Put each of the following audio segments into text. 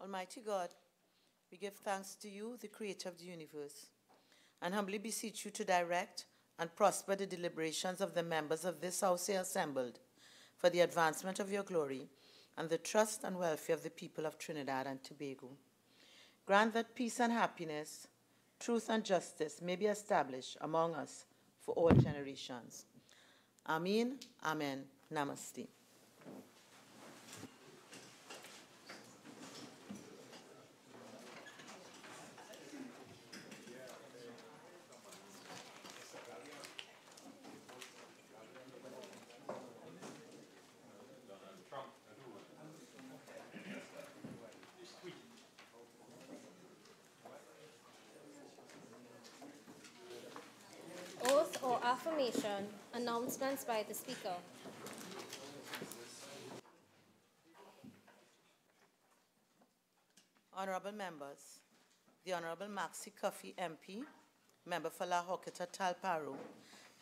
Almighty God, we give thanks to you, the creator of the universe, and humbly beseech you to direct and prosper the deliberations of the members of this house here assembled for the advancement of your glory and the trust and welfare of the people of Trinidad and Tobago. Grant that peace and happiness, truth and justice may be established among us for all generations. Amen, amen, namaste. Oath or affirmation. Announcements by the Speaker. Honorable members, the Honorable Maxi Cuffy MP, member for La Hoqueta Talparo,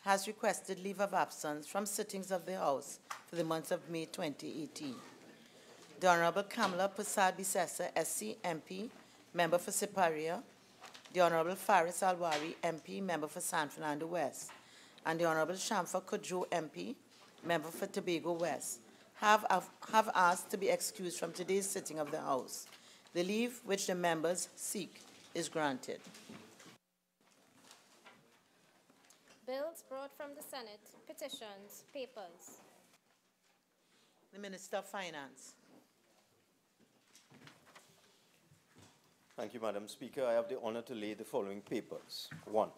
has requested leave of absence from sittings of the House for the month of May 2018. The Honorable Kamala Prasad Bisessa, SC MP, member for Siparia, the Honorable Faris Alwari, MP, member for San Fernando West, and the Honorable Shamfa Kojo, MP, member for Tobago West, have asked to be excused from today's sitting of the House. The leave which the members seek is granted. Bills brought from the Senate, petitions, papers. The Minister of Finance. Thank you, Madam Speaker. I have the honor to lay the following papers. 1.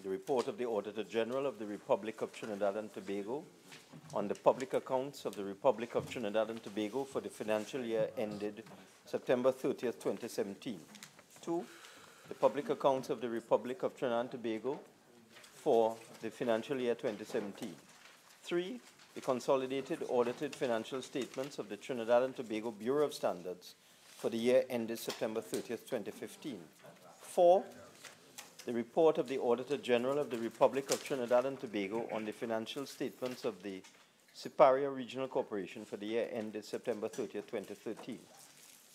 The report of the Auditor General of the Republic of Trinidad and Tobago on the public accounts of the Republic of Trinidad and Tobago for the financial year ended September 30th, 2017. 2. The public accounts of the Republic of Trinidad and Tobago for the financial year 2017. 3. The consolidated audited financial statements of the Trinidad and Tobago Bureau of Standards for the year ended September 30th, 2015. 4. The report of the Auditor General of the Republic of Trinidad and Tobago on the financial statements of the Siparia Regional Corporation for the year ended September 30th, 2013.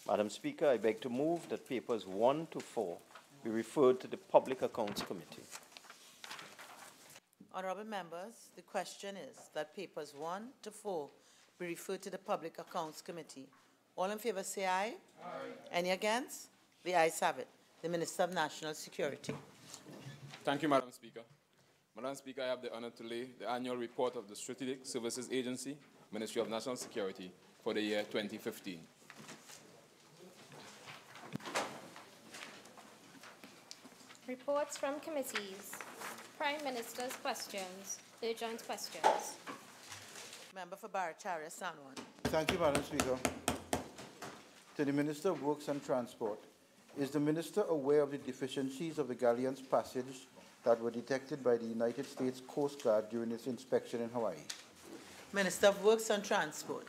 Madam Speaker, I beg to move that papers 1 to 4 be referred to the Public Accounts Committee. Honorable members, the question is that papers 1 to 4 be referred to the Public Accounts Committee. All in favor say aye. Aye. Any against? The ayes have it. The Minister of National Security. Thank you, Madam Speaker. Madam Speaker, I have the honor to lay the annual report of the Strategic Services Agency, Ministry of National Security, for the year 2015. Reports from committees. Prime Minister's questions. Urgent questions. Member for Barataria, San Juan. Thank you, Madam Speaker. To the Minister of Works and Transport, is the Minister aware of the deficiencies of the galleon's passage that were detected by the United States Coast Guard during its inspection in Hawaii? Minister of Works and Transport.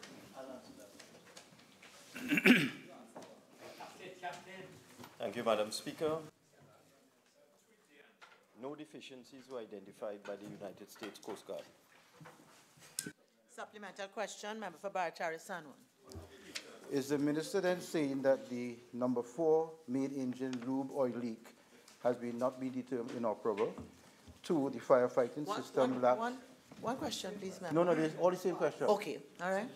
Thank you, Madam Speaker. No deficiencies were identified by the United States Coast Guard. Supplemental question, member for Barataria, San Juan. Is the Minister then saying that the number 4 main engine lube oil leak has not been determined inoperable? 2, the firefighting system lacked... One question, please, member. No, there's all the same question. Okay, all right.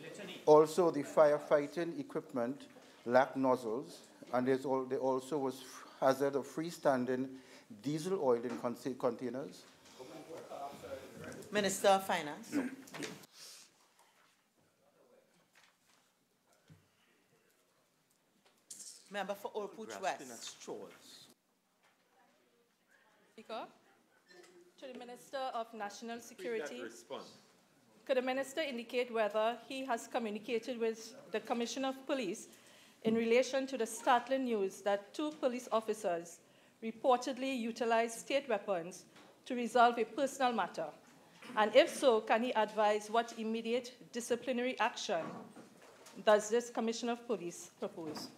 Also, the firefighting equipment lacked nozzles, and there also was hazard of freestanding diesel oil in containers. Minister of Finance. No. Member for Old Pooch West. Speaker, to the Minister of National Security, could the Minister indicate whether he has communicated with the Commissioner of Police in relation to the startling news that 2 police officers reportedly utilized state weapons to resolve a personal matter? And if so, can he advise what immediate disciplinary action does this Commissioner of Police propose?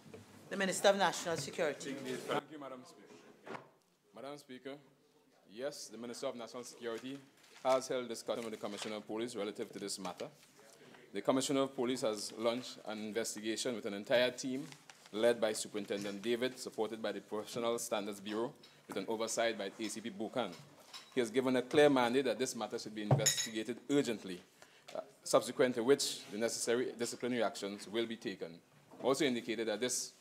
The Minister of National Security. Thank you, Madam Speaker. Madam Speaker, yes, the Minister of National Security has held discussion with the Commissioner of Police relative to this matter. The Commissioner of Police has launched an investigation with an entire team led by Superintendent David, supported by the Professional Standards Bureau, with an oversight by ACP Buchan. He has given a clear mandate that this matter should be investigated urgently, subsequent to which the necessary disciplinary actions will be taken. Also indicated that this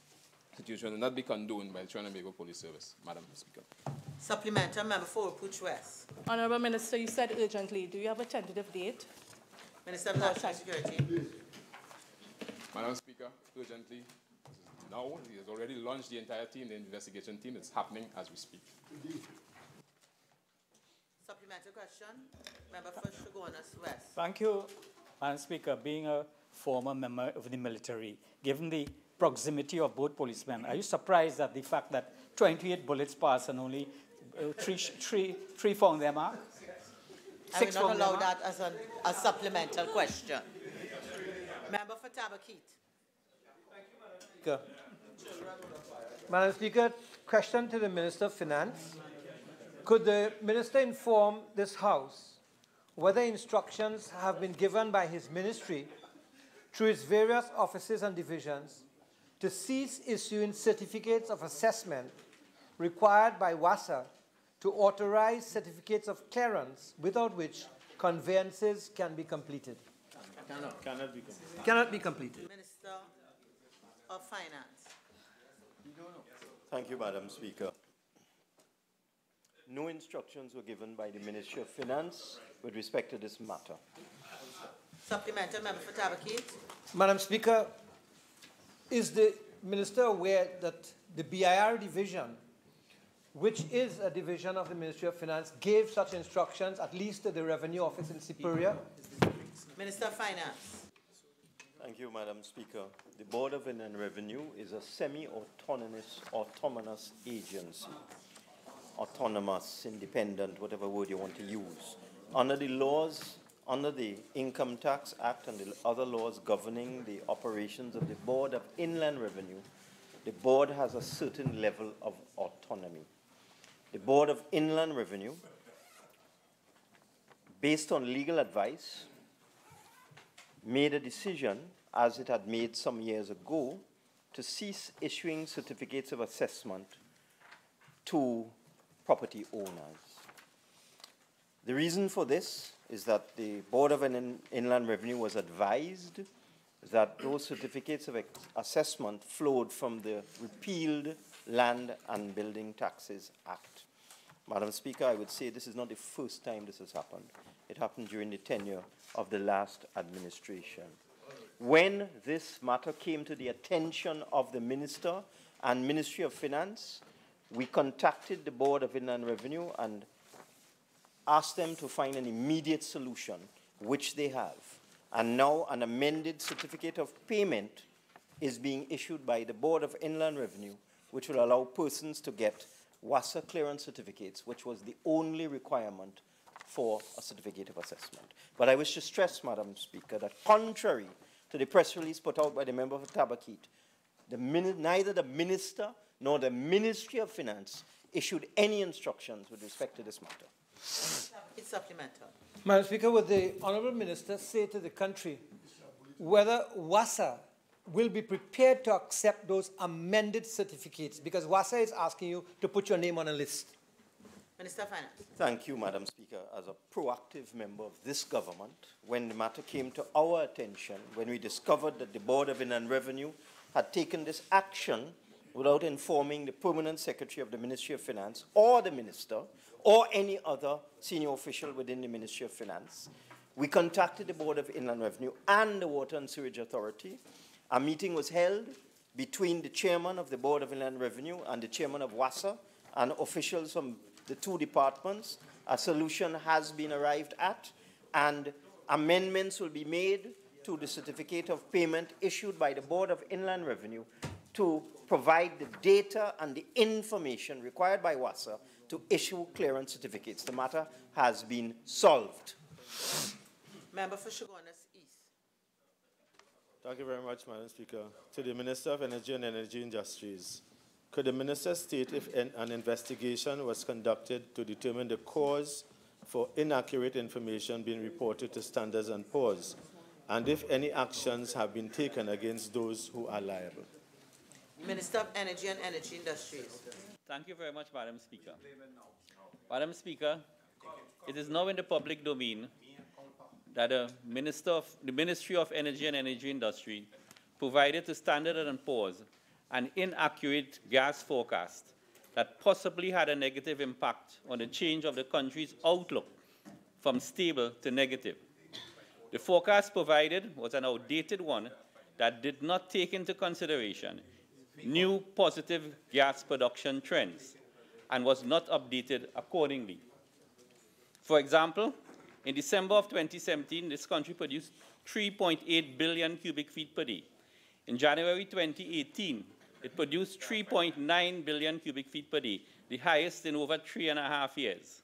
situation will not be condoned by the Trinidad and Tobago Police Service. Madam Speaker. Supplemental, Member for Puch West. Honorable Minister, you said urgently. Do you have a tentative date? Minister of National Security. Madam Speaker, urgently, now he has already launched the entire team, the investigation team. It's happening as we speak. Supplemental question, Member for Shogunas West. Thank you, Madam Speaker. Being a former member of the military, given the proximity of both policemen, are you surprised at the fact that 28 bullets passed and only three found their mark? I will not allow that as a supplemental question. Member for Tabakit. Madam Speaker, question to the Minister of Finance. Could the Minister inform this House whether instructions have been given by his ministry through its various offices and divisions to cease issuing certificates of assessment required by WASA to authorize certificates of clearance without which conveyances can be completed? Cannot be completed. Minister of Finance. Thank you, Madam Speaker. No instructions were given by the Ministry of Finance with respect to this matter. Supplemental, Member for Tabakit. Madam Speaker, is the Minister aware that the BIR division, which is a division of the Ministry of Finance, gave such instructions at least to the Revenue Office in Superior? Minister of Finance. Thank you, Madam Speaker. The Board of Inland Revenue is a semi-autonomous agency. Autonomous, independent, whatever word you want to use. Under the laws, under the Income Tax Act and the other laws governing the operations of the Board of Inland Revenue, the board has a certain level of autonomy. The Board of Inland Revenue, based on legal advice, made a decision, as it had made some years ago, to cease issuing certificates of assessment to property owners. The reason for this is that the Board of Inland Revenue was advised that those certificates of assessment flowed from the repealed Land and Building Taxes Act. Madam Speaker, I would say this is not the first time this has happened. It happened during the tenure of the last administration. When this matter came to the attention of the Minister and Ministry of Finance, we contacted the Board of Inland Revenue and asked them to find an immediate solution, which they have. And now an amended certificate of payment is being issued by the Board of Inland Revenue, which will allow persons to get WASA clearance certificates, which was the only requirement for a certificate of assessment. But I wish to stress, Madam Speaker, that contrary to the press release put out by the member for Tabakit, neither the Minister nor the Ministry of Finance issued any instructions with respect to this matter. It's supplemental. Madam Speaker, would the Honourable Minister say to the country whether WASA will be prepared to accept those amended certificates? Because WASA is asking you to put your name on a list. Minister of Finance. Thank you, Madam Speaker. As a proactive member of this government, when the matter came to our attention, when we discovered that the Board of Inland Revenue had taken this action without informing the Permanent Secretary of the Ministry of Finance or the Minister or any other senior official within the Ministry of Finance, we contacted the Board of Inland Revenue and the Water and Sewage Authority. A meeting was held between the chairman of the Board of Inland Revenue and the chairman of WASA and officials from the two departments. A solution has been arrived at, and amendments will be made to the certificate of payment issued by the Board of Inland Revenue to provide the data and the information required by WASA to issue clearance certificates. The matter has been solved. Member for Shogunas East. Thank you very much, Madam Speaker. To the Minister of Energy and Energy Industries, could the Minister state if an investigation was conducted to determine the cause for inaccurate information being reported to Standards and Poor's, and if any actions have been taken against those who are liable? Minister of Energy and Energy Industries. Thank you very much, Madam Speaker. Madam Speaker, it is now in the public domain that the Ministry of Energy and Energy Industry provided to Standard & Poor's an inaccurate gas forecast that possibly had a negative impact on the change of the country's outlook from stable to negative. The forecast provided was an outdated one that did not take into consideration new positive gas production trends and was not updated accordingly. For example, in December of 2017, this country produced 3.8 billion cubic feet per day. In January 2018, it produced 3.9 billion cubic feet per day, the highest in over 3.5 years.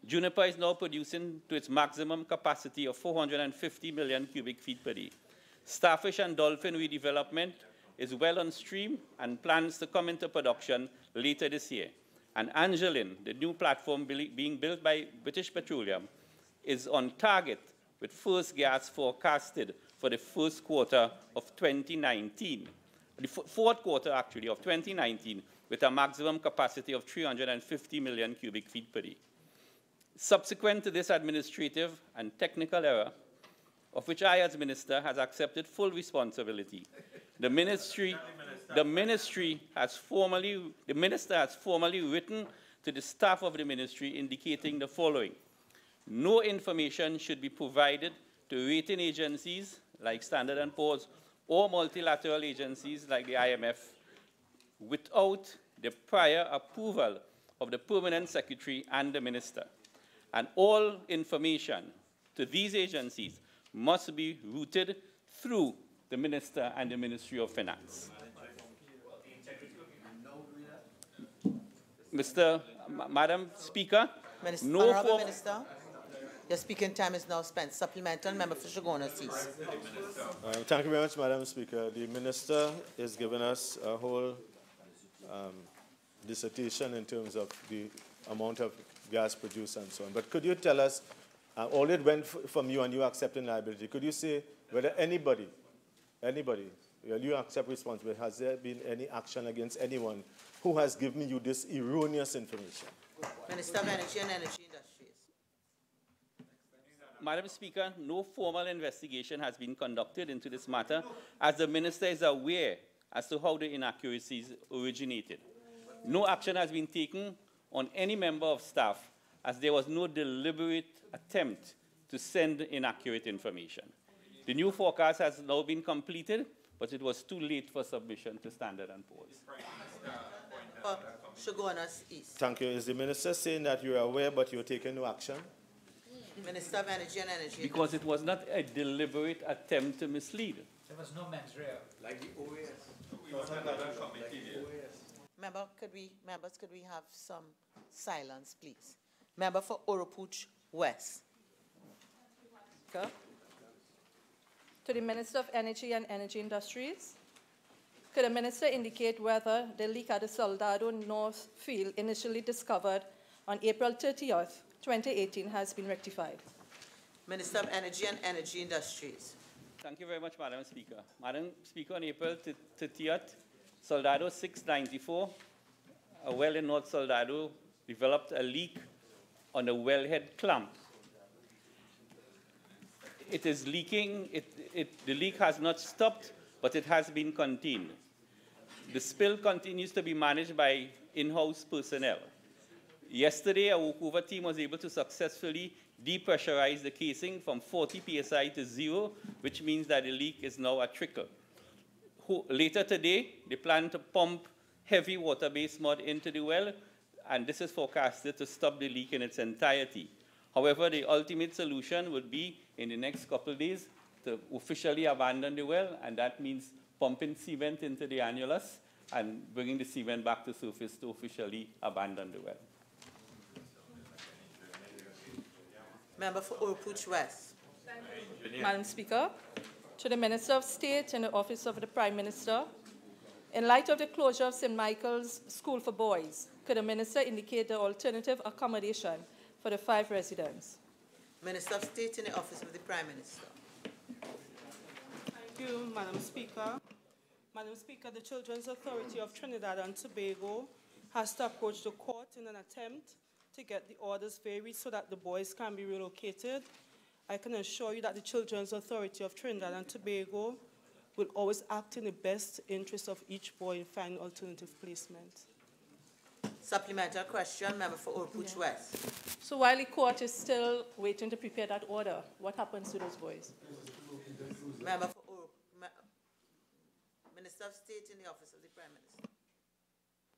Juniper is now producing to its maximum capacity of 450 million cubic feet per day. Starfish and dolphin redevelopment is well on stream and plans to come into production later this year. And Angelin, the new platform being built by British Petroleum, is on target with first gas forecasted for the first quarter of 2019. The fourth quarter, actually, of 2019, with a maximum capacity of 350 million cubic feet per day. Subsequent to this administrative and technical error, of which I, as Minister, has accepted full responsibility, the Minister has formally written to the staff of the Ministry indicating the following. No information should be provided to rating agencies like Standard & Poor's or multilateral agencies like the IMF without the prior approval of the Permanent Secretary and the Minister. And all information to these agencies must be routed through the Minister and the Ministry of Finance. Madam Speaker, Honourable Minister, your speaking time is now spent. Supplemental, member for Shagona cease. Thank you very much, Madam Speaker. The Minister has given us a whole dissertation in terms of the amount of gas produced and so on. But could you tell us, all it went from you and you accepting liability, could you say whether anybody, you accept responsibility, has there been any action against anyone who has given you this erroneous information? Minister of Energy and Energy Industries. Madam Speaker, no formal investigation has been conducted into this matter, as the Minister is aware as to how the inaccuracies originated. No action has been taken on any member of staff, as there was no deliberate attempt to send inaccurate information. The new forecast has now been completed, but it was too late for submission to Standard & Poor's. Shagonas East. Thank you. Is the Minister saying that you are aware but you're taking no action? Minister of Energy and Energy. Because it was not a deliberate attempt to mislead. There was no mens rea. Like the OAS. Members, could we have some silence, please? Member for Oropuch West. To the Minister of Energy and Energy Industries, could the Minister indicate whether the leak at the Soldado North field initially discovered on April 30th, 2018 has been rectified? Minister of Energy and Energy Industries. Thank you very much, Madam Speaker. Madam Speaker, on April 30th, Soldado 694, a well in North Soldado, developed a leak on the wellhead clamp. It is leaking. The leak has not stopped, but it has been contained. The spill continues to be managed by in-house personnel. Yesterday, a workover team was able to successfully depressurize the casing from 40 psi to 0, which means that the leak is now a trickle. Later today, they plan to pump heavy water-based mud into the well, and this is forecasted to stop the leak in its entirety. However, the ultimate solution would be, in the next couple of days, to officially abandon the well, and that means pumping cement into the annulus and bringing the cement back to surface to officially abandon the well. Member for Oropuch West. Madam Speaker, to the Minister of State in the Office of the Prime Minister, in light of the closure of St. Michael's School for Boys, could the Minister indicate the alternative accommodation for the 5 residents? Minister of State in the Office of the Prime Minister. Thank you, Madam Speaker. Madam Speaker, the Children's Authority of Trinidad and Tobago has to approach the court in an attempt to get the orders varied so that the boys can be relocated. I can assure you that the Children's Authority of Trinidad and Tobago will always act in the best interest of each boy in finding alternative placement. Supplemental question, member for Orpooch West. So while the court is still waiting to prepare that order, what happens to those boys? Member for Minister of State in the Office of the Prime Minister.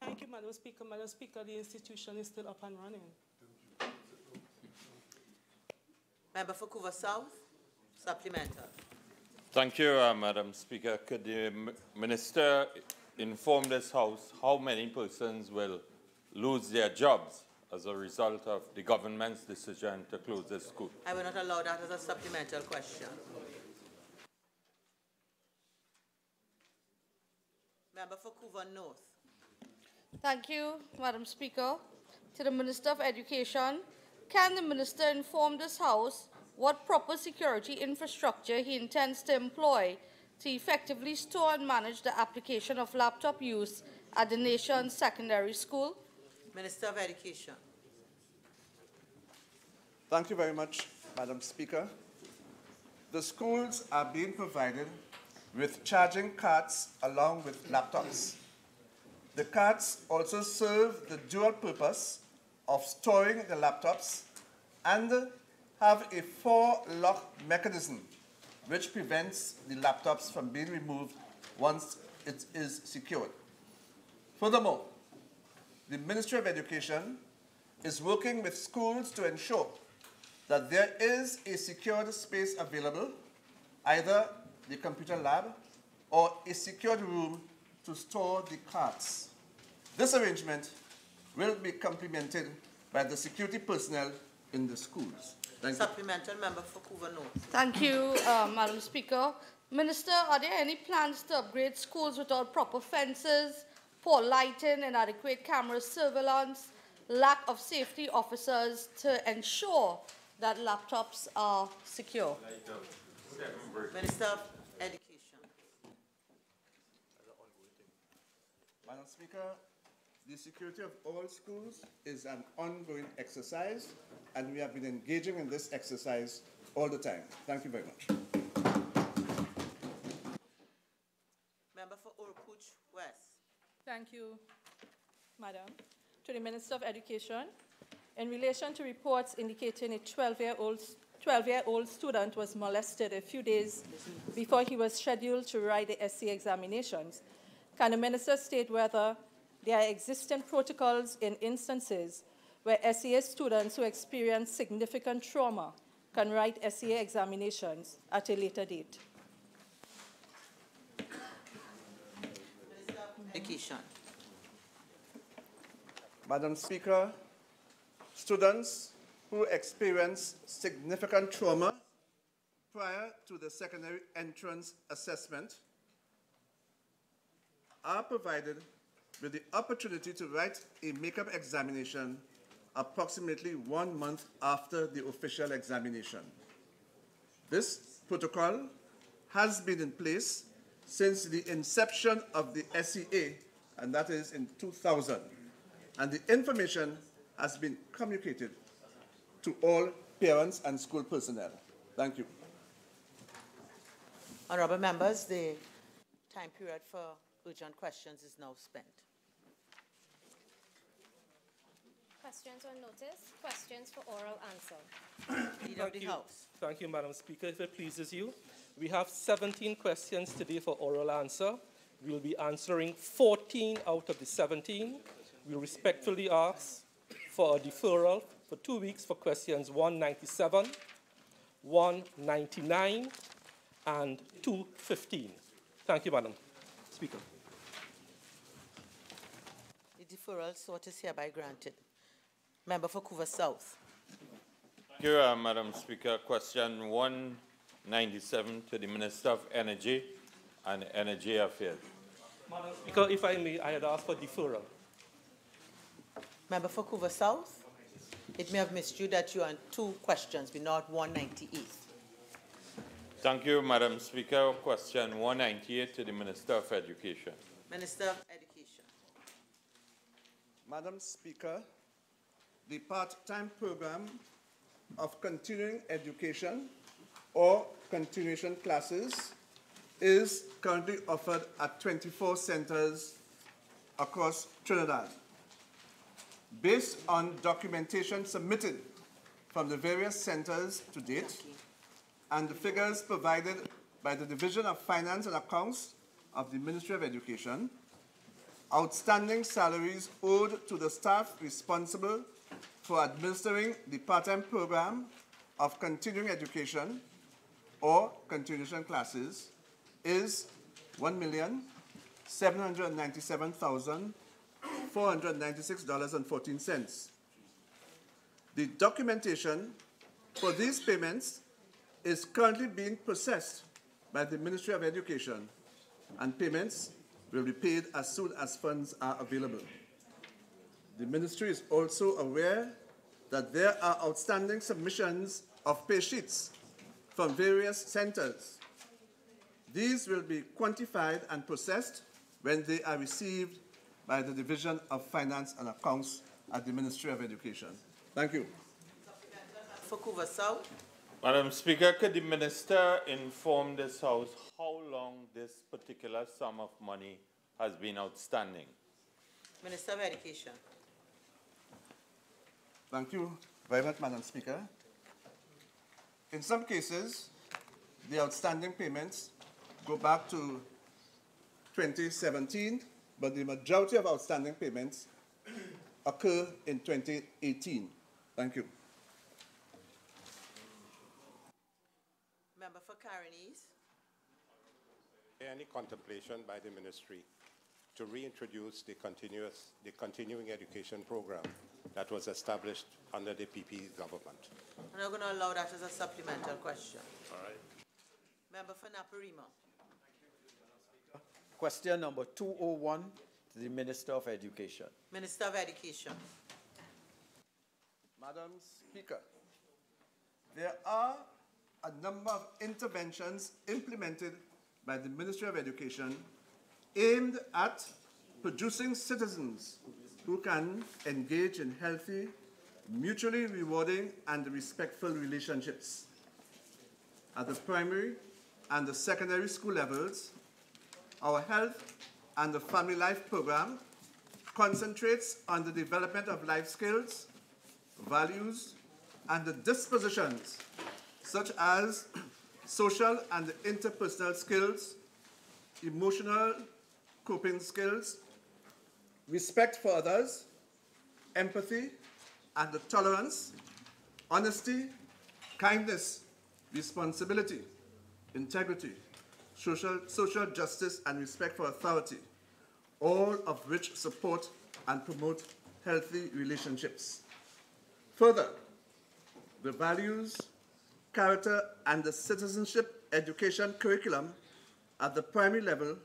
Thank you, Madam Speaker. Madam Speaker, the institution is still up and running. Member for Couva South, supplemental. Thank you, Madam Speaker. Could the Minister inform this House how many persons will lose their jobs as a result of the government's decision to close the school? I will not allow that as a supplemental question. Member for Couva North. Thank you, Madam Speaker. To the Minister of Education, can the Minister inform this House what proper security infrastructure he intends to employ to effectively store and manage the application of laptop use at the nation's secondary school? Minister of Education. Thank you very much, Madam Speaker. The schools are being provided with charging cards along with laptops. The cards also serve the dual purpose of storing the laptops and have a 4-lock mechanism which prevents the laptops from being removed once it is secured. Furthermore, the Ministry of Education is working with schools to ensure that there is a secured space available, either the computer lab or a secured room to store the cards. This arrangement will be complemented by the security personnel in the schools. Thank you. Supplemental member for Couva North. Thank you, Madam Speaker. Minister, are there any plans to upgrade schools without proper fences, poor lighting, inadequate camera surveillance, lack of safety officers to ensure that laptops are secure? Minister of Education. Madam Speaker, the security of all schools is an ongoing exercise, and we have been engaging in this exercise all the time. Thank you very much. Member for Orpooch West. Thank you, Madam. To the Minister of Education, in relation to reports indicating a 12-year-old student was molested a few days before he was scheduled to write the SC examinations, can the Minister state whether there are existing protocols in instances where SEA students who experience significant trauma can write SEA examinations at a later date? Education. Madam Speaker, students who experience significant trauma prior to the secondary entrance assessment are provided with the opportunity to write a makeup examination approximately 1 month after the official examination. This protocol has been in place since the inception of the SEA, and that is in 2000, and the information has been communicated to all parents and school personnel. Thank you. Honourable members, the time period for urgent questions is now spent. Questions on notice, questions for oral answer. Leader of the House. Thank you, Madam Speaker. If it pleases you, we have 17 questions today for oral answer. We will be answering 14 out of the 17. We respectfully ask for a deferral for 2 weeks for questions 197, 199, and 215. Thank you, Madam Speaker. The deferral sought is hereby granted. Member for Couva South. Thank you, Madam Speaker. Question 197 to the Minister of Energy and Energy Affairs. Madam Speaker, if I may, I had asked for deferral. Member for Couva South. It may have missed you that you are on 2 questions, but not 198. Thank you, Madam Speaker. Question 198 to the Minister of Education. Minister of Education. Madam Speaker, the part-time program of continuing education or continuation classes is currently offered at 24 centers across Trinidad. Based on documentation submitted from the various centers to date and the figures provided by the Division of Finance and Accounts of the Ministry of Education, outstanding salaries owed to the staff responsible for administering the part-time program of continuing education or continuation classes is $1,797,496.14. The documentation for these payments is currently being processed by the Ministry of Education, and payments will be paid as soon as funds are available. The Ministry is also aware that there are outstanding submissions of pay sheets from various centers. These will be quantified and processed when they are received by the Division of Finance and Accounts at the Ministry of Education. Thank you. For Couva South. Madam Speaker, could the Minister inform this House how long this particular sum of money has been outstanding? Minister of Education. Thank you very much, Madam Speaker. In some cases, the outstanding payments go back to 2017, but the majority of outstanding payments occur in 2018. Thank you. Member for Carinese. Any contemplation by the ministry to reintroduce the continuing education program that was established under the PP government? I'm not going to allow that as a supplemental question. All right. Member for Naparima. Question number 201 to the Minister of Education. Minister of Education. Madam Speaker, there are a number of interventions implemented by the Ministry of Education aimed at producing citizens who can engage in healthy, mutually rewarding, and respectful relationships. At the primary and the secondary school levels, our Health and the Family Life program concentrates on the development of life skills, values, and the dispositions such as social and interpersonal skills, emotional coping skills, respect for others, empathy and tolerance, honesty, kindness, responsibility, integrity, social justice, and respect for authority, all of which support and promote healthy relationships. Further, the values, character, and the citizenship education curriculum at the primary level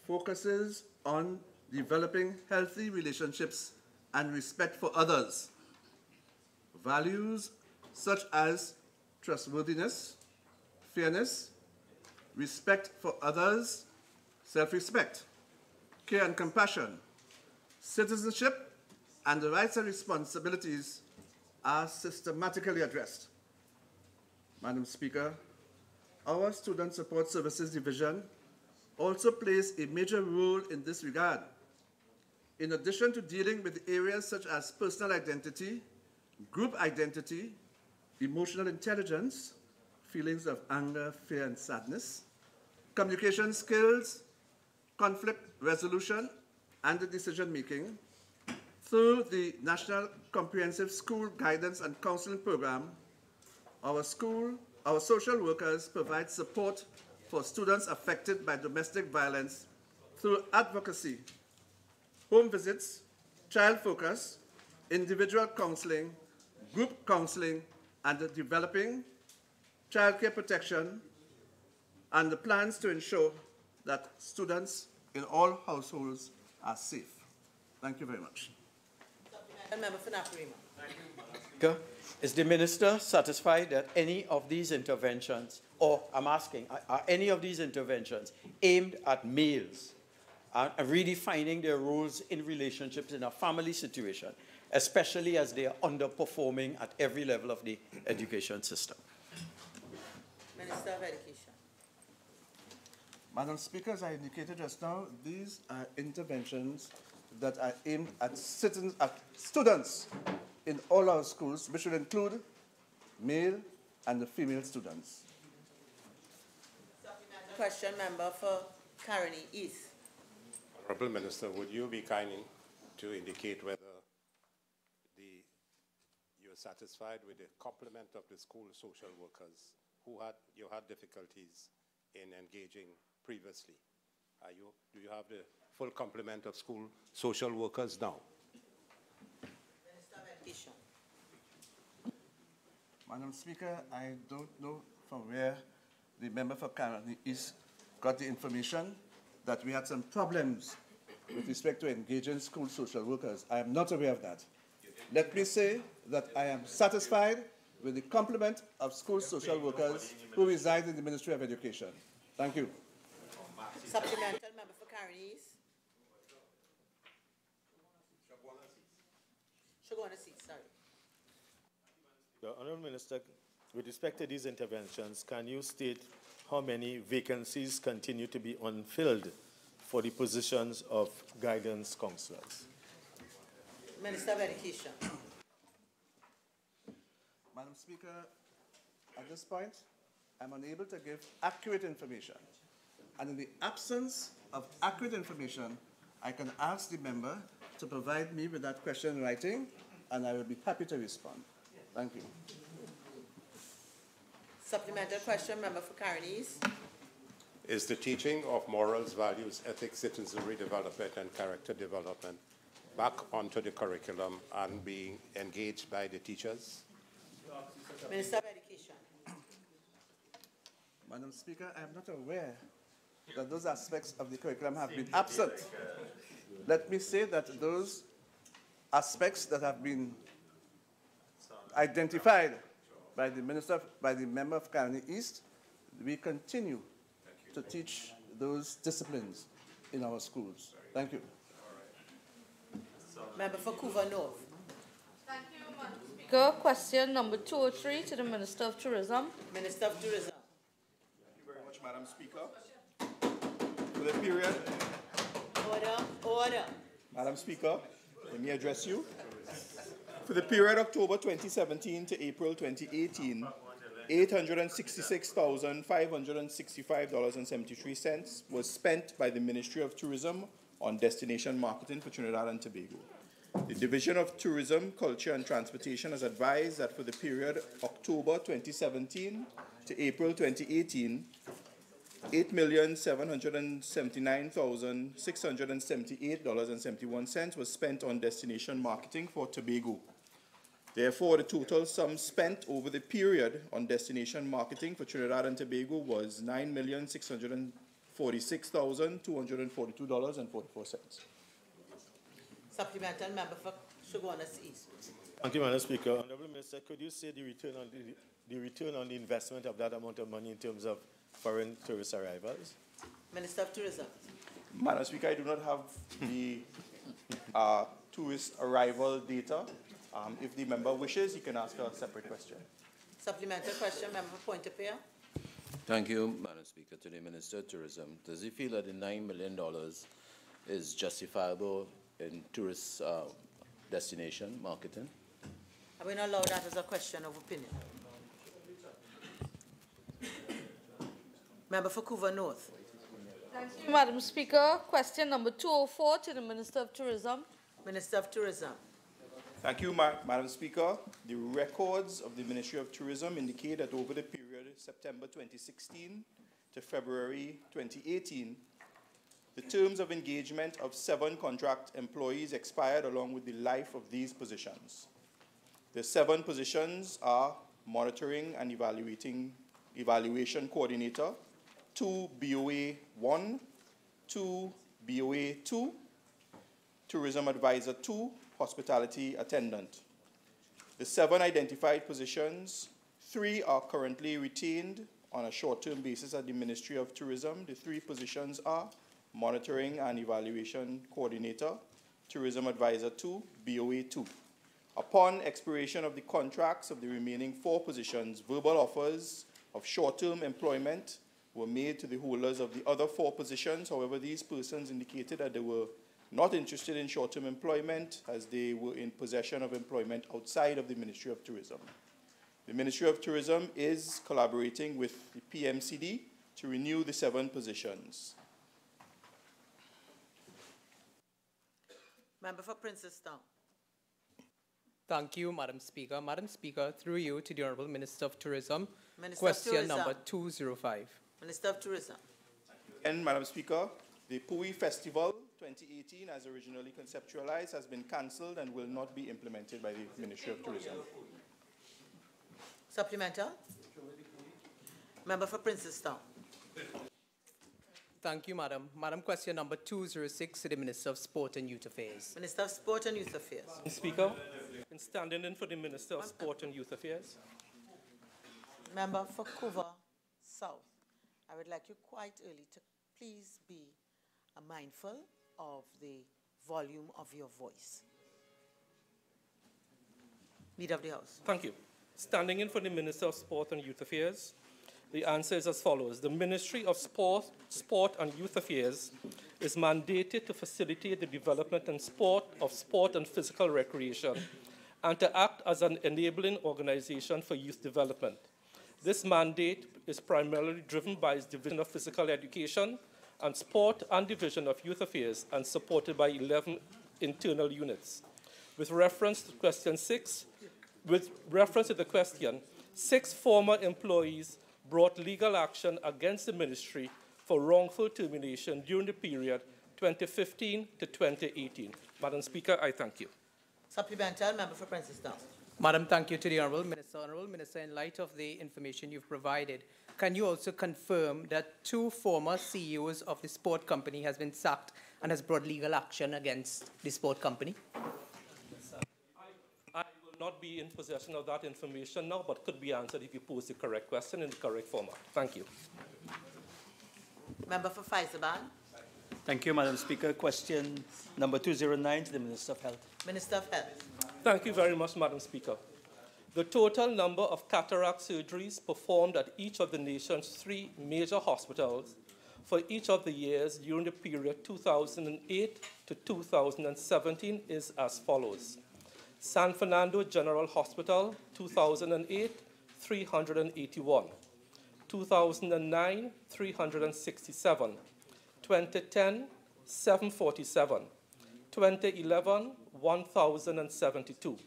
focuses on developing healthy relationships and respect for others. Values such as trustworthiness, fairness, respect for others, self-respect, care and compassion, citizenship, and the rights and responsibilities are systematically addressed. Madam Speaker, our Student Support Services Division also plays a major role in this regard. In addition to dealing with areas such as personal identity, group identity, emotional intelligence, feelings of anger, fear, and sadness, communication skills, conflict resolution, and decision-making, through the National Comprehensive School Guidance and Counseling Program, our social workers provide support for students affected by domestic violence through advocacy, home visits, child focus, individual counseling, group counseling, and developing child care protection, and the plans to ensure that students in all households are safe. Thank you very much. Member for Naparima. Is the minister satisfied that any of these interventions, or I'm asking, are any of these interventions aimed at males and redefining their roles in relationships in a family situation, especially as they are underperforming at every level of the education system? Minister of Education. Madam Speaker, as I indicated just now, these are interventions that are aimed at students in all our schools, which will include male and female students. Question, member for Caroni East. Honorable Minister, would you be kind to indicate whether you're satisfied with the complement of the school social workers who you had difficulties in engaging previously? Do you have the full complement of school social workers now? Minister of Education. Madam Speaker, I don't know from where the member for Caroni East got the information that we had some problems with respect to engaging school social workers. I am not aware of that. Let me say that I am satisfied with the complement of school social workers who reside in the Ministry of Education. Thank you. Supplemental, member for Caroni East. Shagwana seat, sorry. The Honourable Minister, with respect to these interventions, can you state how many vacancies continue to be unfilled for the positions of guidance counselors? Minister of Education. Madam Speaker, at this point, I'm unable to give accurate information. And in the absence of accurate information, I can ask the member to provide me with that question in writing, and I will be happy to respond. Thank you. Supplemental question, member for Caroni East. Is the teaching of morals, values, ethics, citizenry development, and character development back onto the curriculum and being engaged by the teachers? Minister of Education. Madam Speaker, I am not aware that those aspects of the curriculum have been absent. Let me say that those aspects that have been identified by the member of Caroni East, we continue to teach those disciplines in our schools. Thank you. Member for Couva North. Thank you, Madam Speaker. Question number 203 to the Minister of Tourism. Minister of Tourism. Thank you very much, Madam Speaker. For the period... Order. Madam Speaker, let me address you. For the period October 2017 to April 2018, $866,565.73 was spent by the Ministry of Tourism on destination marketing for Trinidad and Tobago. The Division of Tourism, Culture and Transportation has advised that for the period October 2017 to April 2018, $8,779,678.71 was spent on destination marketing for Tobago. Therefore, the total sum spent over the period on destination marketing for Trinidad and Tobago was $9,646,242.44. Supplemental, member for Shagwana East. Thank you, Madam Speaker. Honourable Minister, could you say the return on the investment of that amount of money in terms of foreign tourist arrivals? Minister of Tourism. Madam Speaker, I do not have the tourist arrival data. If the member wishes, he can ask a separate question. Supplemental question, member for Pointe-a-Pierre. Thank you, Madam Speaker. To the Minister of Tourism, does he feel that the $9 million is justifiable in tourist destination marketing? I will not allow that as a question of opinion. Member for Couva North. Thank you, Madam Speaker. Question number 204 to the Minister of Tourism. Minister of Tourism. Thank you, Madam Speaker. The records of the Ministry of Tourism indicate that over the period September 2016 to February 2018, the terms of engagement of 7 contract employees expired along with the life of these positions. The 7 positions are Monitoring and Evaluation Coordinator, 2 BOA 1, 2 BOA 2, Tourism Advisor 2, Hospitality Attendant. The 7 identified positions, 3 are currently retained on a short-term basis at the Ministry of Tourism. The 3 positions are Monitoring and Evaluation Coordinator, Tourism Advisor 2, BOA 2. Upon expiration of the contracts of the remaining 4 positions, verbal offers of short-term employment were made to the holders of the other 4 positions. However, these persons indicated that they were not interested in short-term employment as they were in possession of employment outside of the Ministry of Tourism. The Ministry of Tourism is collaborating with the PMCD to renew the 7 positions. Member for Princestown. Thank you, Madam Speaker. Madam Speaker, through you to the Honourable Minister of Tourism. Minister Question of Tourism. number 205. Minister of Tourism. And Madam Speaker, the Pui Festival 2018, as originally conceptualized, has been cancelled and will not be implemented by the Ministry of Tourism. Supplemental. Member for Princestown. Thank you, Madam. Madam, question number 206 to the Minister of Sport and Youth Affairs. Minister of Sport and Youth Affairs. Speaker, in standing in for the Minister of Sport and Youth Affairs. Member for Couva South. I would like you quite early to please be mindful of the volume of your voice. Leader of the House. Thank you. Standing in for the Minister of Sport and Youth Affairs, the answer is as follows. The Ministry of Sport and Youth Affairs is mandated to facilitate the development and sport and physical recreation and to act as an enabling organization for youth development. This mandate is primarily driven by its Division of Physical Education and Sport and Division of Youth Affairs and supported by 11 internal units. With reference to question 6, with reference to the question, 6 former employees brought legal action against the ministry for wrongful termination during the period 2015 to 2018. Madam Speaker, I thank you. Supplemental, Member for Princestown. Madam, thank you to the Honourable Minister. Honourable Minister, in light of the information you've provided, can you also confirm that 2 former CEOs of the sport company has been sacked and has brought legal action against the sport company? I will not be in possession of that information now, but could be answered if you pose the correct question in the correct format. Thank you. Member for Faisaban. Thank you, Madam Speaker. Question number 209 to the Minister of Health. Minister of Health. Thank you very much, Madam Speaker. The total number of cataract surgeries performed at each of the nation's 3 major hospitals for each of the years during the period 2008 to 2017 is as follows. San Fernando General Hospital, 2008, 381. 2009, 367. 2010, 747. 2011, 1,072.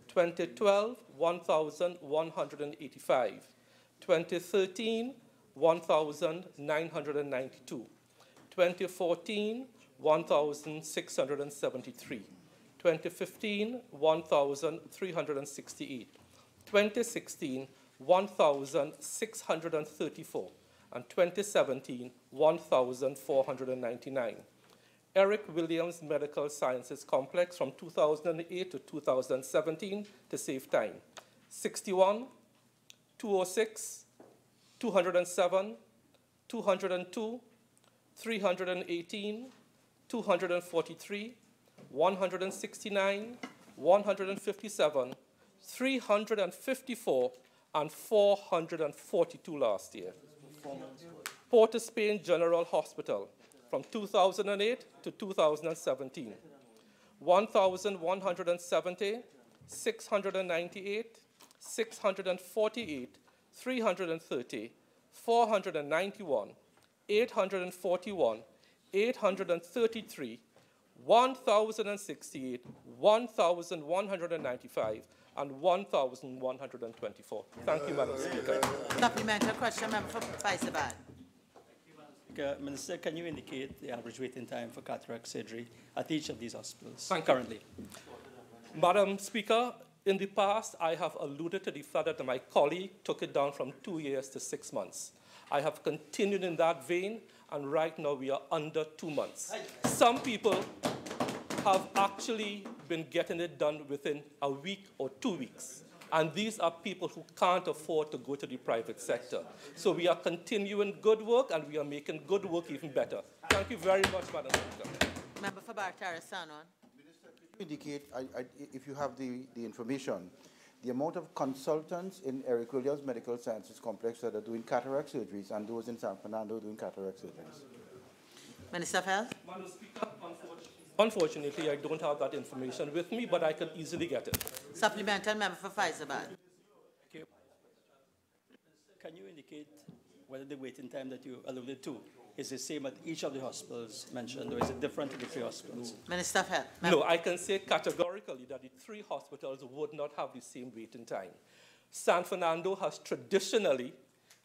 2012, 1,185. 2013, 1,992. 2014, 1,673. 2015, 1,368. 2016, 1,634. And 2017, 1,499. Eric Williams Medical Sciences Complex from 2008 to 2017 to save time. 61, 206, 207, 202, 318, 243, 169, 157, 354, and 442 last year. Port of Spain General Hospital from 2008 to 2017, 1,170, 698, 648, 330, 491, 841, 833, 1,068, 1,195, and 1,124. Thank you, Madam Speaker. Supplemental question, Member for Faisaban. Minister, can you indicate the average waiting time for cataract surgery at each of these hospitals currently? Madam Speaker, in the past, I have alluded to the fact that my colleague took it down from 2 years to 6 months. I have continued in that vein, and right now we are under 2 months. Some people have actually been getting it done within a week or 2 weeks. And these are people who can't afford to go to the private sector. So we are continuing good work, and we are making good work even better. Thank you very much, Madam Speaker. Member for Bartara Sanon. Indicate, if you have the information, the amount of consultants in Eric Williams Medical Sciences Complex that are doing cataract surgeries and those in San Fernando doing cataract surgeries. Minister of Health. Madam Speaker, unfortunately, I don't have that information with me, but I can easily get it. Supplemental member for Faizabad. Thank you. Can you indicate whether the waiting time that you alluded to is the same at each of the hospitals mentioned, or is it different in the 3 hospitals? Minister of Health. No, I can say categorically that the 3 hospitals would not have the same waiting time. San Fernando has traditionally,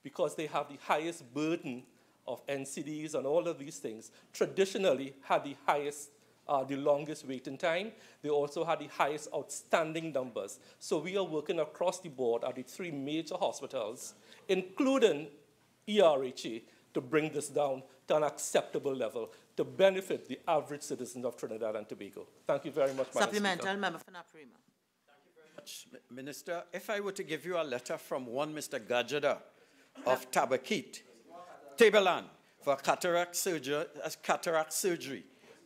because they have the highest burden of NCDs and all of these things, traditionally had the highest, the longest waiting time. They also had the highest outstanding numbers. So we are working across the board at the 3 major hospitals, including ERHA, to bring this down to an acceptable level to benefit the average citizen of Trinidad and Tobago. Thank you very much, Madam Supplemental Speaker. member for Naparima. Minister, if I were to give you a letter from one Mr. Gajada of Tabakit, Tabalan, for cataract surgery,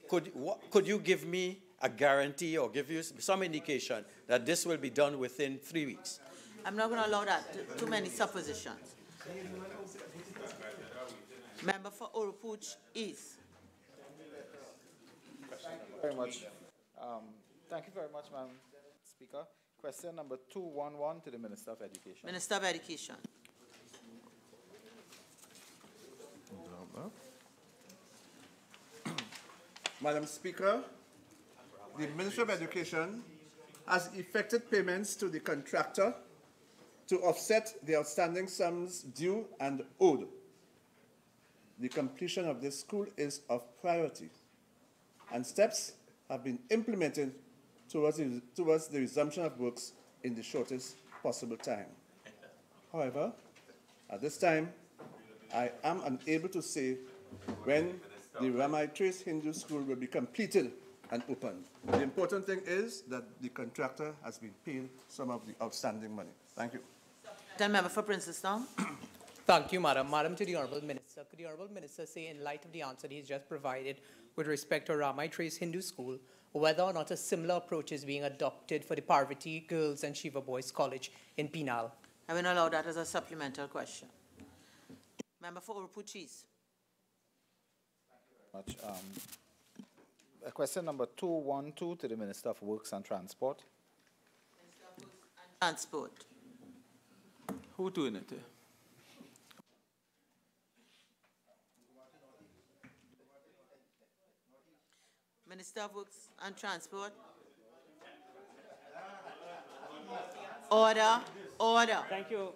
could you give me a guarantee or give you some indication that this will be done within 3 weeks? I'm not going to allow that. Too many suppositions. Member for Urupuch East. Very much. Thank you very much, Madam Speaker. Question number 211 to the Minister of Education. Minister of Education. Madam Speaker, the Ministry of Education has effected payments to the contractor to offset the outstanding sums due and owed. The completion of this school is of priority, and steps have been implemented towards the resumption of works in the shortest possible time. However, at this time, I am unable to say when the Ramai Trace Hindu School will be completed and opened. The important thing is that the contractor has been paid some of the outstanding money. Thank you. Member for Princestown. Thank you, Madam. Madam, to the Honourable Minister, could the Honourable Minister say, in light of the answer he's just provided with respect to Ramai Trace Hindu School, whether or not a similar approach is being adopted for the Parvati Girls and Shiva Boys College in Penal? I will allow that as a supplemental question. Member for Urupuch East. Much. Question number 212 to the Minister of Works and Transport. Transport. Who doing it? Minister of Works and Transport. Order. Order. Thank you,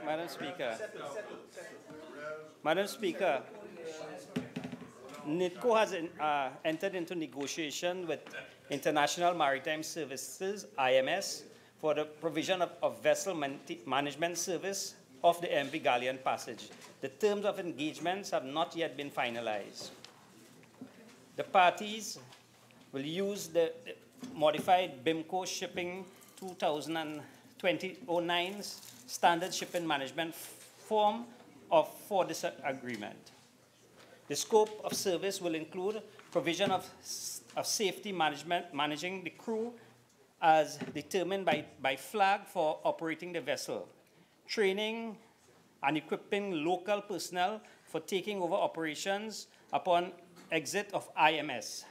Madam Speaker. Madam Speaker, NITCO has entered into negotiation with International Maritime Services, IMS, for the provision of vessel management service of the MV Galleon Passage. The terms of engagements have not yet been finalized. The parties will use the modified BIMCO Shipping 2009's standard shipping management form for this agreement. The scope of service will include provision of safety management, managing the crew as determined by flag for operating the vessel, training and equipping local personnel for taking over operations upon exit of IMS,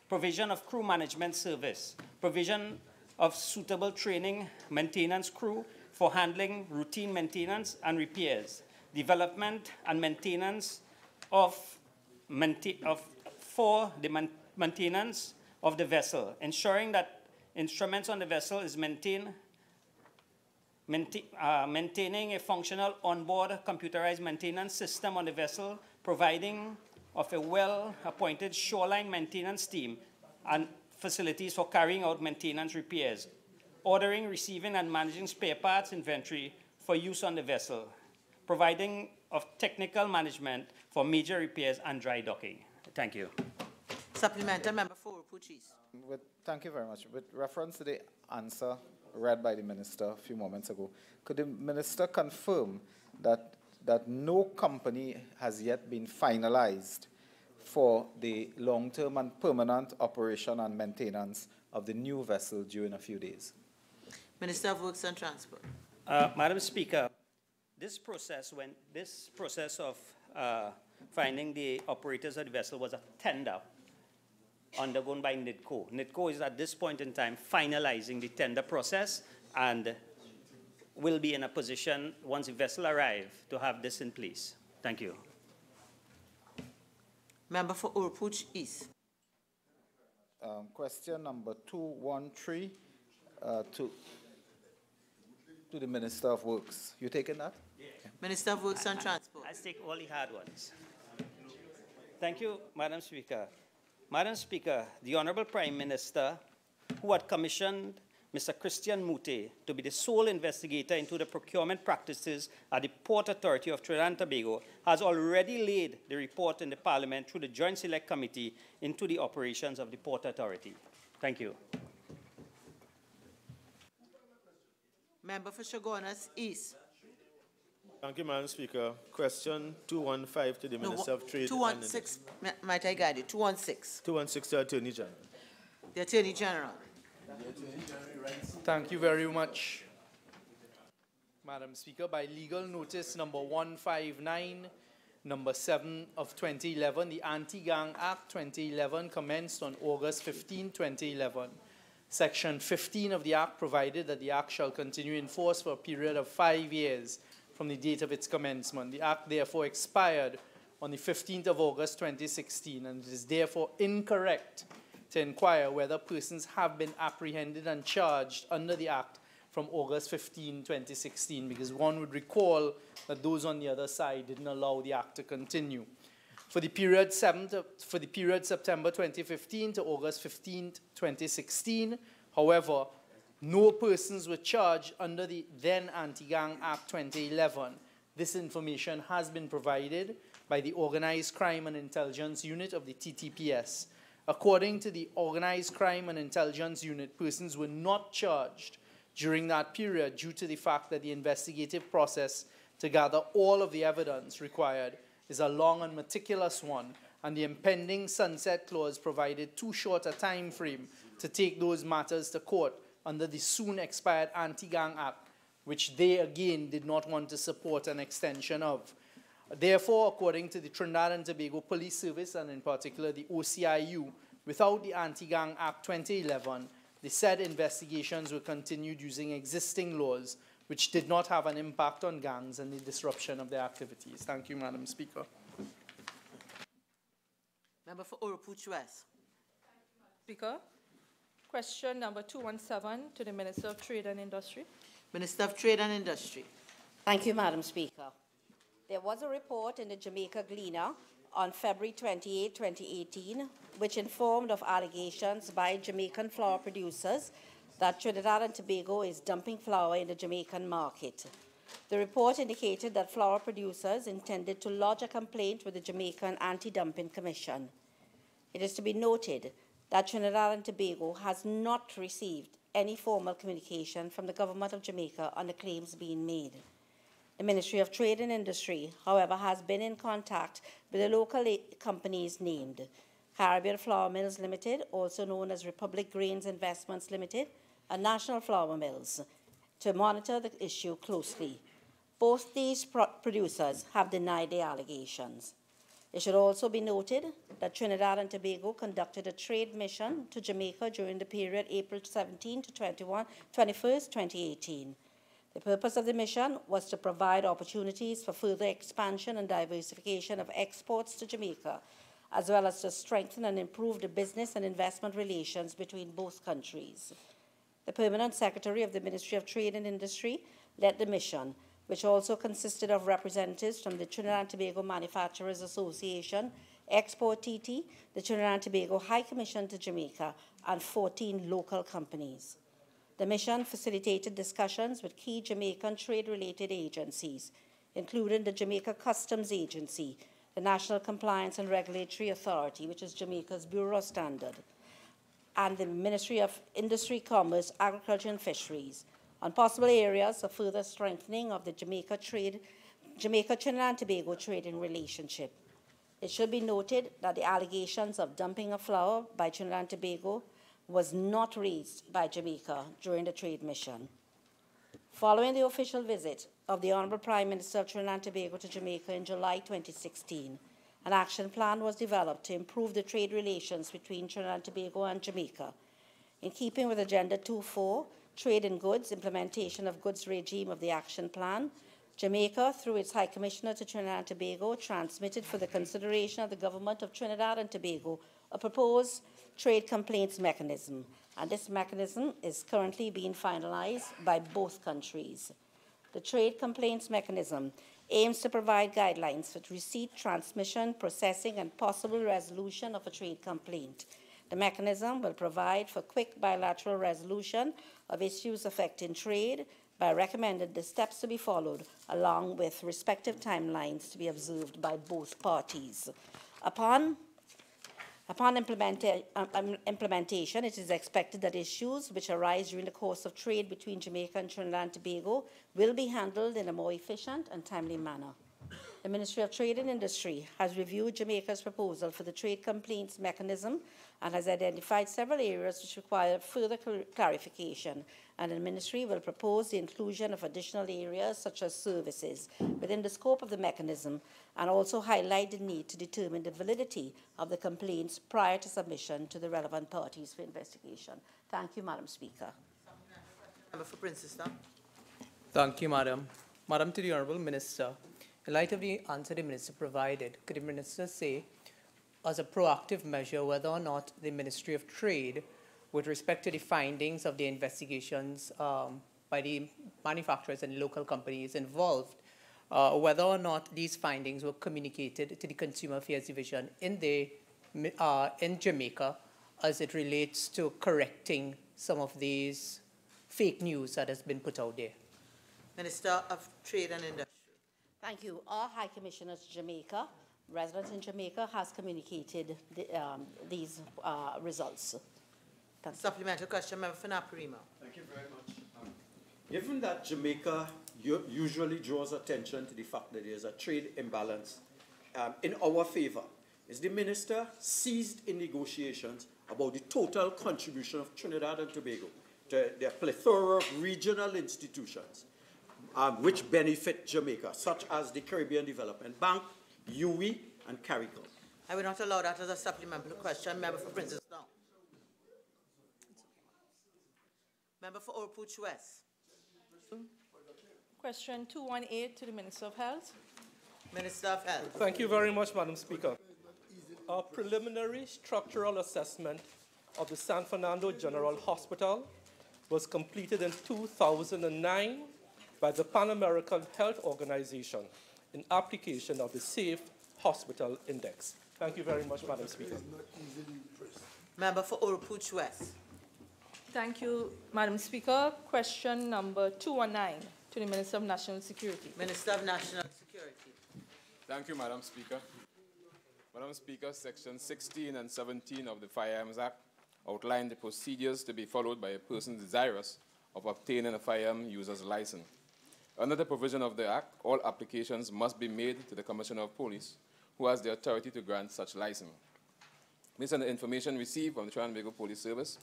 provision of crew management service, provision of suitable training maintenance crew for handling routine maintenance and repairs, development and maintenance for the maintenance of the vessel, ensuring that instruments on the vessel is maintaining a functional onboard computerized maintenance system on the vessel, providing of a well-appointed shoreline maintenance team and facilities for carrying out maintenance repairs, ordering, receiving, and managing spare parts inventory for use on the vessel, providing of technical management for major repairs and dry docking. Thank you. Supplemental member for Urupuch Puchis. Thank you very much. With reference to the answer read by the Minister a few moments ago, could the Minister confirm that no company has yet been finalized for the long-term and permanent operation and maintenance of the new vessel due in a few days? Minister of Works and Transport. Madam Speaker, this process of finding the operators of the vessel was a tender undergone by NIDCO. NIDCO is at this point in time finalizing the tender process and will be in a position, once the vessel arrives, to have this in place. Thank you. Member for Urupuch East. Question number 213 to the Minister of Works. You taking that? Yeah. Minister of Works and Transport. I take all the hard ones. Thank you, Madam Speaker. Madam Speaker, the Honorable Prime Minister, who had commissioned Mr. Christian Mute to be the sole investigator into the procurement practices at the Port Authority of Trinidad and Tobago, has already laid the report in the Parliament through the Joint Select Committee into the operations of the Port Authority. Thank you. Member for Chaguanas East. Thank you, Madam Speaker. Question 215 to the Minister of Trade. 216, might I guide you? 216. 216 to Attorney General. The Attorney General. Thank you very much, Madam Speaker. By legal notice number 159, number 7 of 2011, the Anti-Gang Act 2011 commenced on August 15, 2011. Section 15 of the Act provided that the Act shall continue in force for a period of 5 years from the date of its commencement. The Act therefore expired on the 15th of August 2016, and it is therefore incorrect to inquire whether persons have been apprehended and charged under the Act from August 15, 2016, because one would recall that those on the other side didn't allow the Act to continue. For the period September 2015 to August 15, 2016, however, no persons were charged under the then Anti-Gang Act 2011. This information has been provided by the Organized Crime and Intelligence Unit of the TTPS. According to the Organized Crime and Intelligence Unit, persons were not charged during that period due to the fact that the investigative process to gather all of the evidence required is a long and meticulous one, and the impending sunset clause provided too short a time frame to take those matters to court under the soon expired Anti-Gang Act, which they again did not want to support an extension of. Therefore, according to the Trinidad and Tobago Police Service, and in particular the OCIU, without the Anti-Gang Act 2011, the said investigations were continued using existing laws, which did not have an impact on gangs and the disruption of their activities. Thank you, Madam Speaker. Member for Urupuch West. Speaker, question number 217 to the Minister of Trade and Industry. Minister of Trade and Industry. Thank you, Madam Speaker. There was a report in the Jamaica Gleaner on February 28, 2018, which informed of allegations by Jamaican flour producers that Trinidad and Tobago is dumping flour in the Jamaican market. The report indicated that flour producers intended to lodge a complaint with the Jamaican Anti-Dumping Commission. It is to be noted that Trinidad and Tobago has not received any formal communication from the government of Jamaica on the claims being made. The Ministry of Trade and Industry, however, has been in contact with the local companies named Caribbean Flour Mills Limited, also known as Republic Grains Investments Limited, and National Flour Mills, to monitor the issue closely. Both these producers have denied the allegations. It should also be noted that Trinidad and Tobago conducted a trade mission to Jamaica during the period April 17 to 21st, 2018. The purpose of the mission was to provide opportunities for further expansion and diversification of exports to Jamaica, as well as to strengthen and improve the business and investment relations between both countries. The Permanent Secretary of the Ministry of Trade and Industry led the mission, which also consisted of representatives from the Trinidad and Tobago Manufacturers Association, Export TT, the Trinidad and Tobago High Commission to Jamaica, and 14 local companies. The mission facilitated discussions with key Jamaican trade-related agencies, including the Jamaica Customs Agency, the National Compliance and Regulatory Authority, which is Jamaica's Bureau of Standard, and the Ministry of Industry, Commerce, Agriculture and Fisheries on possible areas of further strengthening of the Jamaica-Trinidad and Tobago trading relationship. It should be noted that the allegations of dumping of flour by Trinidad and Tobago was not raised by Jamaica during the trade mission. Following the official visit of the Honorable Prime Minister of Trinidad and Tobago to Jamaica in July 2016, an action plan was developed to improve the trade relations between Trinidad and Tobago and Jamaica. In keeping with Agenda 2.4, Trade in Goods, implementation of goods regime of the action plan, Jamaica, through its High Commissioner to Trinidad and Tobago, transmitted for the consideration of the Government of Trinidad and Tobago a proposed trade complaints mechanism, and this mechanism is currently being finalized by both countries. The trade complaints mechanism aims to provide guidelines for receipt, transmission, processing, and possible resolution of a trade complaint. The mechanism will provide for quick bilateral resolution of issues affecting trade by recommending the steps to be followed, along with respective timelines to be observed by both parties. Upon implementation, it is expected that issues which arise during the course of trade between Jamaica and Trinidad and Tobago will be handled in a more efficient and timely manner. The Ministry of Trade and Industry has reviewed Jamaica's proposal for the trade complaints mechanism and has identified several areas which require further clarification, and the Ministry will propose the inclusion of additional areas such as services within the scope of the mechanism, and also highlight the need to determine the validity of the complaints prior to submission to the relevant parties for investigation. Thank you, Madam Speaker. Member for Princetown. Thank you, Madam. Madam, to the Honourable Minister, in light of the answer the Minister provided, could the Minister say, as a proactive measure, whether or not the Ministry of Trade, with respect to the findings of the investigations by the manufacturers and local companies involved, whether or not these findings were communicated to the Consumer Affairs Division in Jamaica as it relates to correcting some of these fake news that has been put out there? Minister of Trade and Industry. Thank you. Our High Commissioner to Jamaica, resident in Jamaica, has communicated these results. Supplementary question, Member for Naparima. Thank you very much. Given that Jamaica usually draws attention to the fact that there is a trade imbalance in our favor, is the Minister seized in negotiations about the total contribution of Trinidad and Tobago to their plethora of regional institutions which benefit Jamaica, such as the Caribbean Development Bank, UWI, and CARICO? I will not allow that as a supplementary question. Member for Princetown. Member for Orpooch West. Question 218 to the Minister of Health. Minister of Health. Thank you very much, Madam Speaker. A preliminary structural assessment of the San Fernando General Hospital was completed in 2009 by the Pan American Health Organization in application of the Safe Hospital Index. Thank you very much, Madam Speaker. Member for Orpooch West. Thank you, Madam Speaker. Question number 219 to the Minister of National Security. Minister of National Security. Thank you, Madam Speaker. Madam Speaker, Section 16 and 17 of the Firearms Act outline the procedures to be followed by a person desirous of obtaining a firearm user's license. Under the provision of the Act, all applications must be made to the Commissioner of Police, who has the authority to grant such license. Based on the information received from the Trinidad and Tobago Police Service,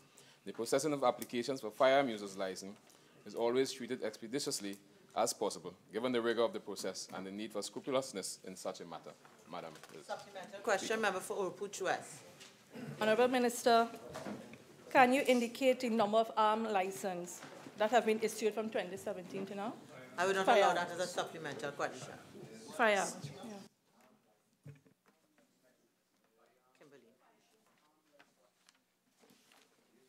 the processing of applications for firearm user's license is always treated expeditiously as possible, given the rigor of the process and the need for scrupulousness in such a matter. Madam. Supplementary question, Member for Orpooch West. Honourable Minister, can you indicate the number of arms licenses that have been issued from 2017 to now? I will not allow that as a supplementary question. Fire.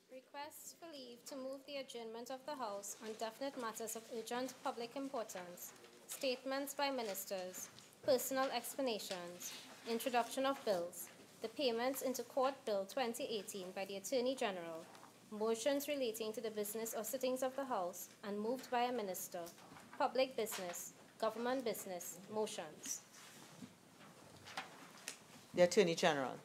Requests for leave to move the adjournment of the House on definite matters of urgent public importance, statements by ministers, personal explanations, introduction of bills, the payments into Court Bill 2018 by the Attorney General, motions relating to the business or sittings of the House and moved by a minister, public business, government business, motions. The Attorney General.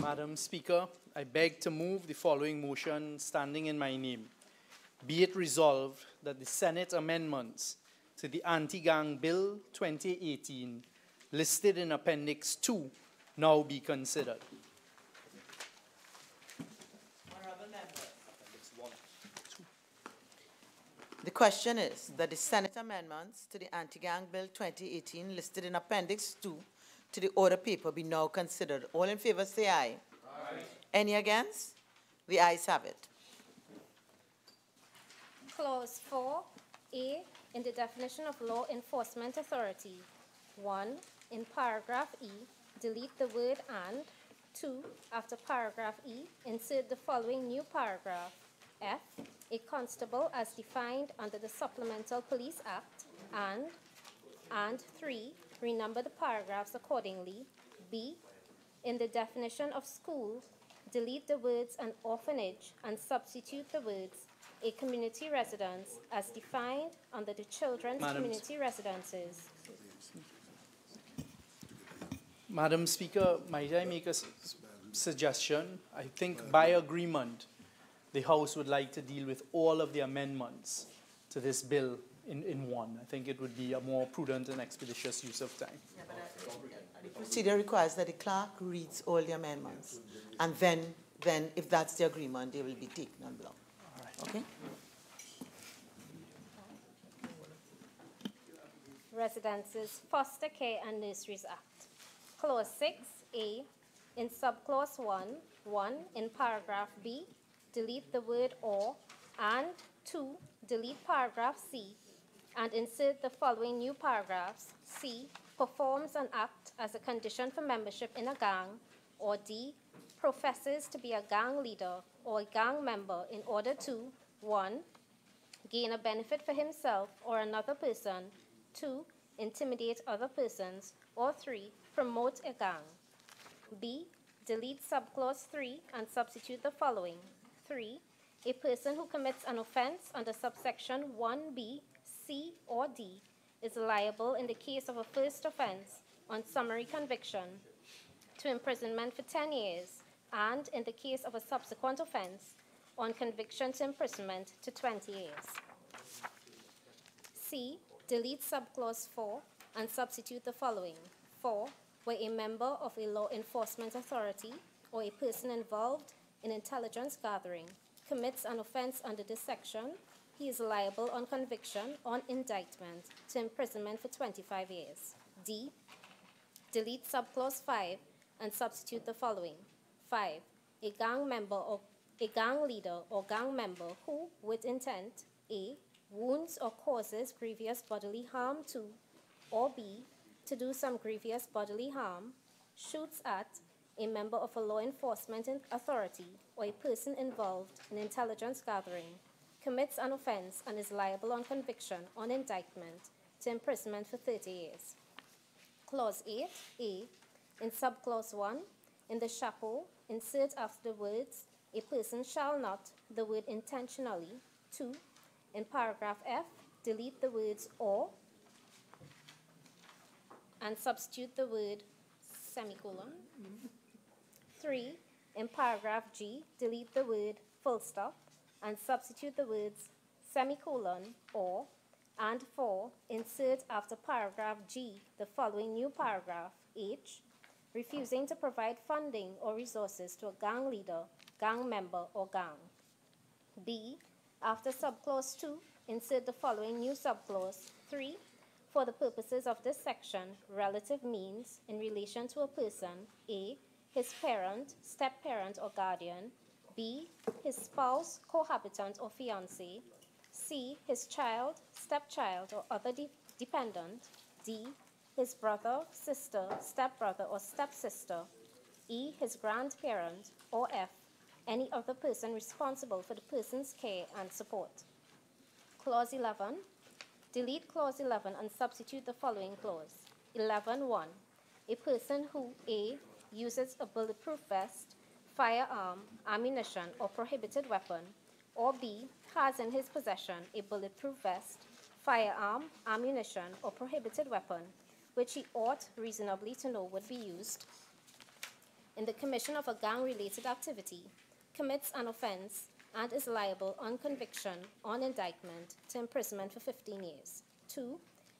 Madam Speaker, I beg to move the following motion standing in my name. Be it resolved that the Senate amendments to the Anti-Gang Bill 2018 listed in Appendix 2 now be considered. The question is that the Senate amendments to the Anti-Gang Bill 2018 listed in Appendix 2 to the order paper be now considered. All in favor say aye. Aye. Any against? The ayes have it. Clause 4A in the definition of law enforcement authority. 1. In paragraph E, delete the word and. 2. After paragraph E, insert the following new paragraph. F. A constable as defined under the Supplemental Police Act and 3. Renumber the paragraphs accordingly. B. In the definition of school, delete the words an orphanage and substitute the words a community residence as defined under the Children's Community Residences. Madam Speaker, might I make a suggestion? I think by agreement, the House would like to deal with all of the amendments to this bill in one. I think it would be a more prudent and expeditious use of time. Yeah, but the procedure requires that the clerk reads all the amendments, and then if that's the agreement, they will be taken en bloc. Okay? Residences, Foster Care and Nurseries Act. Clause 6A, in subclause 1, in paragraph B, delete the word or, and 2, delete paragraph C, and insert the following new paragraphs. C, performs an act as a condition for membership in a gang, or D, professes to be a gang leader or a gang member in order to 1. Gain a benefit for himself or another person, 2. Intimidate other persons, or 3. Promote a gang. B. Delete subclause 3 and substitute the following. 3. A person who commits an offense under subsection 1B, C, or D is liable in the case of a first offense on summary conviction to imprisonment for 10 years, and in the case of a subsequent offense on conviction to imprisonment to 20 years. C. Delete subclause 4 and substitute the following. 4. Where a member of a law enforcement authority or a person involved in intelligence gathering commits an offense under this section, he is liable on conviction on indictment to imprisonment for 25 years. D. Delete subclause 5 and substitute the following. 5. A gang member or a gang leader or gang member who, with intent, A. Wounds or causes grievous bodily harm to, or B. To do some grievous bodily harm, shoots at a member of a law enforcement authority or a person involved in intelligence gathering, commits an offense and is liable on conviction on indictment to imprisonment for 30 years. Clause 8A, in subclause 1, in the chapeau, insert after the words, a person shall not, the word intentionally. 2. In paragraph F, delete the words or and substitute the word semicolon. 3. In paragraph G, delete the word full stop and substitute the words semicolon or. And 4. Insert after paragraph G the following new paragraph H, refusing to provide funding or resources to a gang leader, gang member, or gang. B. After subclause 2, insert the following new subclause 3. For the purposes of this section, relative means in relation to a person, A. His parent, step-parent, or guardian. B. His spouse, cohabitant, or fiancé. C. His child, stepchild, or other dependent. D. His brother, sister, stepbrother, or stepsister. E. His grandparent. Or F. Any other person responsible for the person's care and support. Clause 11. Delete clause 11 and substitute the following clause. 11.1. A person who A. uses a bulletproof vest, firearm, ammunition, or prohibited weapon, or B. has in his possession a bulletproof vest, firearm, ammunition, or prohibited weapon, which he ought reasonably to know would be used in the commission of a gang-related activity, commits an offense, and is liable on conviction, on indictment, to imprisonment for 15 years. 2,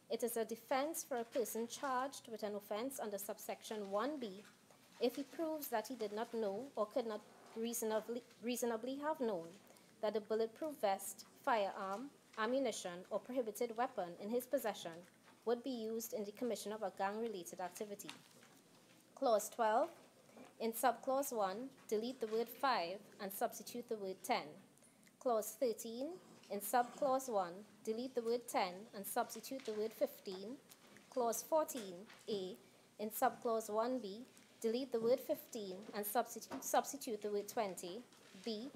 it is a defense for a person charged with an offense under subsection 1B if he proves that he did not know or could not reasonably have known that a bulletproof vest, firearm, ammunition, or prohibited weapon in his possession would be used in the commission of a gang-related activity. Clause 12, in subclause 1, delete the word 5 and substitute the word 10. Clause 13, in subclause 1, delete the word 10 and substitute the word 15. Clause 14a, in subclause 1b, delete the word 15 and substitute the word 20. B,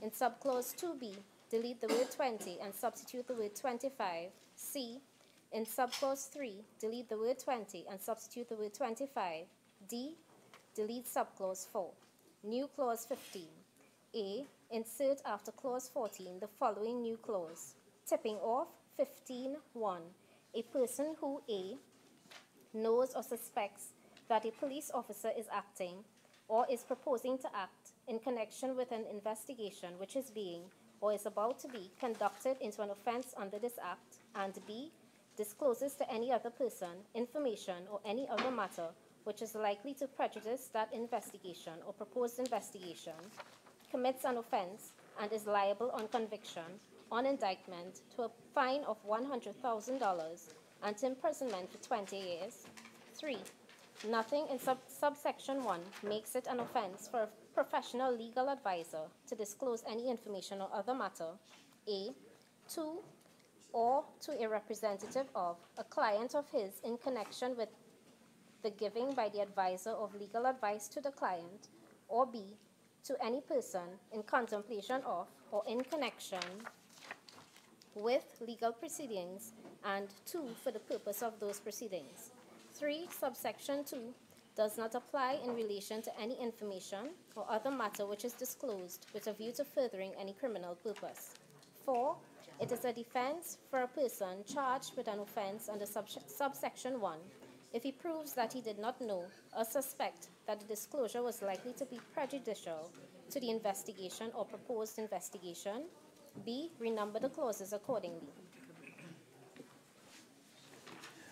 in subclause 2b, delete the word 20 and substitute the word 25. C, in subclause 3, delete the word 20 and substitute the word 25. D, delete subclause 4. New clause 15. A, insert after clause 14 the following new clause. Tipping off 15.1. A person who A, knows or suspects that a police officer is acting or is proposing to act in connection with an investigation which is being or is about to be conducted into an offense under this act, and B, discloses to any other person information or any other matter which is likely to prejudice that investigation or proposed investigation, commits an offense and is liable on conviction, on indictment, to a fine of $100,000 and to imprisonment for 20 years. 3, nothing in subsection 1 makes it an offense for a professional legal advisor to disclose any information or other matter, A, to or to a representative of a client of his in connection with the giving by the advisor of legal advice to the client, or B, to any person in contemplation of or in connection with legal proceedings, and 2, for the purpose of those proceedings. 3, subsection 2 does not apply in relation to any information or other matter which is disclosed with a view to furthering any criminal purpose. 4, it is a defense for a person charged with an offense under subsection 1 if he proves that he did not know or suspect that the disclosure was likely to be prejudicial to the investigation or proposed investigation. B, renumber the clauses accordingly.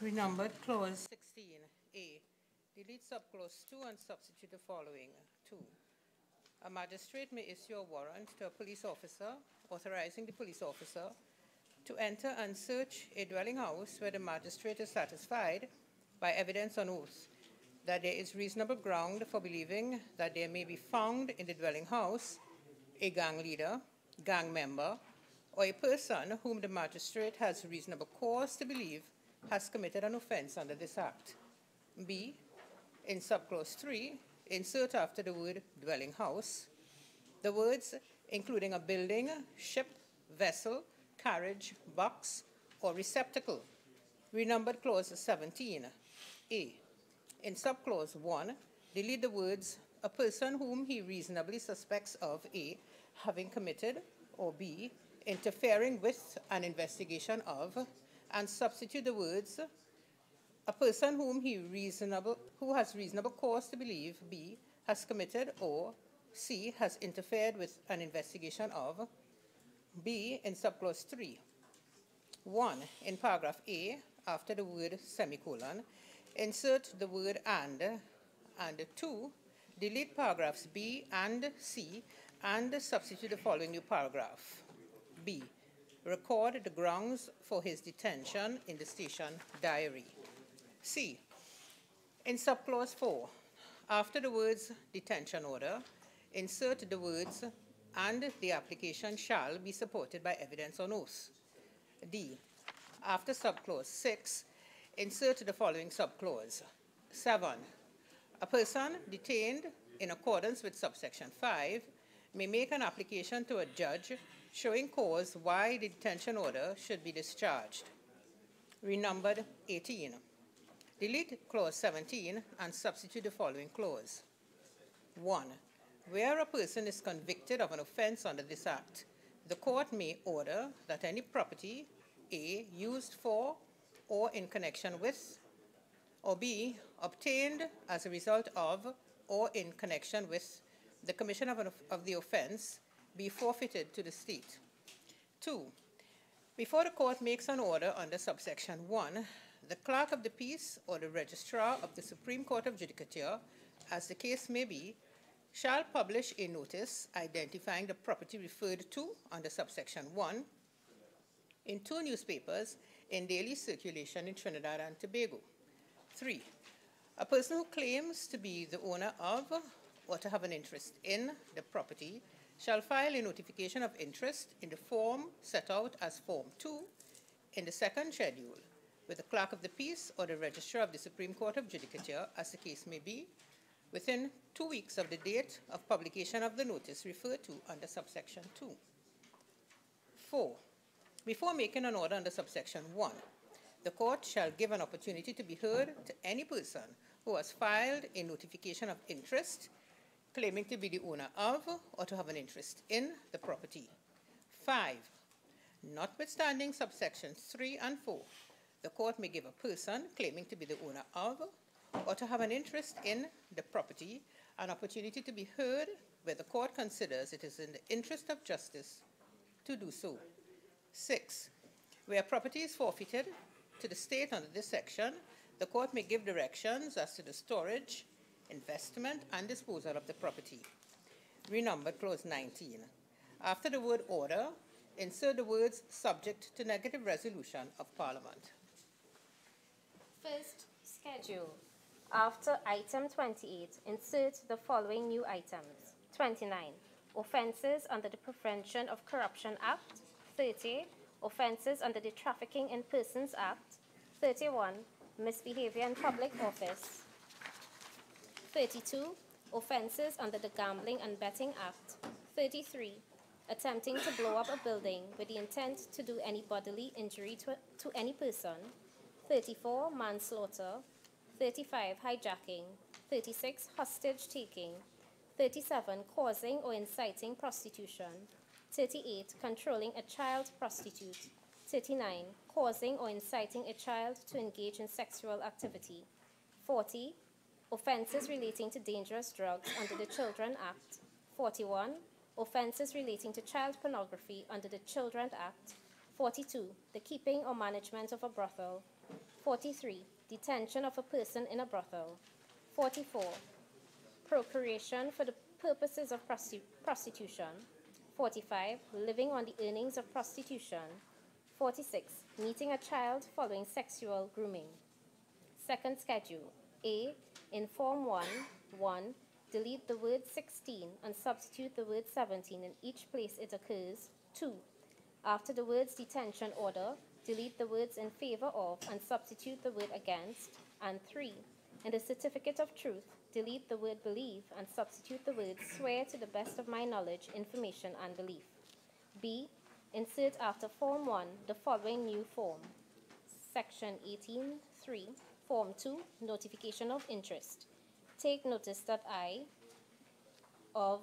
Renumbered clause 16A. Delete subclause 2 and substitute the following. 2. A magistrate may issue a warrant to a police officer authorizing the police officer to enter and search a dwelling house where the magistrate is satisfied by evidence on oath that there is reasonable ground for believing that there may be found in the dwelling house a gang leader, gang member, or a person whom the magistrate has reasonable cause to believe has committed an offense under this act. B, in subclause 3, insert after the word dwelling house the words including a building, ship, vessel, carriage, box, or receptacle. Renumbered clause 17. A, in subclause 1, delete the words a person whom he reasonably suspects of A, having committed, or B, interfering with an investigation of, and substitute the words a person whom who has reasonable cause to believe B, has committed, or C, has interfered with an investigation of. B, in subclause 3. 1, in paragraph A, after the word semicolon, insert the word and 2, delete paragraphs B and C and substitute the following new paragraph. B, record the grounds for his detention in the station diary. C, in subclause 4, after the words detention order, insert the words and the application shall be supported by evidence on oath. D, after subclause 6, insert the following subclause. 7, a person detained in accordance with subsection 5 may make an application to a judge showing cause why the detention order should be discharged. Renumbered 18. Delete clause 17 and substitute the following clause. 1, where a person is convicted of an offense under this act, the court may order that any property, A, used for or in connection with, or B, obtained as a result of or in connection with the commission of the offense be forfeited to the state. 2. Before the court makes an order under subsection 1, the clerk of the peace or the registrar of the Supreme Court of Judicature, as the case may be, shall publish a notice identifying the property referred to under subsection 1 in 2 newspapers in daily circulation in Trinidad and Tobago. 3. A person who claims to be the owner of or to have an interest in the property shall file a notification of interest in the form set out as Form 2 in the second schedule with the clerk of the peace or the registrar of the Supreme Court of Judicature, as the case may be, within 2 weeks of the date of publication of the notice referred to under subsection 2. 4. Before making an order under subsection 1, the court shall give an opportunity to be heard to any person who has filed a notification of interest claiming to be the owner of or to have an interest in the property. 5. Notwithstanding subsections 3 and 4, the court may give a person claiming to be the owner of or to have an interest in the property an opportunity to be heard where the court considers it is in the interest of justice to do so. 6. Where property is forfeited to the state under this section, the court may give directions as to the storage, investment, and disposal of the property. Renumbered clause 19. After the word order, insert the words subject to negative resolution of Parliament. First schedule. After item 28, insert the following new items. 29. Offences under the Prevention of Corruption Act. 30. Offences under the Trafficking in Persons Act. 31. Misbehavior in public office. 32. Offences under the Gambling and Betting Act. 33. Attempting to blow up a building with the intent to do any bodily injury to any person. 34. Manslaughter. 35. Hijacking. 36. Hostage taking. 37. Causing or inciting prostitution. 38. Controlling a child prostitute. 39. Causing or inciting a child to engage in sexual activity. 40. Offences relating to dangerous drugs under the Children Act. 41. Offences relating to child pornography under the Children Act. 42. The keeping or management of a brothel. 43. Detention of a person in a brothel. 44. Procuration for the purposes of prostitution. 45. Living on the earnings of prostitution. 46. Meeting a child following sexual grooming. Second schedule. A. In Form 1, delete the word 16 and substitute the word 17 in each place it occurs. 2. After the words detention order, delete the words in favor of and substitute the word against. And 3. In the certificate of truth, delete the word believe and substitute the word swear to the best of my knowledge, information, and belief. B. Insert after Form 1 the following new form. Section 18(3). Form 2, Notification of Interest. Take notice that I, of,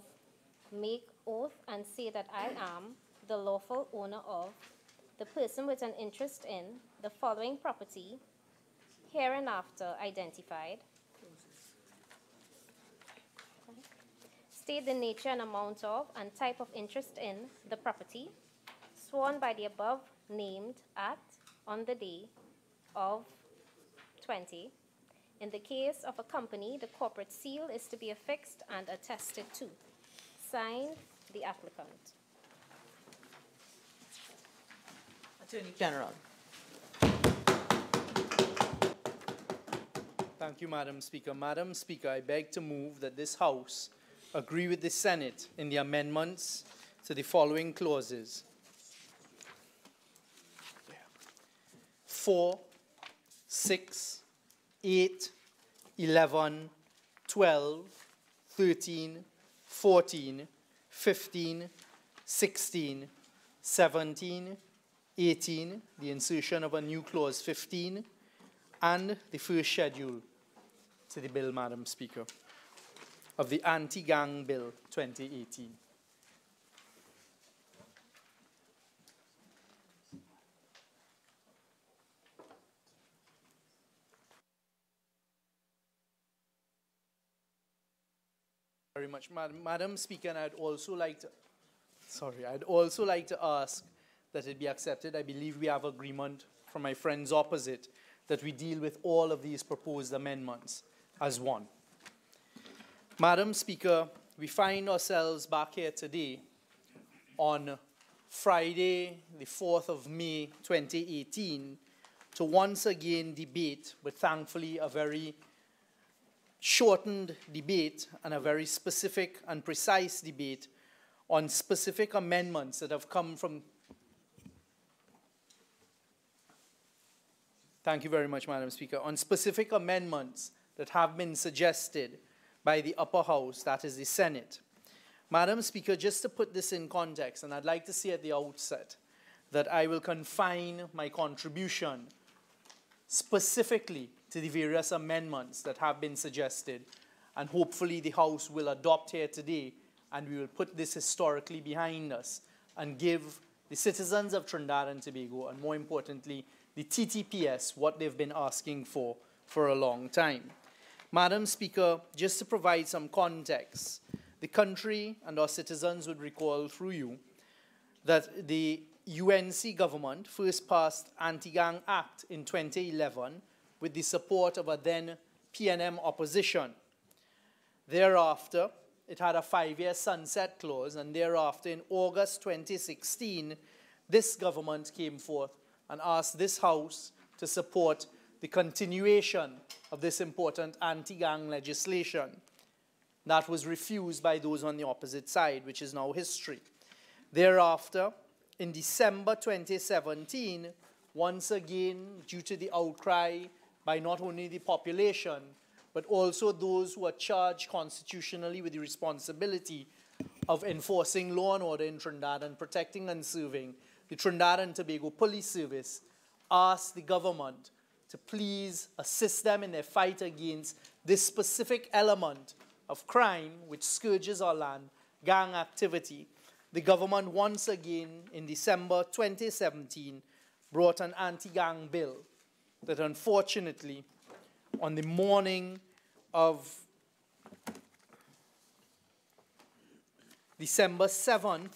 make oath and say that I am the lawful owner of, the person with an interest in, the following property, hereinafter identified. State the nature and amount of and type of interest in the property, sworn by the above named at, on the day of 20. In the case of a company, the corporate seal is to be affixed and attested to. Signed, the applicant. Attorney General. Thank you, Madam Speaker. Madam Speaker, I beg to move that this House agree with the Senate in the amendments to the following clauses. 4, 6, 8, 11, 12, 13, 14, 15, 16, 17, 18, the insertion of a new clause 15, and the first schedule to the bill, Madam Speaker, of the Anti-Gang Bill 2018. Very much, Madam Speaker, and I'd also like to ask that it be accepted. I believe we have agreement from my friends opposite that we deal with all of these proposed amendments as one. Madam Speaker, we find ourselves back here today on Friday, the 4th of May, 2018, to once again debate, but thankfully a very shortened debate and a very specific and precise debate on specific amendments that have come from... Thank you very much, Madam Speaker. On specific amendments that have been suggested by the upper house, that is the Senate. Madam Speaker, just to put this in context, and I'd like to say at the outset that I will confine my contribution specifically to the various amendments that have been suggested, and hopefully the House will adopt here today, and we will put this historically behind us and give the citizens of Trinidad and Tobago, and more importantly, the TTPS, what they've been asking for a long time. Madam Speaker, just to provide some context, the country and our citizens would recall through you that the UNC government first passed Anti-Gang Act in 2011 with the support of a then PNM opposition. Thereafter, it had a 5-year sunset clause, and thereafter in August 2016, this government came forth and asked this House to support the continuation of this important anti-gang legislation. That was refused by those on the opposite side, which is now history. Thereafter, in December 2017, once again, due to the outcry by not only the population, but also those who are charged constitutionally with the responsibility of enforcing law and order in Trinidad and protecting and serving, the Trinidad and Tobago Police Service asked the government to please assist them in their fight against this specific element of crime which scourges our land, gang activity. The government once again in December 2017 brought an anti-gang bill that unfortunately on the morning of December 7th,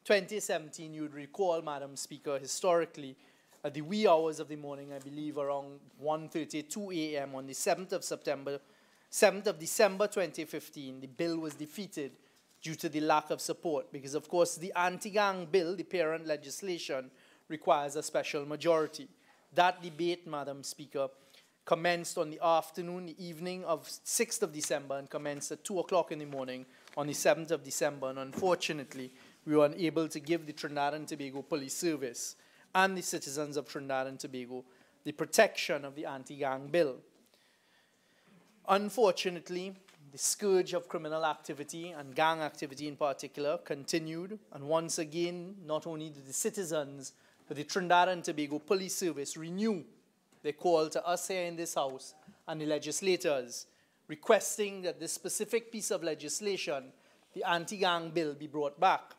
2017, you would recall, Madam Speaker, historically, at the wee hours of the morning, I believe around 1:32 a.m. on the 7th of December 2015, the bill was defeated due to the lack of support because, of course, the anti-gang bill, the parent legislation, requires a special majority. That debate, Madam Speaker, commenced on the afternoon, the evening of 6th of December and commenced at 2 o'clock in the morning on the 7th of December. And unfortunately, we were unable to give the Trinidad and Tobago Police Service and the citizens of Trinidad and Tobago the protection of the anti-gang bill. Unfortunately, the scourge of criminal activity and gang activity in particular continued, and once again, not only did the citizens, but the Trinidad and Tobago Police Service renew their call to us here in this House and the legislators, requesting that this specific piece of legislation, the anti-gang bill, be brought back.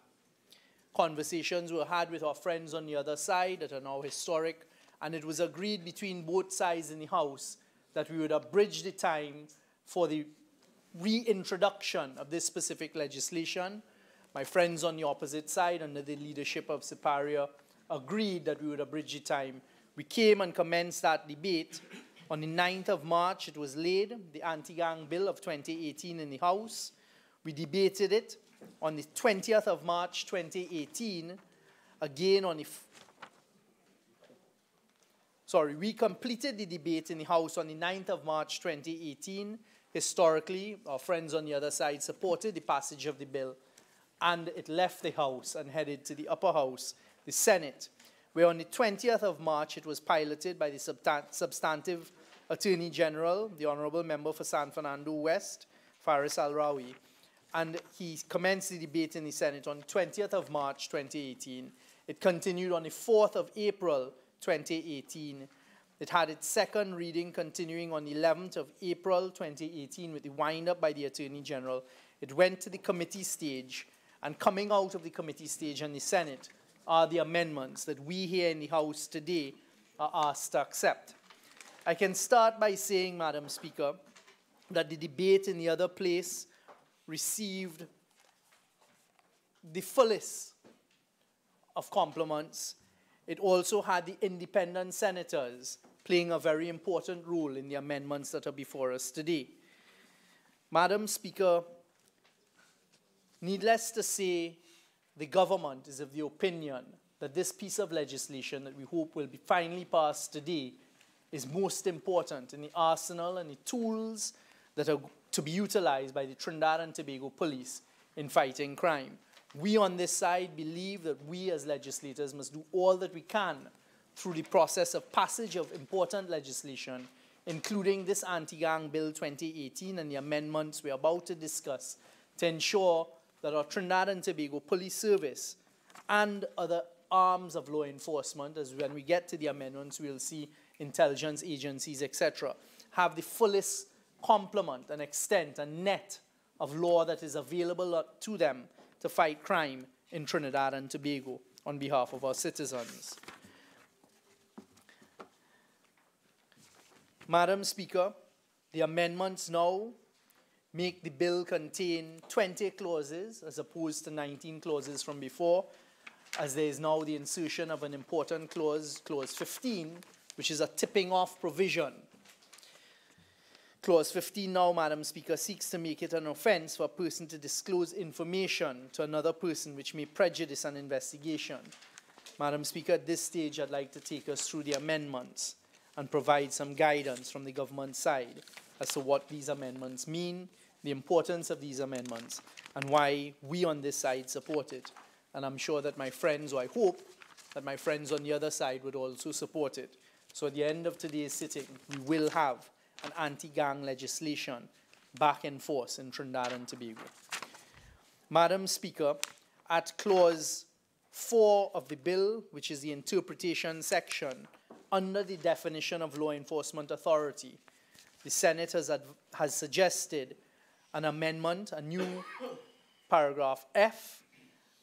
Conversations were had with our friends on the other side that are now historic, and it was agreed between both sides in the House that we would abridge the time for the reintroduction of this specific legislation. My friends on the opposite side, under the leadership of Siparia, agreed that we would abridge the time. We came and commenced that debate. On the 9th of March, it was laid, the anti-gang bill of 2018 in the House. We debated it on the 20th of March 2018, again on the... we completed the debate in the House on the 9th of March 2018. Historically, our friends on the other side supported the passage of the bill, and it left the House and headed to the upper house, the Senate, where on the 20th of March it was piloted by the substantive Attorney General, the Honorable Member for San Fernando West, Faris Al-Rawi, and he commenced the debate in the Senate on the 20th of March 2018. It continued on the 4th of April 2018. It had its second reading continuing on the 11th of April 2018 with the wind-up by the Attorney General. It went to the committee stage, and coming out of the committee stage in the Senate are the amendments that we here in the House today are asked to accept. I can start by saying, Madam Speaker, that the debate in the other place received the fullest of compliments. It also had the independent senators playing a very important role in the amendments that are before us today. Madam Speaker, needless to say, the government is of the opinion that this piece of legislation that we hope will be finally passed today is most important in the arsenal and the tools that are to be utilized by the Trinidad and Tobago police in fighting crime. We on this side believe that we as legislators must do all that we can through the process of passage of important legislation, including this Anti-Gang Bill 2018 and the amendments we're about to discuss, to ensure that our Trinidad and Tobago Police Service and other arms of law enforcement, as when we get to the amendments, we'll see intelligence agencies, etc., have the fullest complement and extent and net of law that is available to them to fight crime in Trinidad and Tobago on behalf of our citizens. Madam Speaker, the amendments now make the bill contain 20 clauses as opposed to 19 clauses from before, as there is now the insertion of an important clause, Clause 15, which is a tipping off provision. Clause 15 now, Madam Speaker, seeks to make it an offense for a person to disclose information to another person which may prejudice an investigation. Madam Speaker, at this stage, I'd like to take us through the amendments and provide some guidance from the government side as to what these amendments mean, the importance of these amendments, and why we on this side support it. And I'm sure that my friends, or I hope that my friends on the other side would also support it. So at the end of today's sitting, we will have an anti-gang legislation back in force in Trinidad and Tobago. Madam Speaker, at Clause 4 of the bill, which is the interpretation section, under the definition of law enforcement authority, the Senate has suggested an amendment, a new paragraph F,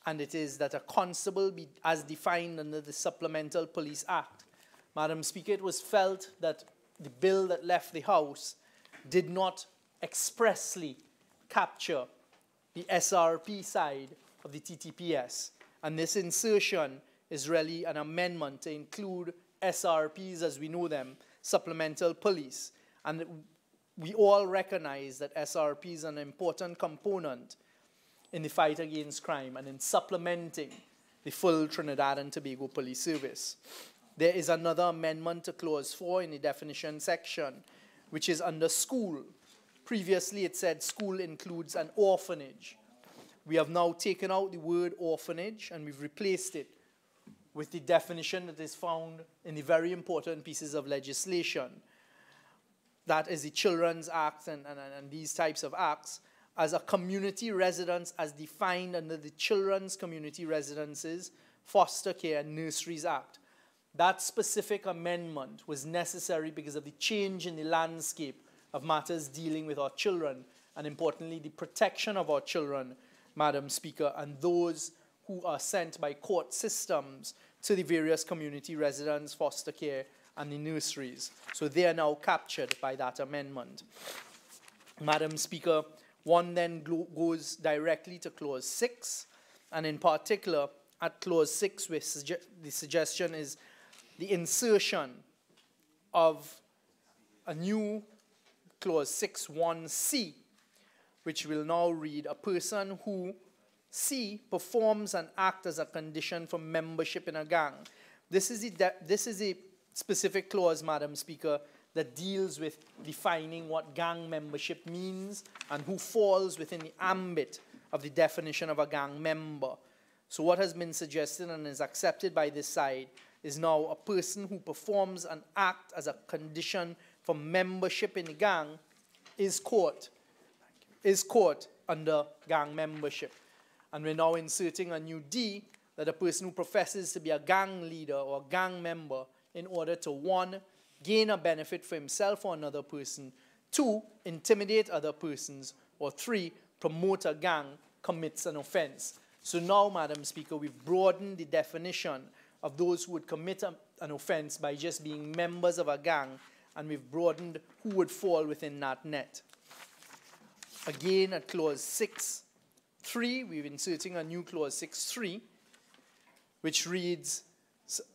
and it is that a constable be as defined under the Supplemental Police Act. Madam Speaker, it was felt that the bill that left the House did not expressly capture the SRP side of the TTPS, and this insertion is really an amendment to include SRPs as we know them, supplemental police, and we all recognize that SRP is an important component in the fight against crime and in supplementing the full Trinidad and Tobago Police Service. There is another amendment to Clause 4 in the definition section, which is under school. Previously, it said school includes an orphanage. We have now taken out the word orphanage and we've replaced it with the definition that is found in the very important pieces of legislation. That is the Children's Act and these types of acts, as a community residence as defined under the Children's Community Residences, Foster Care and Nurseries Act. That specific amendment was necessary because of the change in the landscape of matters dealing with our children, and importantly, the protection of our children, Madam Speaker, and those who are sent by court systems to the various community residence, foster care, and the nurseries. So they are now captured by that amendment. Madam Speaker, one then goes directly to Clause 6, and in particular, at Clause 6, where the suggestion is the insertion of a new Clause 6.1c, which will now read, a person who C performs an act as a condition for membership in a gang. This is a specific clause, Madam Speaker, that deals with defining what gang membership means and who falls within the ambit of the definition of a gang member. So what has been suggested and is accepted by this side is now a person who performs an act as a condition for membership in a gang is caught under gang membership. And we're now inserting a new D, that a person who professes to be a gang leader or a gang member in order to, 1, gain a benefit for himself or another person, 2, intimidate other persons, or 3, promote a gang, commits an offense. So now, Madam Speaker, we've broadened the definition of those who would commit an offense by just being members of a gang, and we've broadened who would fall within that net. Again, at clause 6.3, we're inserting a new clause 6.3, which reads,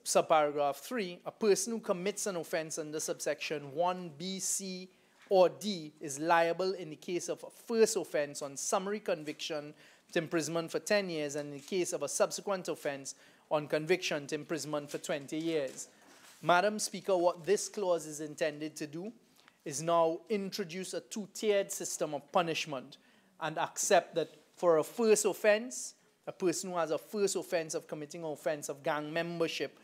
subparagraph 3, a person who commits an offense under subsection 1B, C, or D is liable in the case of a first offense on summary conviction to imprisonment for 10 years, and in the case of a subsequent offense on conviction to imprisonment for 20 years. Madam Speaker, what this clause is intended to do is now introduce a two-tiered system of punishment and accept that for a first offense, a person who has a first offense of committing an offense of gang membership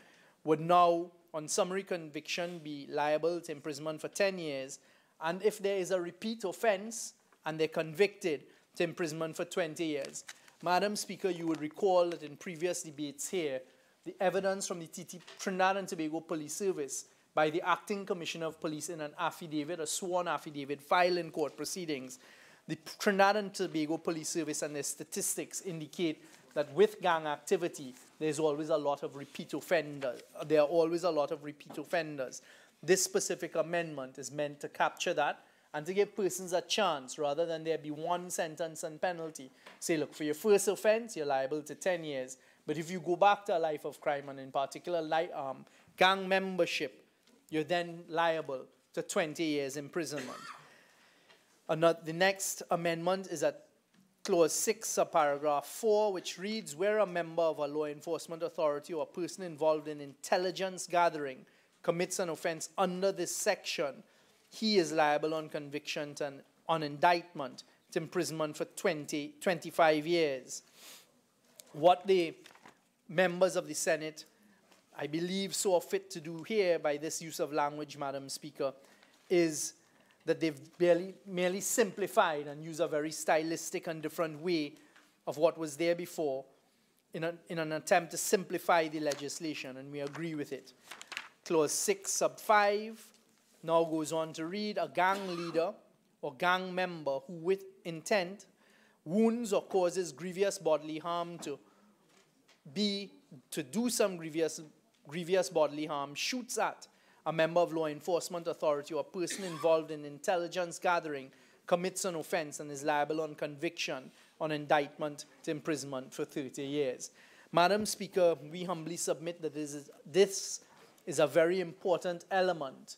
would now, on summary conviction, be liable to imprisonment for 10 years. And if there is a repeat offense and they're convicted, to imprisonment for 20 years. Madam Speaker, you would recall that in previous debates here, the evidence from the Trinidad and Tobago Police Service by the Acting Commissioner of Police in an affidavit, a sworn affidavit filed in court proceedings, the Trinidad and Tobago Police Service and their statistics indicate that with gang activity, there's always a lot of repeat offenders. There are always a lot of repeat offenders. This specific amendment is meant to capture that and to give persons a chance, rather than there be one sentence and penalty. Say, look, for your first offense, you're liable to 10 years. But if you go back to a life of crime, and in particular gang membership, you're then liable to 20 years imprisonment. The next amendment is at clause 6, subparagraph 4, which reads, where a member of a law enforcement authority or a person involved in intelligence gathering commits an offense under this section, he is liable on conviction and on indictment to imprisonment for 25 years. What the members of the Senate, I believe, saw fit to do here by this use of language, Madam Speaker, is that they've merely simplified and used a very stylistic and different way of what was there before in an attempt to simplify the legislation, and we agree with it. Clause 6, sub 5, now goes on to read, a gang leader or gang member who with intent wounds or causes grievous bodily harm to do some grievous bodily harm, shoots at a member of law enforcement authority or a person involved in intelligence gathering, commits an offense and is liable on conviction, on indictment to imprisonment for 30 years. Madam Speaker, we humbly submit that this is a very important element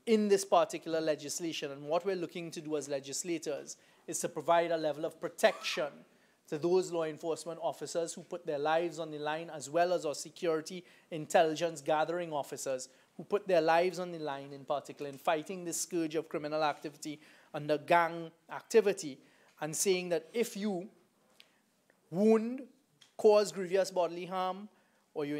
in this particular legislation, and what we're looking to do as legislators is to provide a level of protection to those law enforcement officers who put their lives on the line, as well as our security intelligence gathering officers who put their lives on the line, in particular in fighting this scourge of criminal activity under gang activity, and saying that if you wound, cause grievous bodily harm, or you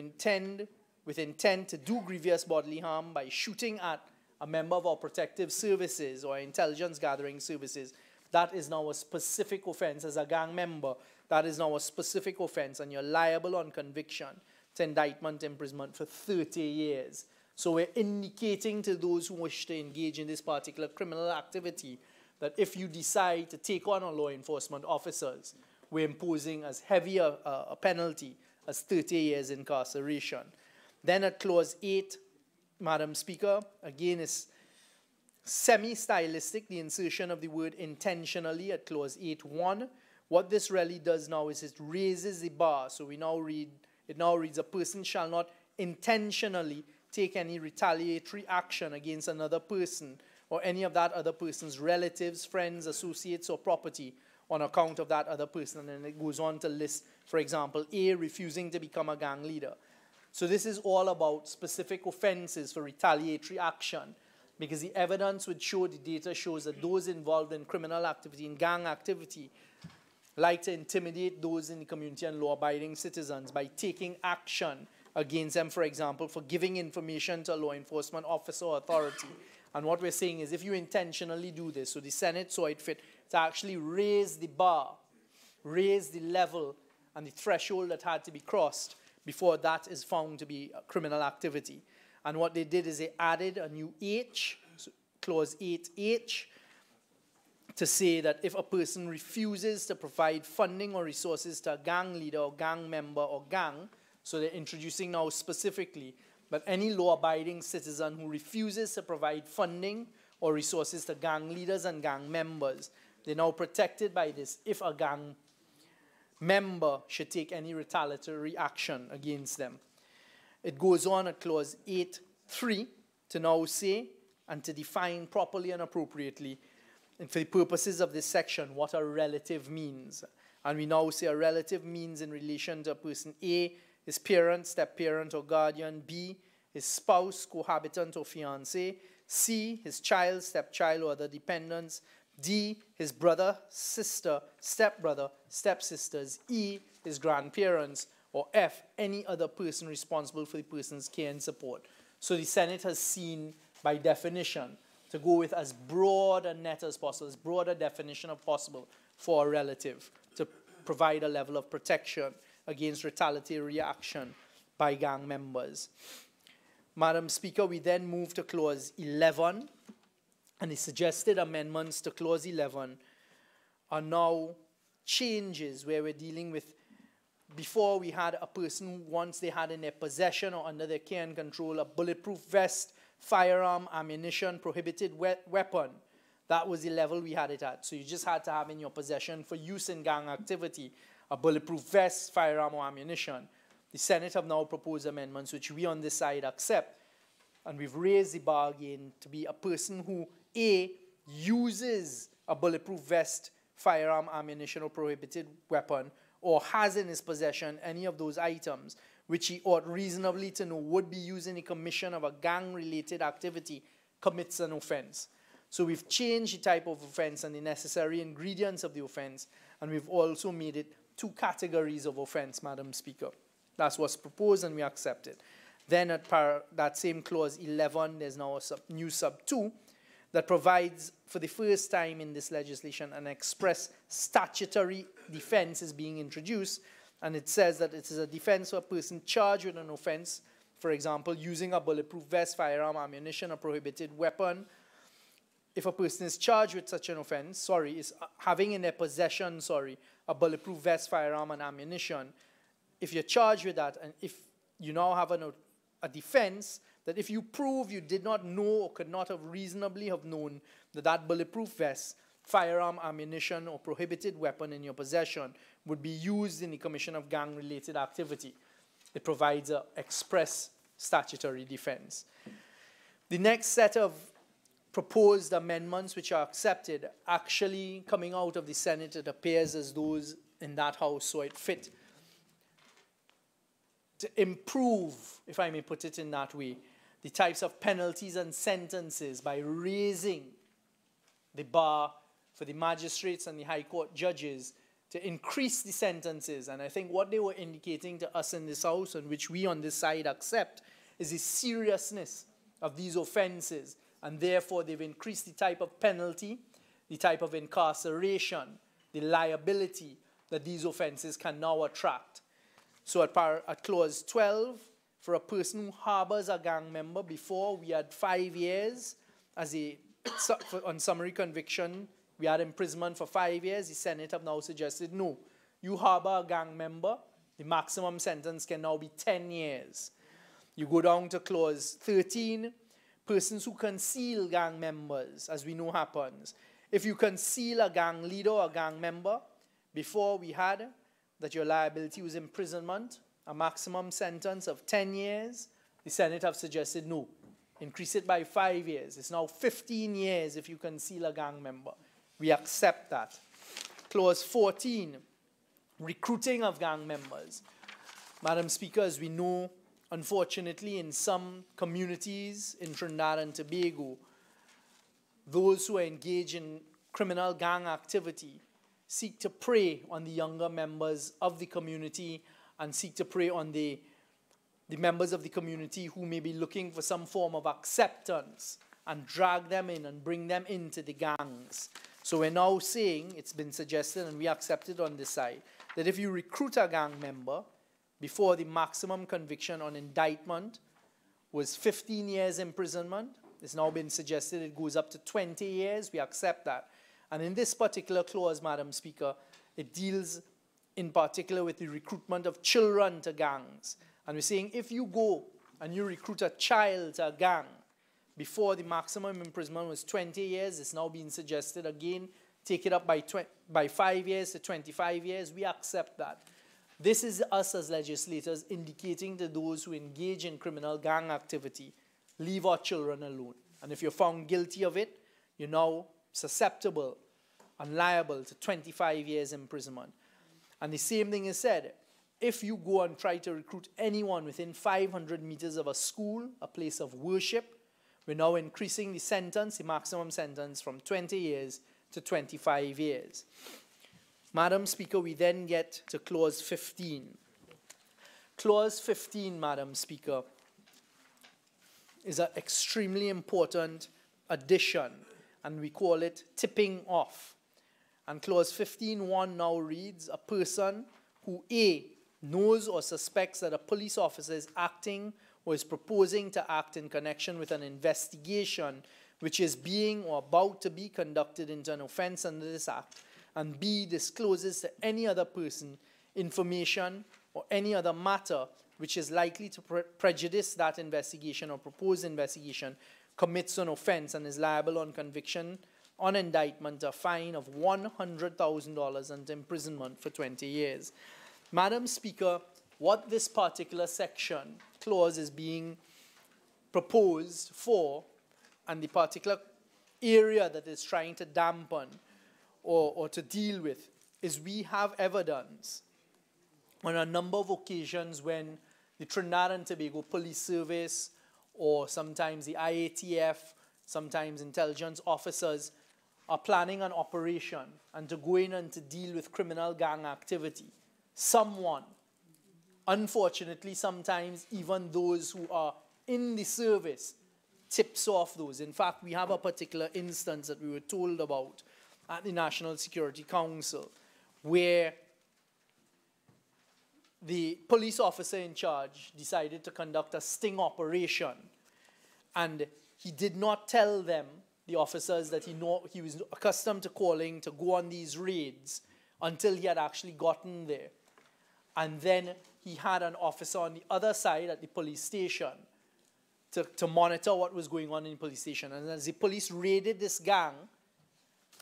with intent to do grievous bodily harm by shooting at a member of our protective services or intelligence gathering services, that is now a specific offense. As a gang member, that is now a specific offense, and you're liable on conviction to indictment, imprisonment for 30 years. So we're indicating to those who wish to engage in this particular criminal activity that if you decide to take on our law enforcement officers, we're imposing as heavy a penalty as 30 years incarceration. Then at clause 8, Madam Speaker, again is semi-stylistic, the insertion of the word intentionally at clause 8.1. What this really does now is it raises the bar. So it now reads, a person shall not intentionally take any retaliatory action against another person or any of that other person's relatives, friends, associates, or property on account of that other person. And then it goes on to list, for example, A, refusing to become a gang leader. So this is all about specific offenses for retaliatory action, because the evidence would show, the data shows that those involved in criminal activity, in gang activity, like to intimidate those in the community and law-abiding citizens by taking action against them, for example, for giving information to a law enforcement officer or authority. And what we're saying is if you intentionally do this, so the Senate saw it fit to actually raise the bar, raise the level and the threshold that had to be crossed before that is found to be a criminal activity. And what they did is they added a new H, so clause 8H, to say that if a person refuses to provide funding or resources to a gang leader or gang member or gang, so they're introducing now specifically that any law-abiding citizen who refuses to provide funding or resources to gang leaders and gang members, They're now protected by this if a gang member should take any retaliatory action against them. It goes on at clause 8.3 to now say and to define properly and appropriately, and for the purposes of this section, what a relative means. And we now say a relative means in relation to a person A, his parent, step-parent or guardian; B, his spouse, cohabitant or fiancé; C, his child, stepchild or other dependents; D, his brother, sister, stepbrother, stepsisters; E, his grandparents; or F, any other person responsible for the person's care and support. So the Senate has seen, by definition, to go with as broad a net as possible, as broad a definition as possible for a relative, to provide a level of protection against retaliatory action by gang members. Madam Speaker, we then move to clause 11, and the suggested amendments to clause 11 are now changes where we're dealing with, before we had a person who, once they had in their possession or under their care and control a bulletproof vest, firearm, ammunition, prohibited weapon. That was the level we had it at. So you just had to have in your possession for use in gang activity a bulletproof vest, firearm, or ammunition. The Senate have now proposed amendments which we on this side accept, and we've raised the bar again to be a person who, A, uses a bulletproof vest, firearm, ammunition, or prohibited weapon, or has in his possession any of those items which he ought reasonably to know would be used in the commission of a gang-related activity, commits an offense. So we've changed the type of offense and the necessary ingredients of the offense, and we've also made it 2 categories of offense, Madam Speaker. That's what's proposed, and we accept it. Then at that same clause 11, there's now a new sub 2 that provides, for the first time in this legislation, an express statutory defense is being introduced, and it says that it is a defense for a person charged with an offense, for example, using a bulletproof vest, firearm, ammunition, or prohibited weapon. If a person is charged with such an offense, is having in their possession, a bulletproof vest, firearm, and ammunition, if you're charged with that, and if you now have a defense, that if you prove you did not know or could not have reasonably have known that that bulletproof vest, firearm, ammunition, or prohibited weapon in your possession would be used in the commission of gang-related activity, it provides an express statutory defense. The next set of proposed amendments which are accepted, actually coming out of the Senate, it appears as those in that House saw it fit to improve, if I may put it in that way, the types of penalties and sentences by raising the bar for the magistrates and the High Court judges to increase the sentences. And I think what they were indicating to us in this House, and which we on this side accept, is the seriousness of these offenses. And therefore, they've increased the type of penalty, the type of incarceration, the liability that these offenses can now attract. So at clause 12, for a person who harbors a gang member, before we had 5 years as on summary conviction, we had imprisonment for 5 years. The Senate have now suggested, no, you harbor a gang member, the maximum sentence can now be 10 years. You go down to clause 13, persons who conceal gang members, as we know happens. If you conceal a gang leader or a gang member, before we had that your liability was imprisonment, a maximum sentence of 10 years. The Senate have suggested no, increase it by 5 years. It's now 15 years if you conceal a gang member. We accept that. Clause 14, recruiting of gang members. Madam Speaker, as we know, unfortunately, in some communities in Trinidad and Tobago, those who are engaged in criminal gang activity seek to prey on the younger members of the community and seek to prey on the members of the community who may be looking for some form of acceptance and drag them in and bring them into the gangs. So we're now saying, it's been suggested and we accept it on this side, that if you recruit a gang member, before the maximum conviction on indictment was 15 years imprisonment, it's now been suggested it goes up to 20 years. We accept that. And in this particular clause, Madam Speaker, it deals in particular with the recruitment of children to gangs. And we're saying if you go and you recruit a child to a gang, before the maximum imprisonment was 20 years, it's now being suggested again take it up by 5 years to 25 years, we accept that. This is us as legislators indicating to those who engage in criminal gang activity, leave our children alone. And if you're found guilty of it, you're now susceptible and liable to 25 years imprisonment. And the same thing is said, if you go and try to recruit anyone within 500 meters of a school, a place of worship, we're now increasing the sentence, the maximum sentence, from 20 years to 25 years. Madam Speaker, we then get to Clause 15. Clause 15, Madam Speaker, is an extremely important addition, and we call it tipping off. And Clause 15.1 now reads, a person who A, knows or suspects that a police officer is acting or is proposing to act in connection with an investigation which is being or about to be conducted into an offense under this act, and B, discloses to any other person information or any other matter which is likely to prejudice that investigation or proposed investigation, commits an offense and is liable on conviction on indictment to a fine of $100,000 and imprisonment for 20 years. Madam Speaker, what this particular section, clause, is being proposed for, and the particular area that is trying to dampen or to deal with, is we have evidence on a number of occasions when the Trinidad and Tobago Police Service or sometimes the IATF, sometimes intelligence officers, are planning an operation and to go in and to deal with criminal gang activity. Someone, unfortunately, sometimes even those who are in the service, tips off those. In fact, we have a particular instance that we were told about at the National Security Council where the police officer in charge decided to conduct a sting operation, and he did not tell them, the officers, that he was accustomed to calling to go on these raids until he had actually gotten there. And then he had an officer on the other side at the police station to monitor what was going on in the police station. And as the police raided this gang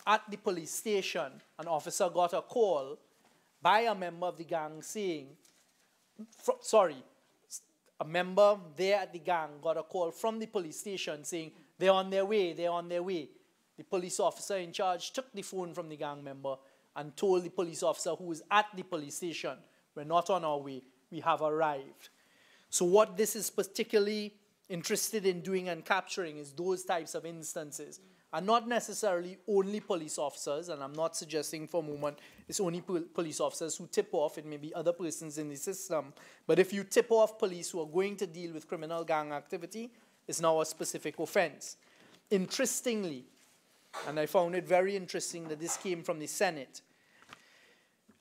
at the police station, an officer got a call by a member of the gang saying, a member there at the gang got a call from the police station saying, they're on their way, they're on their way. The police officer in charge took the phone from the gang member and told the police officer who was at the police station, we're not on our way, we have arrived. So what this is particularly interested in doing and capturing is those types of instances. And not necessarily only police officers, and I'm not suggesting for a moment it's only police officers who tip off, it may be other persons in the system. But if you tip off police who are going to deal with criminal gang activity, it's now a specific offense. Interestingly, and I found it very interesting that this came from the Senate,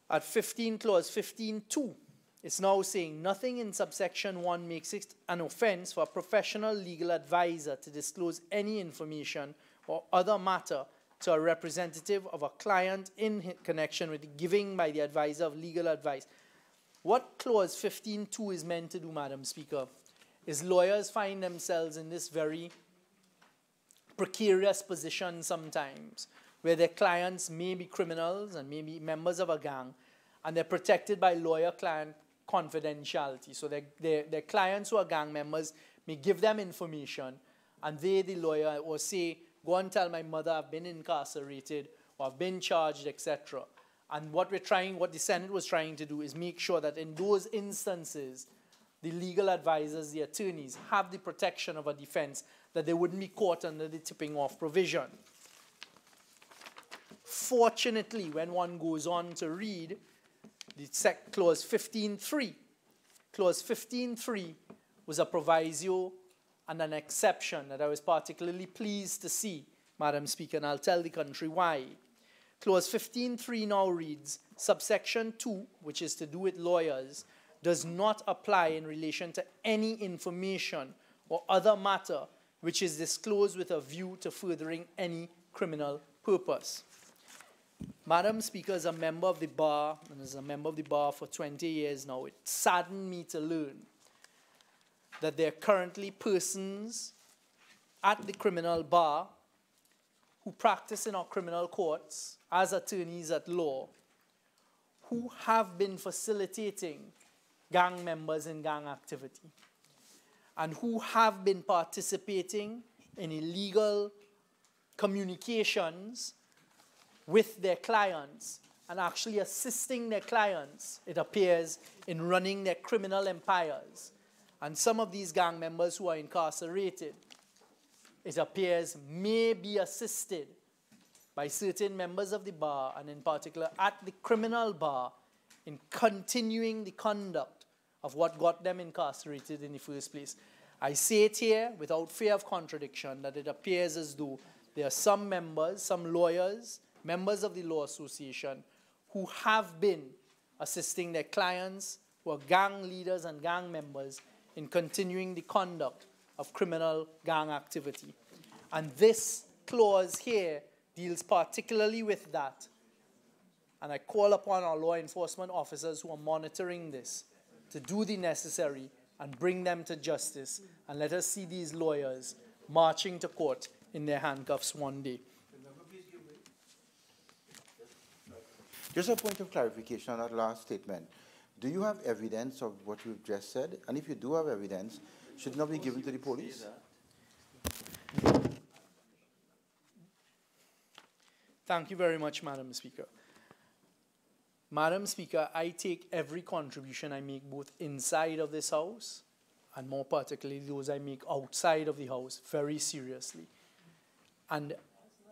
at clause 15.2, it's now saying nothing in subsection 1 makes it an offense for a professional legal advisor to disclose any information or other matter to a representative of a client in connection with the giving by the advisor of legal advice. What clause 15.2 is meant to do, Madam Speaker, is lawyers find themselves in this very precarious position sometimes, where their clients may be criminals and may be members of a gang, and they're protected by lawyer-client confidentiality. So their clients who are gang members may give them information, and they, the lawyer, will say, go and tell my mother I've been incarcerated or I've been charged, etc. And what the Senate was trying to do is make sure that in those instances, the legal advisors, the attorneys, have the protection of a defense, that they wouldn't be caught under the tipping off provision. Fortunately, when one goes on to read the clause 15.3, clause 15.3 was a proviso and an exception that I was particularly pleased to see, Madam Speaker, and I'll tell the country why. Clause 15.3 now reads, subsection 2, which is to do with lawyers, does not apply in relation to any information or other matter which is disclosed with a view to furthering any criminal purpose. Madam Speaker, as a member of the bar, and as a member of the bar for 20 years now, it saddened me to learn that there are currently persons at the criminal bar who practice in our criminal courts as attorneys at law who have been facilitating gang members in gang activity and who have been participating in illegal communications with their clients and actually assisting their clients, it appears, in running their criminal empires. And some of these gang members who are incarcerated, it appears, may be assisted by certain members of the bar, and in particular at the criminal bar, in continuing the conduct of what got them incarcerated in the first place. I say it here without fear of contradiction that it appears as though there are some members, some lawyers, members of the Law Association who have been assisting their clients who are gang leaders and gang members in continuing the conduct of criminal gang activity. And this clause here deals particularly with that. And I call upon our law enforcement officers who are monitoring this to do the necessary and bring them to justice. And let us see these lawyers marching to court in their handcuffs one day. Just a point of clarification on that last statement. Do you have evidence of what you've just said? And if you do have evidence, should it not be given to the police? Thank you very much, Madam Speaker. Madam Speaker, I take every contribution I make both inside of this House and more particularly those I make outside of the House very seriously. And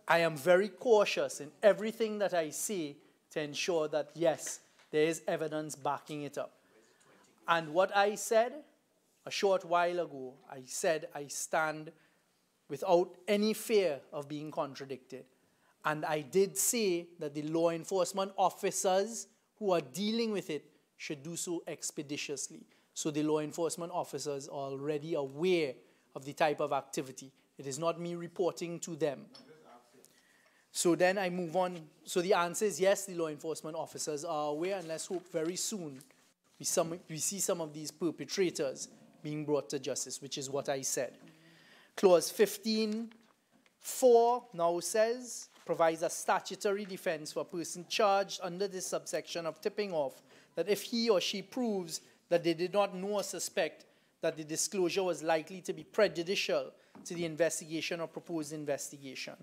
I am very cautious in everything that I say to ensure that, yes, there is evidence backing it up. And what I said a short while ago, I said I stand without any fear of being contradicted. And I did say that the law enforcement officers who are dealing with it should do so expeditiously. So the law enforcement officers are already aware of the type of activity. It is not me reporting to them. So then I move on. So the answer is yes, the law enforcement officers are aware, and let's hope very soon we see some of these perpetrators being brought to justice, which is what I said. Clause 15(4) now says, provides a statutory defense for a person charged under this subsection of tipping off that if he or she proves that they did not know or suspect that the disclosure was likely to be prejudicial to the investigation or proposed investigation.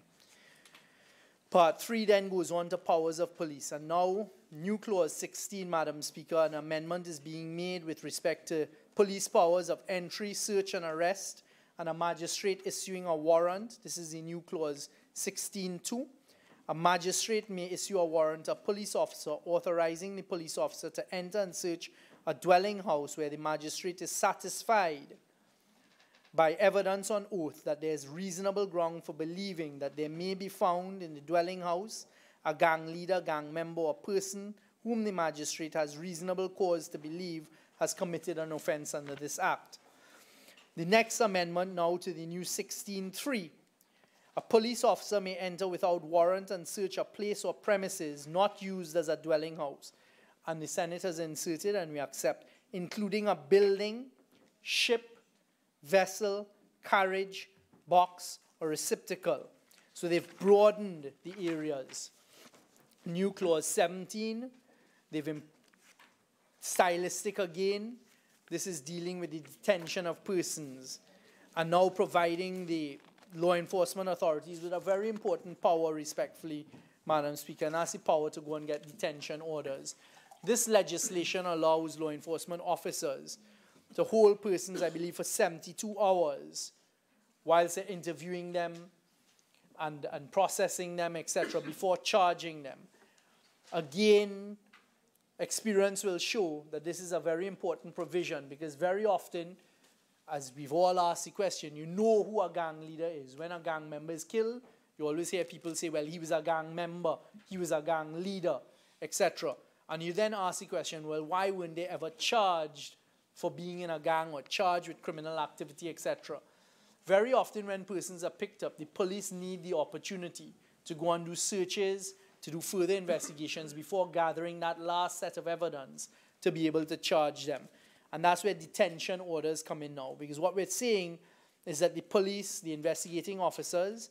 Part 3 then goes on to powers of police. And now, new clause 16, Madam Speaker, an amendment is being made with respect to police powers of entry, search, and arrest, and a magistrate issuing a warrant. This is the new clause 16(2). A magistrate may issue a warrant to a police officer authorizing the police officer to enter and search a dwelling house where the magistrate is satisfied by evidence on oath that there is reasonable ground for believing that there may be found in the dwelling house a gang leader, gang member, or person whom the magistrate has reasonable cause to believe has committed an offense under this act. The next amendment now to the new 16(3). A police officer may enter without warrant and search a place or premises not used as a dwelling house. And the Senate has inserted, and we accept, including a building, ship, vessel, carriage, box, or receptacle. So they've broadened the areas. New clause 17, they've stylistic again. This is dealing with the detention of persons and now providing the law enforcement authorities with a very important power, respectfully, Madam Speaker, and that's the power to go and get detention orders. This legislation allows law enforcement officers to hold persons, I believe, for 72 hours whilst they're interviewing them and processing them, etc., before charging them. Again, experience will show that this is a very important provision because very often, as we've all asked the question, you know who a gang leader is. When a gang member is killed, you always hear people say, well, he was a gang member, he was a gang leader, etc. And you then ask the question, well, why weren't they ever charged for being in a gang or charged with criminal activity, etc.? Very often when persons are picked up, the police need the opportunity to go and do searches, to do further investigations before gathering that last set of evidence to be able to charge them. And that's where detention orders come in now, because what we're saying is that the police, the investigating officers,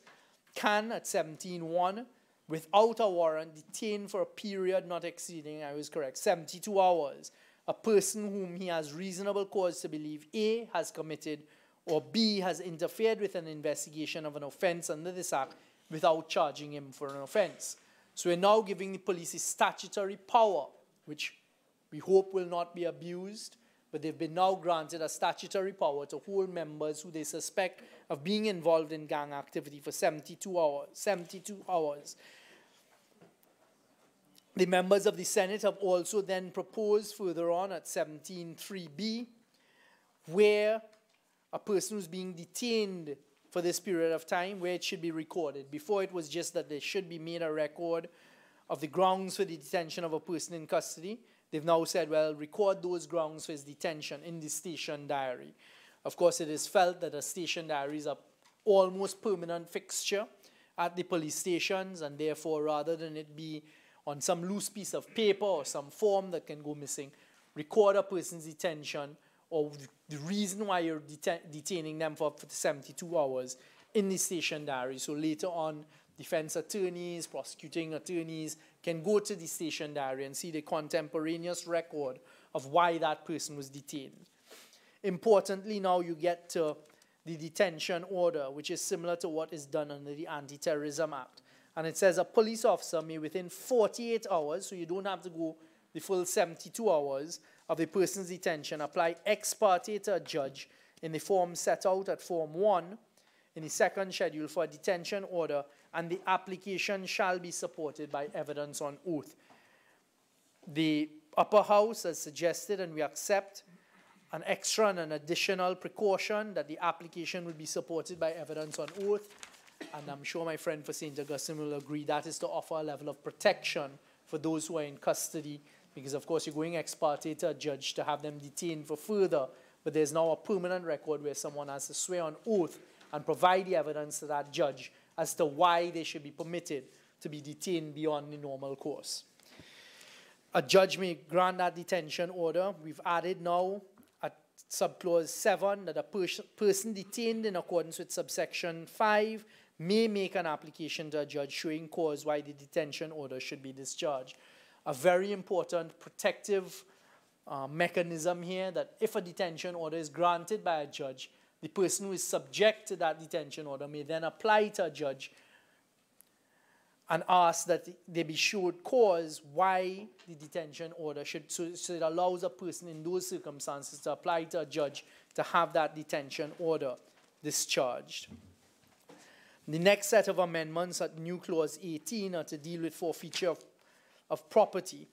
can, at 17.1, without a warrant, detain for a period not exceeding, I was correct, 72 hours, a person whom he has reasonable cause to believe A, has committed, or B, has interfered with an investigation of an offense under this act without charging him for an offense. So we're now giving the police a statutory power, which we hope will not be abused, but they've been now granted a statutory power to hold members who they suspect of being involved in gang activity for 72 hours. The members of the Senate have also then proposed further on at 17.3b, where a person who's being detained for this period of time, where it should be recorded. Before, it was just that there should be made a record of the grounds for the detention of a person in custody. They've now said, well, record those grounds for his detention in the station diary. Of course, it is felt that a station diary is an almost permanent fixture at the police stations, and therefore, rather than it be on some loose piece of paper or some form that can go missing, record a person's detention or the reason why you're detaining them for 72 hours in the station diary. So later on, defense attorneys, prosecuting attorneys can go to the station diary and see the contemporaneous record of why that person was detained. Importantly, now you get to the detention order, which is similar to what is done under the Anti-Terrorism Act. And it says a police officer may within 48 hours, so you don't have to go the full 72 hours of the person's detention, apply ex parte to a judge in the form set out at Form 1 in the second schedule for a detention order, and the application shall be supported by evidence on oath. The upper house has suggested, and we accept, an extra and an additional precaution that the application will be supported by evidence on oath. And I'm sure my friend for St. Augustine will agree that is to offer a level of protection for those who are in custody, because of course you're going ex parte to a judge to have them detained for further, but there's now a permanent record where someone has to swear on oath and provide the evidence to that judge as to why they should be permitted to be detained beyond the normal course. A judge may grant that detention order. We've added now at subclause 7 that a person detained in accordance with subsection 5 may make an application to a judge showing cause why the detention order should be discharged. A very important protective mechanism here, that if a detention order is granted by a judge, the person who is subject to that detention order may then apply to a judge and ask that they be showed cause why the detention order should, so it allows a person in those circumstances to apply to a judge to have that detention order discharged. The next set of amendments at new clause 18 are to deal with forfeiture of property.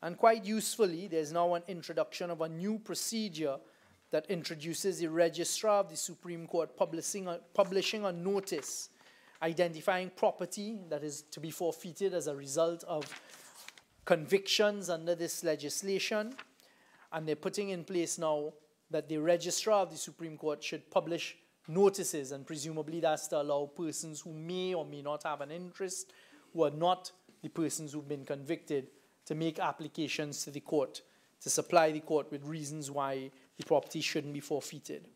And quite usefully, there's now an introduction of a new procedure that introduces the Registrar of the Supreme Court publishing a notice identifying property that is to be forfeited as a result of convictions under this legislation. And they're putting in place now that the Registrar of the Supreme Court should publish notices, and presumably that's to allow persons who may or may not have an interest, who are not the persons who've been convicted, to make applications to the court, to supply the court with reasons why the property shouldn't be forfeited.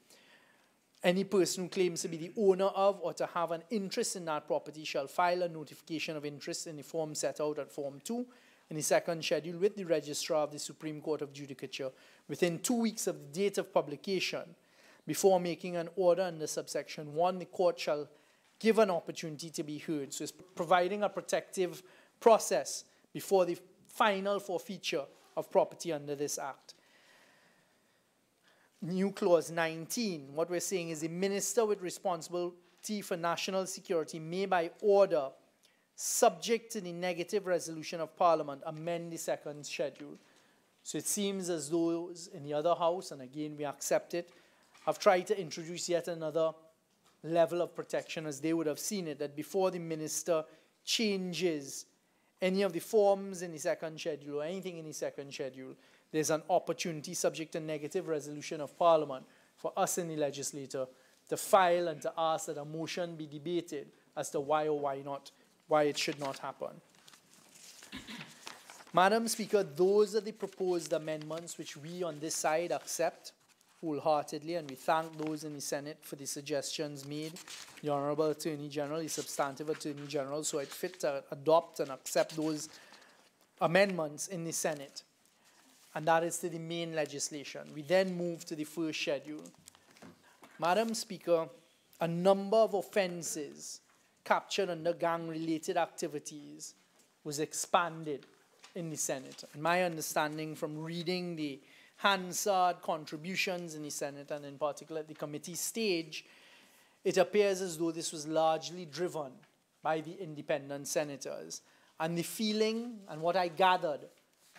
Any person who claims to be the owner of or to have an interest in that property shall file a notification of interest in the form set out at Form 2 in the second schedule with the Registrar of the Supreme Court of Judicature within 2 weeks of the date of publication. Before making an order under subsection 1, the court shall give an opportunity to be heard. So it's providing a protective process before the final forfeiture of property under this act. New clause 19, what we're saying is the minister with responsibility for national security may by order, subject to the negative resolution of Parliament, amend the second schedule. So it seems as though those in the other house, and again we accept it, have tried to introduce yet another level of protection as they would have seen it, that before the minister changes any of the forms in the second schedule or anything in the second schedule, there's an opportunity subject to negative resolution of Parliament for us in the legislature to file and to ask that a motion be debated as to why or why not, why it should not happen. Madam Speaker, those are the proposed amendments which we on this side accept. wholeheartedly, and we thank those in the Senate for the suggestions made. The Honorable Attorney General, the substantive Attorney General, so it fit to adopt and accept those amendments in the Senate. And that is to the main legislation. We then move to the first schedule. Madam Speaker, a number of offenses captured under gang-related activities was expanded in the Senate. And my understanding from reading the Hansard contributions in the Senate, and in particular at the committee stage, it appears as though this was largely driven by the independent senators. And the feeling, and what I gathered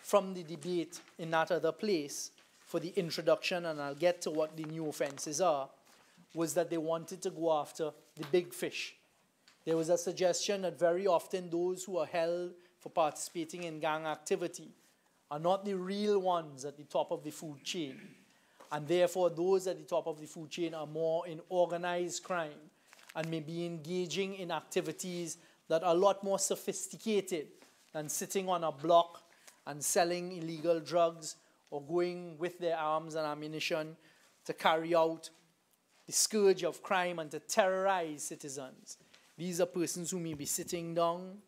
from the debate in that other place for the introduction, and I'll get to what the new offenses are, was that they wanted to go after the big fish. There was a suggestion that very often those who are held for participating in gang activity are not the real ones at the top of the food chain. And therefore, those at the top of the food chain are more in organized crime and may be engaging in activities that are a lot more sophisticated than sitting on a block and selling illegal drugs or going with their arms and ammunition to carry out the scourge of crime and to terrorize citizens. These are persons who may be sitting down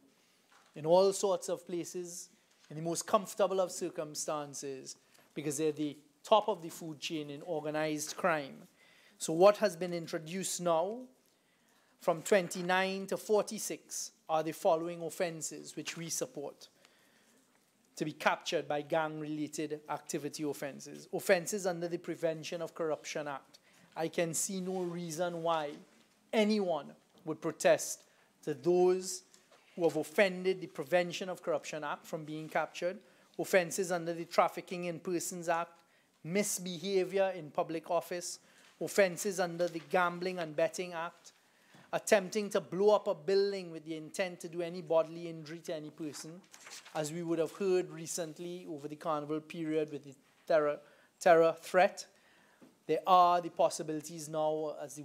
in all sorts of places in the most comfortable of circumstances because they're the top of the food chain in organized crime. So what has been introduced now from 29 to 46 are the following offenses which we support to be captured by gang-related activity offenses. Offenses under the Prevention of Corruption Act. I can see no reason why anyone would protest to those who have offended the Prevention of Corruption Act from being captured. Offenses under the Trafficking in Persons Act, misbehavior in public office, offenses under the Gambling and Betting Act, attempting to blow up a building with the intent to do any bodily injury to any person, as we would have heard recently over the carnival period with the terror threat. There are the possibilities now as the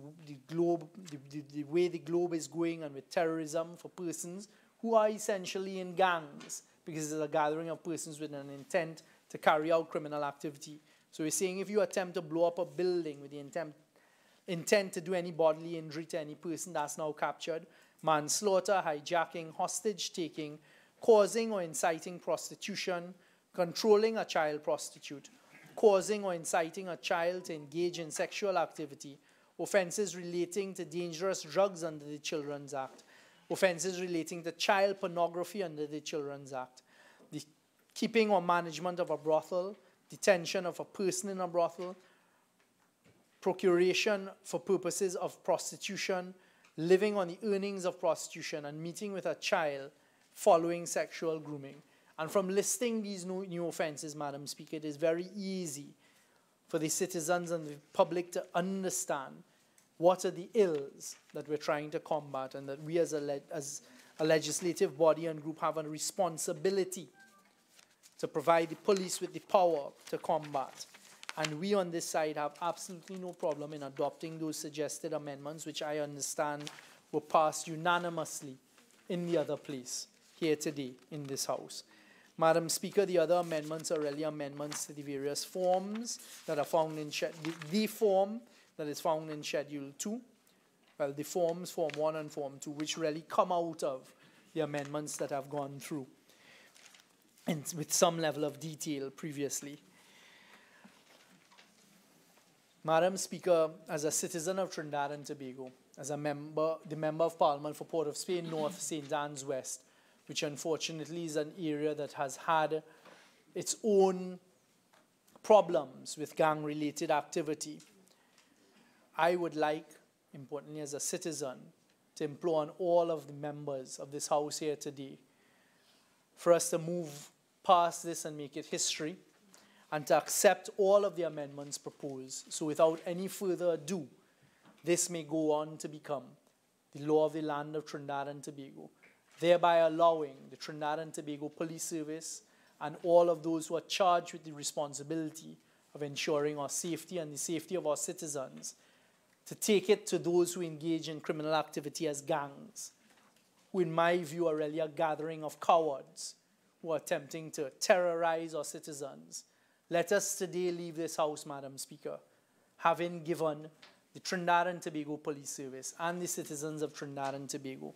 way the globe is going and with terrorism for persons who are essentially in gangs because it's a gathering of persons with an intent to carry out criminal activity. So we're saying if you attempt to blow up a building with the intent to do any bodily injury to any person, that's now captured. Manslaughter, hijacking, hostage-taking, causing or inciting prostitution, controlling a child prostitute, causing or inciting a child to engage in sexual activity, offenses relating to dangerous drugs under the Children's Act, offenses relating to child pornography under the Children's Act, the keeping or management of a brothel, detention of a person in a brothel, procuration for purposes of prostitution, living on the earnings of prostitution, and meeting with a child following sexual grooming. And from listing these new offenses, Madam Speaker, it is very easy for the citizens and the public to understand what are the ills that we're trying to combat and that we as a legislative body and group have a responsibility to provide the police with the power to combat. And we on this side have absolutely no problem in adopting those suggested amendments, which I understand were passed unanimously in the other place here today in this House. Madam Speaker, the other amendments are really amendments to the various forms that are found in the form that is found in Schedule 2, well, the forms, Form 1 and Form 2, which really come out of the amendments that have gone through and with some level of detail previously. Madam Speaker, as a citizen of Trinidad and Tobago, as the Member of Parliament for Port of Spain North, St. Anne's West, which unfortunately is an area that has had its own problems with gang-related activity, I would like, importantly as a citizen, to implore on all of the members of this House here today for us to move past this and make it history and to accept all of the amendments proposed. So without any further ado, this may go on to become the law of the land of Trinidad and Tobago, thereby allowing the Trinidad and Tobago Police Service and all of those who are charged with the responsibility of ensuring our safety and the safety of our citizens to take it to those who engage in criminal activity as gangs, who in my view are really a gathering of cowards who are attempting to terrorize our citizens. Let us today leave this House, Madam Speaker, having given the Trinidad and Tobago Police Service and the citizens of Trinidad and Tobago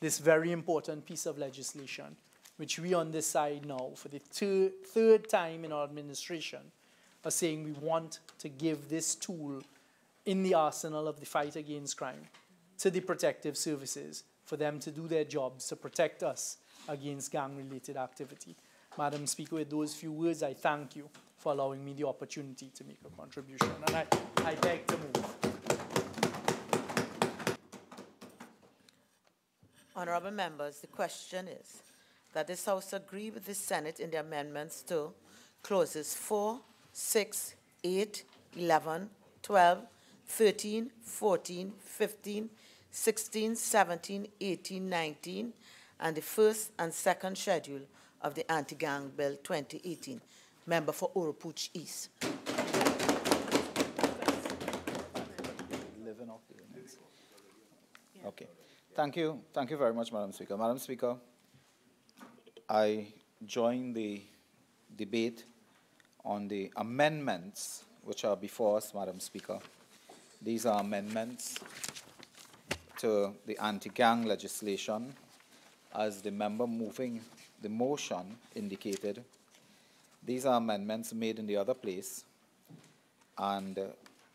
this very important piece of legislation, which we on this side now, for the third time in our administration, are saying we want to give this tool in the arsenal of the fight against crime to the protective services for them to do their jobs to protect us against gang-related activity. Madam Speaker, with those few words, I thank you for allowing me the opportunity to make a contribution, and I beg to move. Honorable members, the question is that this House agree with the Senate in the amendments to clauses 4, 6, 8, 11, 12, 13, 14, 15, 16, 17, 18, 19, and the first and second schedule of the Anti-Gang Bill 2018. Member for Oropuch East. Okay. Thank you very much, Madam Speaker. Madam Speaker, I join the debate on the amendments which are before us, Madam Speaker. These are amendments to the anti-gang legislation, as the member moving the motion indicated. These are amendments made in the other place, and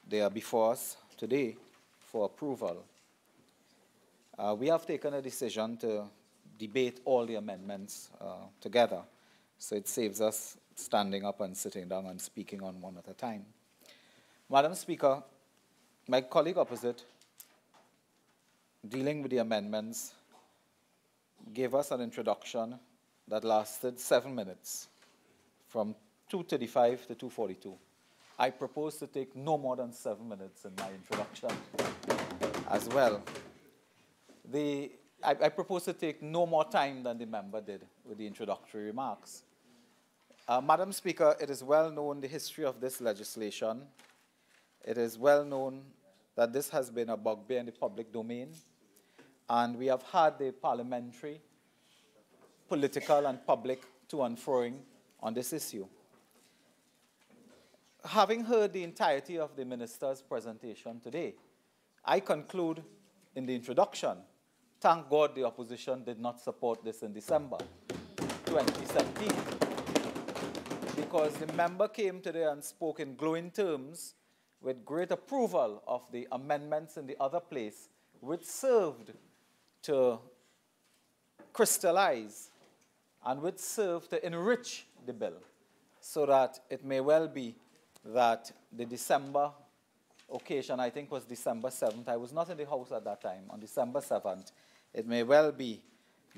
they are before us today for approval. We have taken a decision to debate all the amendments together, so it saves us standing up and sitting down and speaking on one at a time. Madam Speaker, my colleague opposite, dealing with the amendments, gave us an introduction that lasted 7 minutes, from 2:35 to 2:42. I propose to take no more than 7 minutes in my introduction as well. I propose to take no more time than the member did with the introductory remarks. Madam Speaker, it is well known the history of this legislation. It is well known that this has been a bugbear in the public domain, and we have had the parliamentary, political, and public to and froing on this issue. Having heard the entirety of the minister's presentation today, I conclude in the introduction, thank God the opposition did not support this in December 2017, because the member came today and spoke in glowing terms with great approval of the amendments in the other place, which served to crystallize and which served to enrich the bill, so that it may well be that the December occasion, I think was December 7th, I was not in the House at that time, on December 7th, it may well be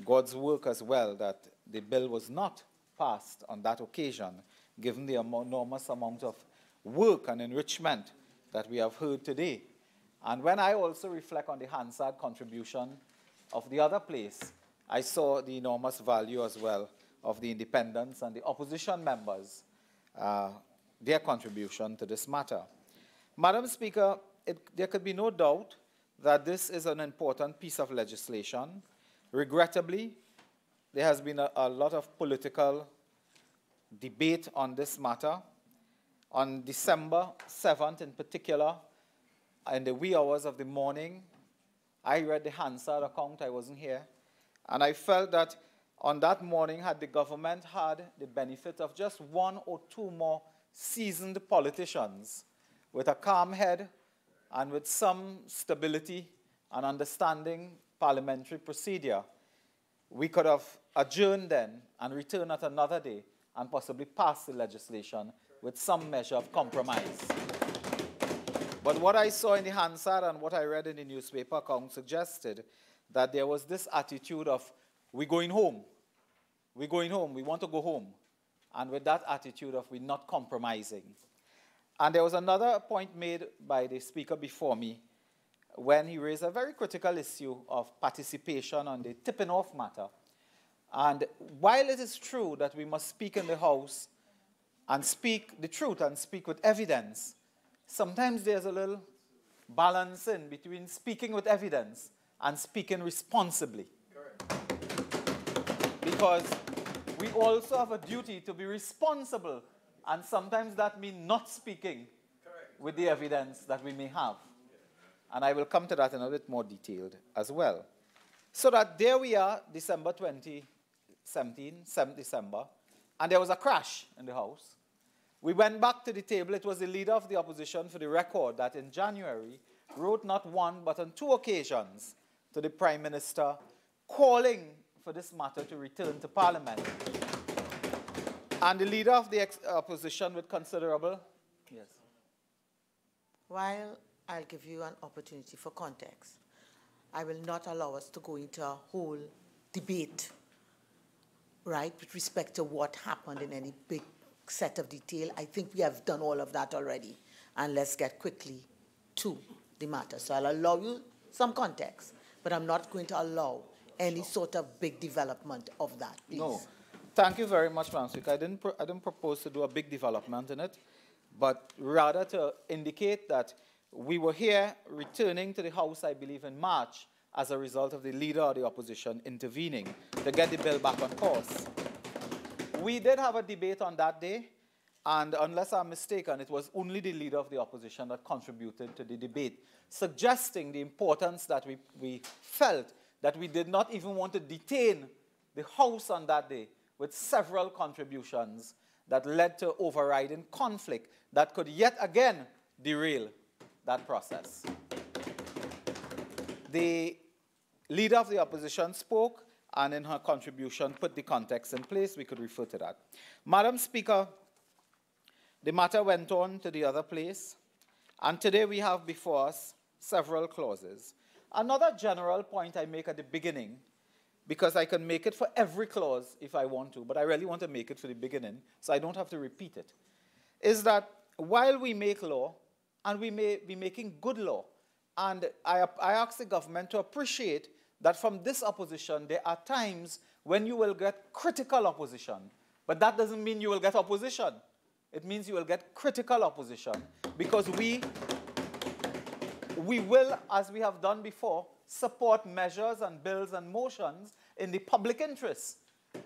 God's work as well that the bill was not passed on that occasion, given the enormous amount of work and enrichment that we have heard today. And when I also reflect on the Hansard contribution of the other place, I saw the enormous value as well of the independents and the opposition members, their contribution to this matter. Madam Speaker, there could be no doubt that this is an important piece of legislation. Regrettably, there has been a lot of political debate on this matter. On December 7th in particular, in the wee hours of the morning, I read the Hansard account, I wasn't here, and I felt that on that morning, had the government had the benefit of just 1 or 2 more seasoned politicians with a calm head and with some stability and understanding parliamentary procedure, we could have adjourned then and returned at another day and possibly pass the legislation with some measure of compromise. But what I saw in the Hansard and what I read in the newspaper account suggested that there was this attitude of, we're going home, we want to go home, and with that attitude of we're not compromising. And there was another point made by the speaker before me when he raised a very critical issue of participation on the tipping off matter. And while it is true that we must speak in the House and speak the truth and speak with evidence, sometimes there's a little balance in between speaking with evidence and speaking responsibly. Because we also have a duty to be responsible, and sometimes that means not speaking with the evidence that we may have. And I will come to that in a bit more detailed as well. So that there we are, December 2017, 7th December, and there was a crash in the House. We went back to the table. It was the leader of the opposition, for the record, that in January wrote not one but on 2 occasions to the Prime Minister calling for this matter to return to Parliament. And the leader of the opposition with considerable... Yes. While I'll give you an opportunity for context, I will not allow us to go into a whole debate, right, with respect to what happened in any big set of detail. I think we have done all of that already. And let's get quickly to the matter. So I'll allow you some context, but I'm not going to allow any sort of big development of that, please. No. Thank you very much, Madam Speaker. I didn't propose to do a big development in it, but rather to indicate that we were here returning to the House, I believe, in March as a result of the leader of the opposition intervening to get the bill back on course. We did have a debate on that day, and unless I'm mistaken, it was only the leader of the opposition that contributed to the debate, suggesting the importance that we felt that we did not even want to detain the House on that day with several contributions that led to overriding conflict that could yet again derail that process. The leader of the opposition spoke, and in her contribution put the context in place. We could refer to that. Madam Speaker, the matter went on to the other place, and today we have before us several clauses. Another general point I make at the beginning, because I can make it for every clause if I want to, but I really want to make it for the beginning, so I don't have to repeat it, is that while we make law, and we may be making good law, and I ask the government to appreciate that from this opposition, there are times when you will get critical opposition, but that doesn't mean you will get opposition. It means you will get critical opposition, because we will, as we have done before, support measures and bills and motions in the public interest.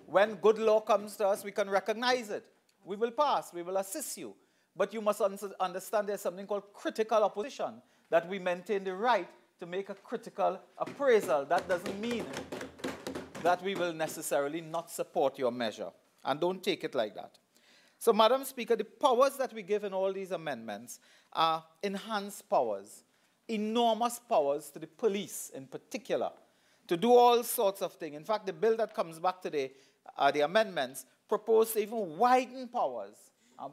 When good law comes to us, we can recognize it. We will pass. We will assist you. But you must understand there's something called critical opposition, that we maintain the right to make a critical appraisal. That doesn't mean that we will necessarily not support your measure. And don't take it like that. So, Madam Speaker, the powers that we give in all these amendments are enhanced powers, enormous powers to the police in particular, to do all sorts of things. In fact, the bill that comes back today, the amendments, propose to even widen powers.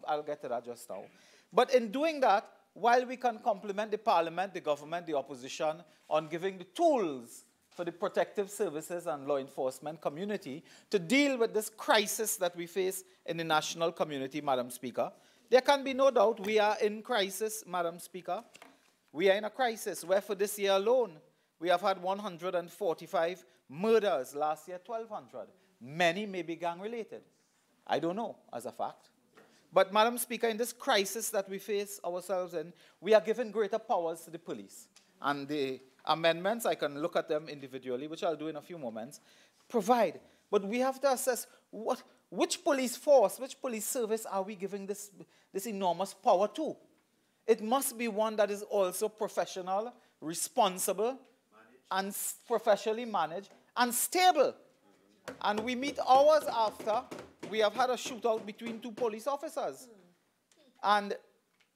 I'll get to that just now. But in doing that, while we can compliment the Parliament, the government, the opposition on giving the tools for the protective services and law enforcement community to deal with this crisis that we face in the national community, Madam Speaker, there can be no doubt we are in crisis, Madam Speaker. We are in a crisis where for this year alone, we have had 145 murders. Last year, 1,200. Many may be gang-related. I don't know, as a fact. But, Madam Speaker, in this crisis that we face ourselves in, we are giving greater powers to the police. And the amendments, I can look at them individually, which I'll do in a few moments, provide. But we have to assess which police force, which police service are we giving this enormous power to? It must be one that is also professional, responsible, and professionally managed, and stable. And we meet hours after we have had a shootout between 2 police officers. And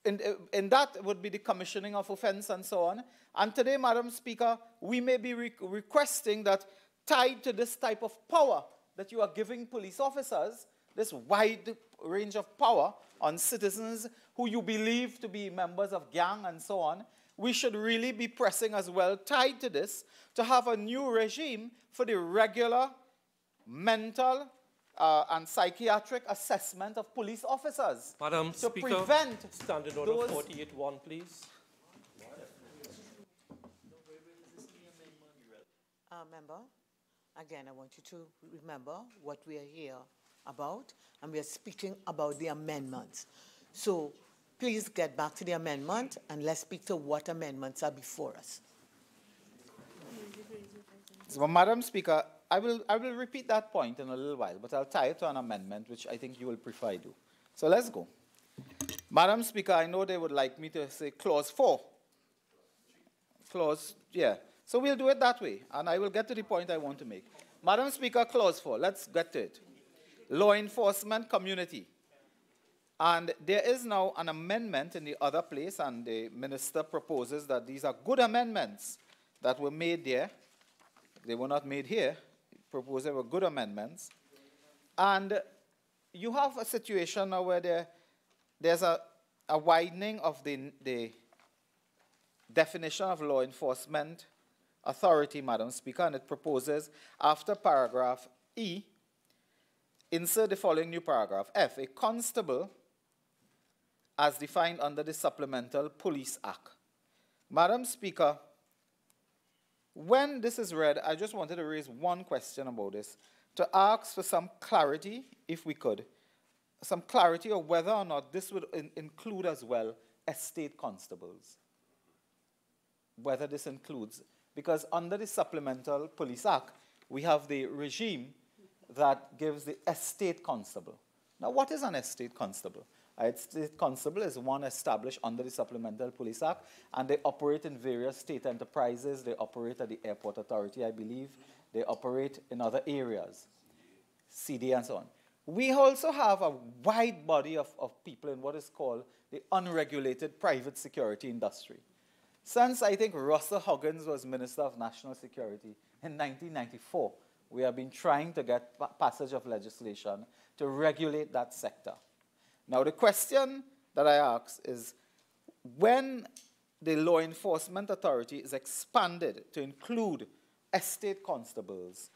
in that would be the commissioning of offense and so on. And today, Madam Speaker, we may be requesting that tied to this type of power that you are giving police officers, this wide range of power on citizens who you believe to be members of gang and so on, we should really be pressing as well, tied to this, to have a new regime for the regular mental and psychiatric assessment of police officers. Madam to Speaker, prevent Standing Order 48.1, please. Member, again, I want you to remember what we are here about, and we are speaking about the amendments. So please get back to the amendment, and let's speak to what amendments are before us. So, Madam Speaker, I will repeat that point in a little while, but I'll tie it to an amendment, which I think you will prefer I do. So let's go. Madam Speaker, I know they would like me to say clause 4. Clause, yeah. So we'll do it that way, and I will get to the point I want to make. Madam Speaker, clause 4, let's get to it. Law enforcement community. And there is now an amendment in the other place, and the minister proposes that these are good amendments that were made there. They were not made here. He proposed they were good amendments. And you have a situation now where there's a widening of the definition of law enforcement authority, Madam Speaker, and it proposes, after paragraph E, insert the following new paragraph. F, a constable as defined under the Supplemental Police Act. Madam Speaker, when this is read, I just wanted to raise one question about this, to ask for some clarity, if we could, some clarity of whether or not this would include as well estate constables. Whether this includes, because under the Supplemental Police Act, we have the regime that gives the estate constable. Now, what is an estate constable? An estate constable is one established under the Supplemental Police Act, and they operate in various state enterprises. They operate at the Airport Authority, I believe. They operate in other areas, CD and so on. We also have a wide body of people in what is called the unregulated private security industry. Since I think Russell Huggins was Minister of National Security in 1994, we have been trying to get passage of legislation to regulate that sector. Now, the question that I ask is, when the law enforcement authority is expanded to include estate constables,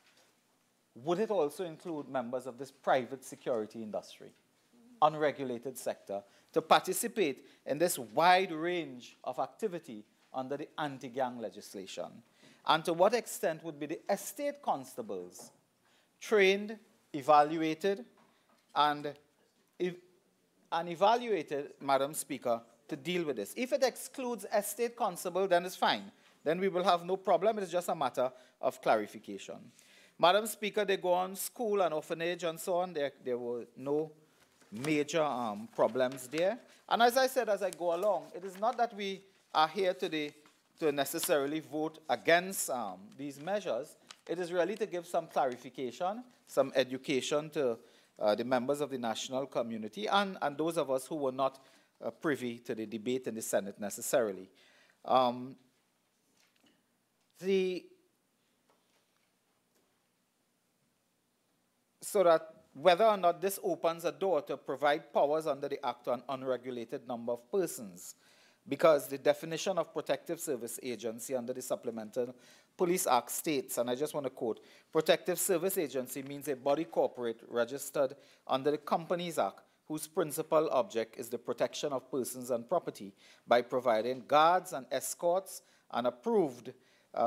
would it also include members of this private security industry, unregulated sector, to participate in this wide range of activity under the anti-gang legislation? And to what extent would be the estate constables trained, evaluated, and evaluated, Madam Speaker, to deal with this? If it excludes estate constable, then it's fine. Then we will have no problem. It's just a matter of clarification. Madam Speaker, they go on school and orphanage and so on. There were no major problems there. And as I said, as I go along, it is not that we are here today to necessarily vote against these measures. It is really to give some clarification, some education to the members of the national community and those of us who were not privy to the debate in the Senate necessarily. So that whether or not this opens a door to provide powers under the Act to an unregulated number of persons, because the definition of protective service agency under the Supplemental Police Act states, and I just want to quote, protective service agency means a body corporate registered under the Companies Act whose principal object is the protection of persons and property by providing guards and escorts and approved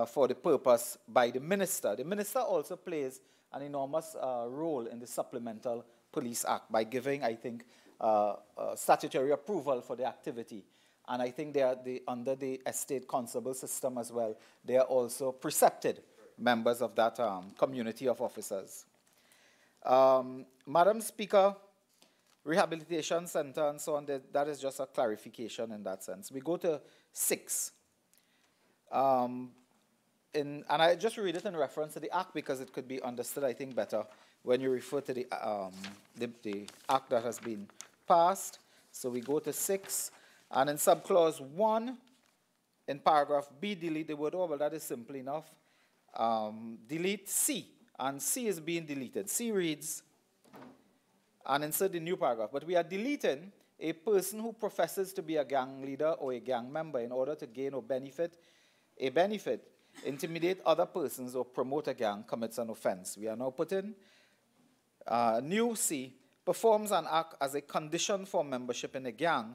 for the purpose by the minister. The minister also plays an enormous role in the Supplemental Police Act by giving, I think, statutory approval for the activity. And I think they are under the estate constable system as well. They are also precepted members of that community of officers. Madam Speaker, rehabilitation center and so on, that is just a clarification in that sense. We go to 6. And I just read it in reference to the Act because it could be understood, I think, better when you refer to the Act that has been passed. So we go to 6. And in subclause 1, in paragraph B, delete the word "or," but that is simple enough. Delete C, and C is being deleted. C reads, and insert the new paragraph. But we are deleting a person who professes to be a gang leader or a gang member in order to gain or benefit, intimidate other persons, or promote a gang commits an offense. We are now putting new C, performs an act as a condition for membership in a gang,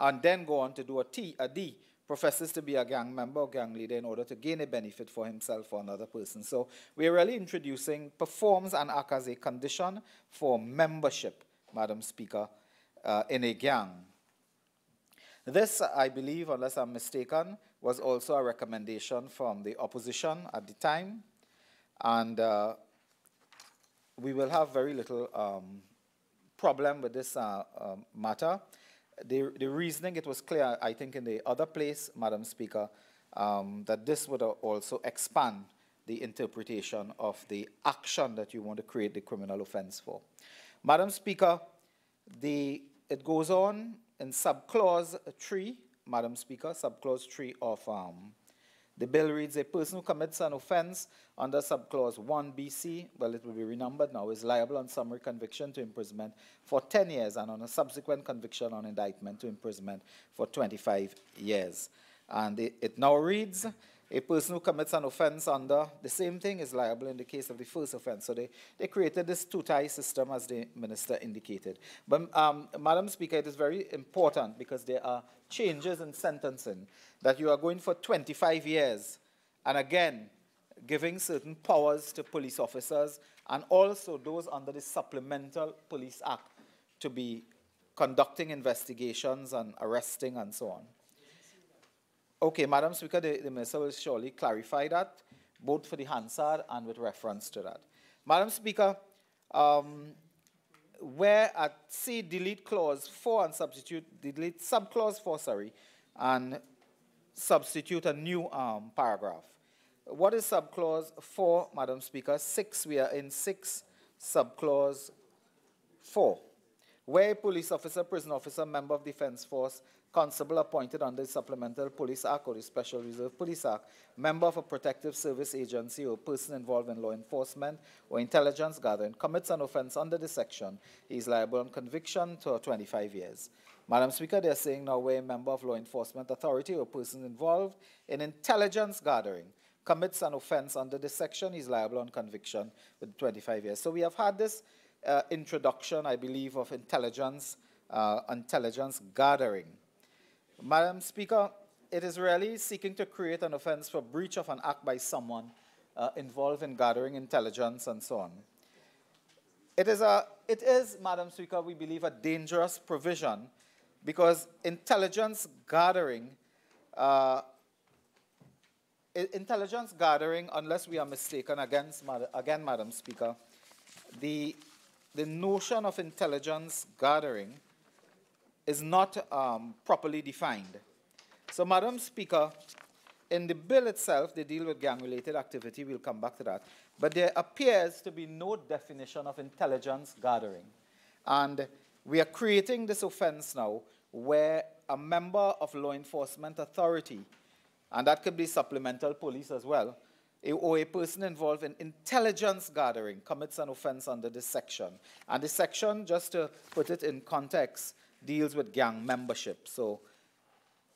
and then go on to do a D, professes to be a gang member or gang leader in order to gain a benefit for himself or another person. So we're really introducing performs an act as a condition for membership, Madam Speaker, in a gang. This, I believe, unless I'm mistaken, was also a recommendation from the opposition at the time. And we will have very little problem with this matter. the reasoning, it was clear, I think, in the other place, Madam Speaker, that this would also expand the interpretation of the action that you want to create the criminal offense for. Madam Speaker, it goes on in subclause 3, Madam Speaker, subclause 3 of the bill reads, a person who commits an offense under subclause 1BC, well, it will be renumbered now, is liable on summary conviction to imprisonment for 10 years and on a subsequent conviction on indictment to imprisonment for 25 years. And it now reads, a person who commits an offense under the same thing is liable in the case of the first offense. So they created this two-tie system, as the minister indicated. But, Madam Speaker, it is very important because there are changes in sentencing that you are going for 25 years and again giving certain powers to police officers and also those under the Supplemental Police Act to be conducting investigations and arresting and so on. Okay, Madam Speaker, the minister will surely clarify that, both for the Hansard and with reference to that. Madam Speaker, where at C, delete clause 4 and delete subclause 4, sorry, and substitute a new paragraph. What is subclause 4, Madam Speaker? 6, we are in 6, subclause 4. Where a police officer, prison officer, member of defense force, constable appointed under the Supplemental Police Act or the Special Reserve Police Act, member of a protective service agency or person involved in law enforcement or intelligence gathering commits an offense under this section, he is liable on conviction to 25 years. Madam Speaker, they are saying now where a member of law enforcement authority or person involved in intelligence gathering commits an offense under this section, he is liable on conviction with 25 years. So we have had this introduction, I believe, of intelligence gathering. Madam Speaker, it is really seeking to create an offense for breach of an act by someone involved in gathering intelligence and so on. It is, Madam Speaker, we believe, a dangerous provision because intelligence gathering, unless we are mistaken, again, Madam Speaker, the notion of intelligence gathering is not properly defined. So, Madam Speaker, in the bill itself, they deal with gang-related activity. We'll come back to that. But there appears to be no definition of intelligence gathering. And we are creating this offense now where a member of law enforcement authority, and that could be supplemental police as well, or a person involved in intelligence gathering commits an offense under this section. And this section, just to put it in context, deals with gang membership. So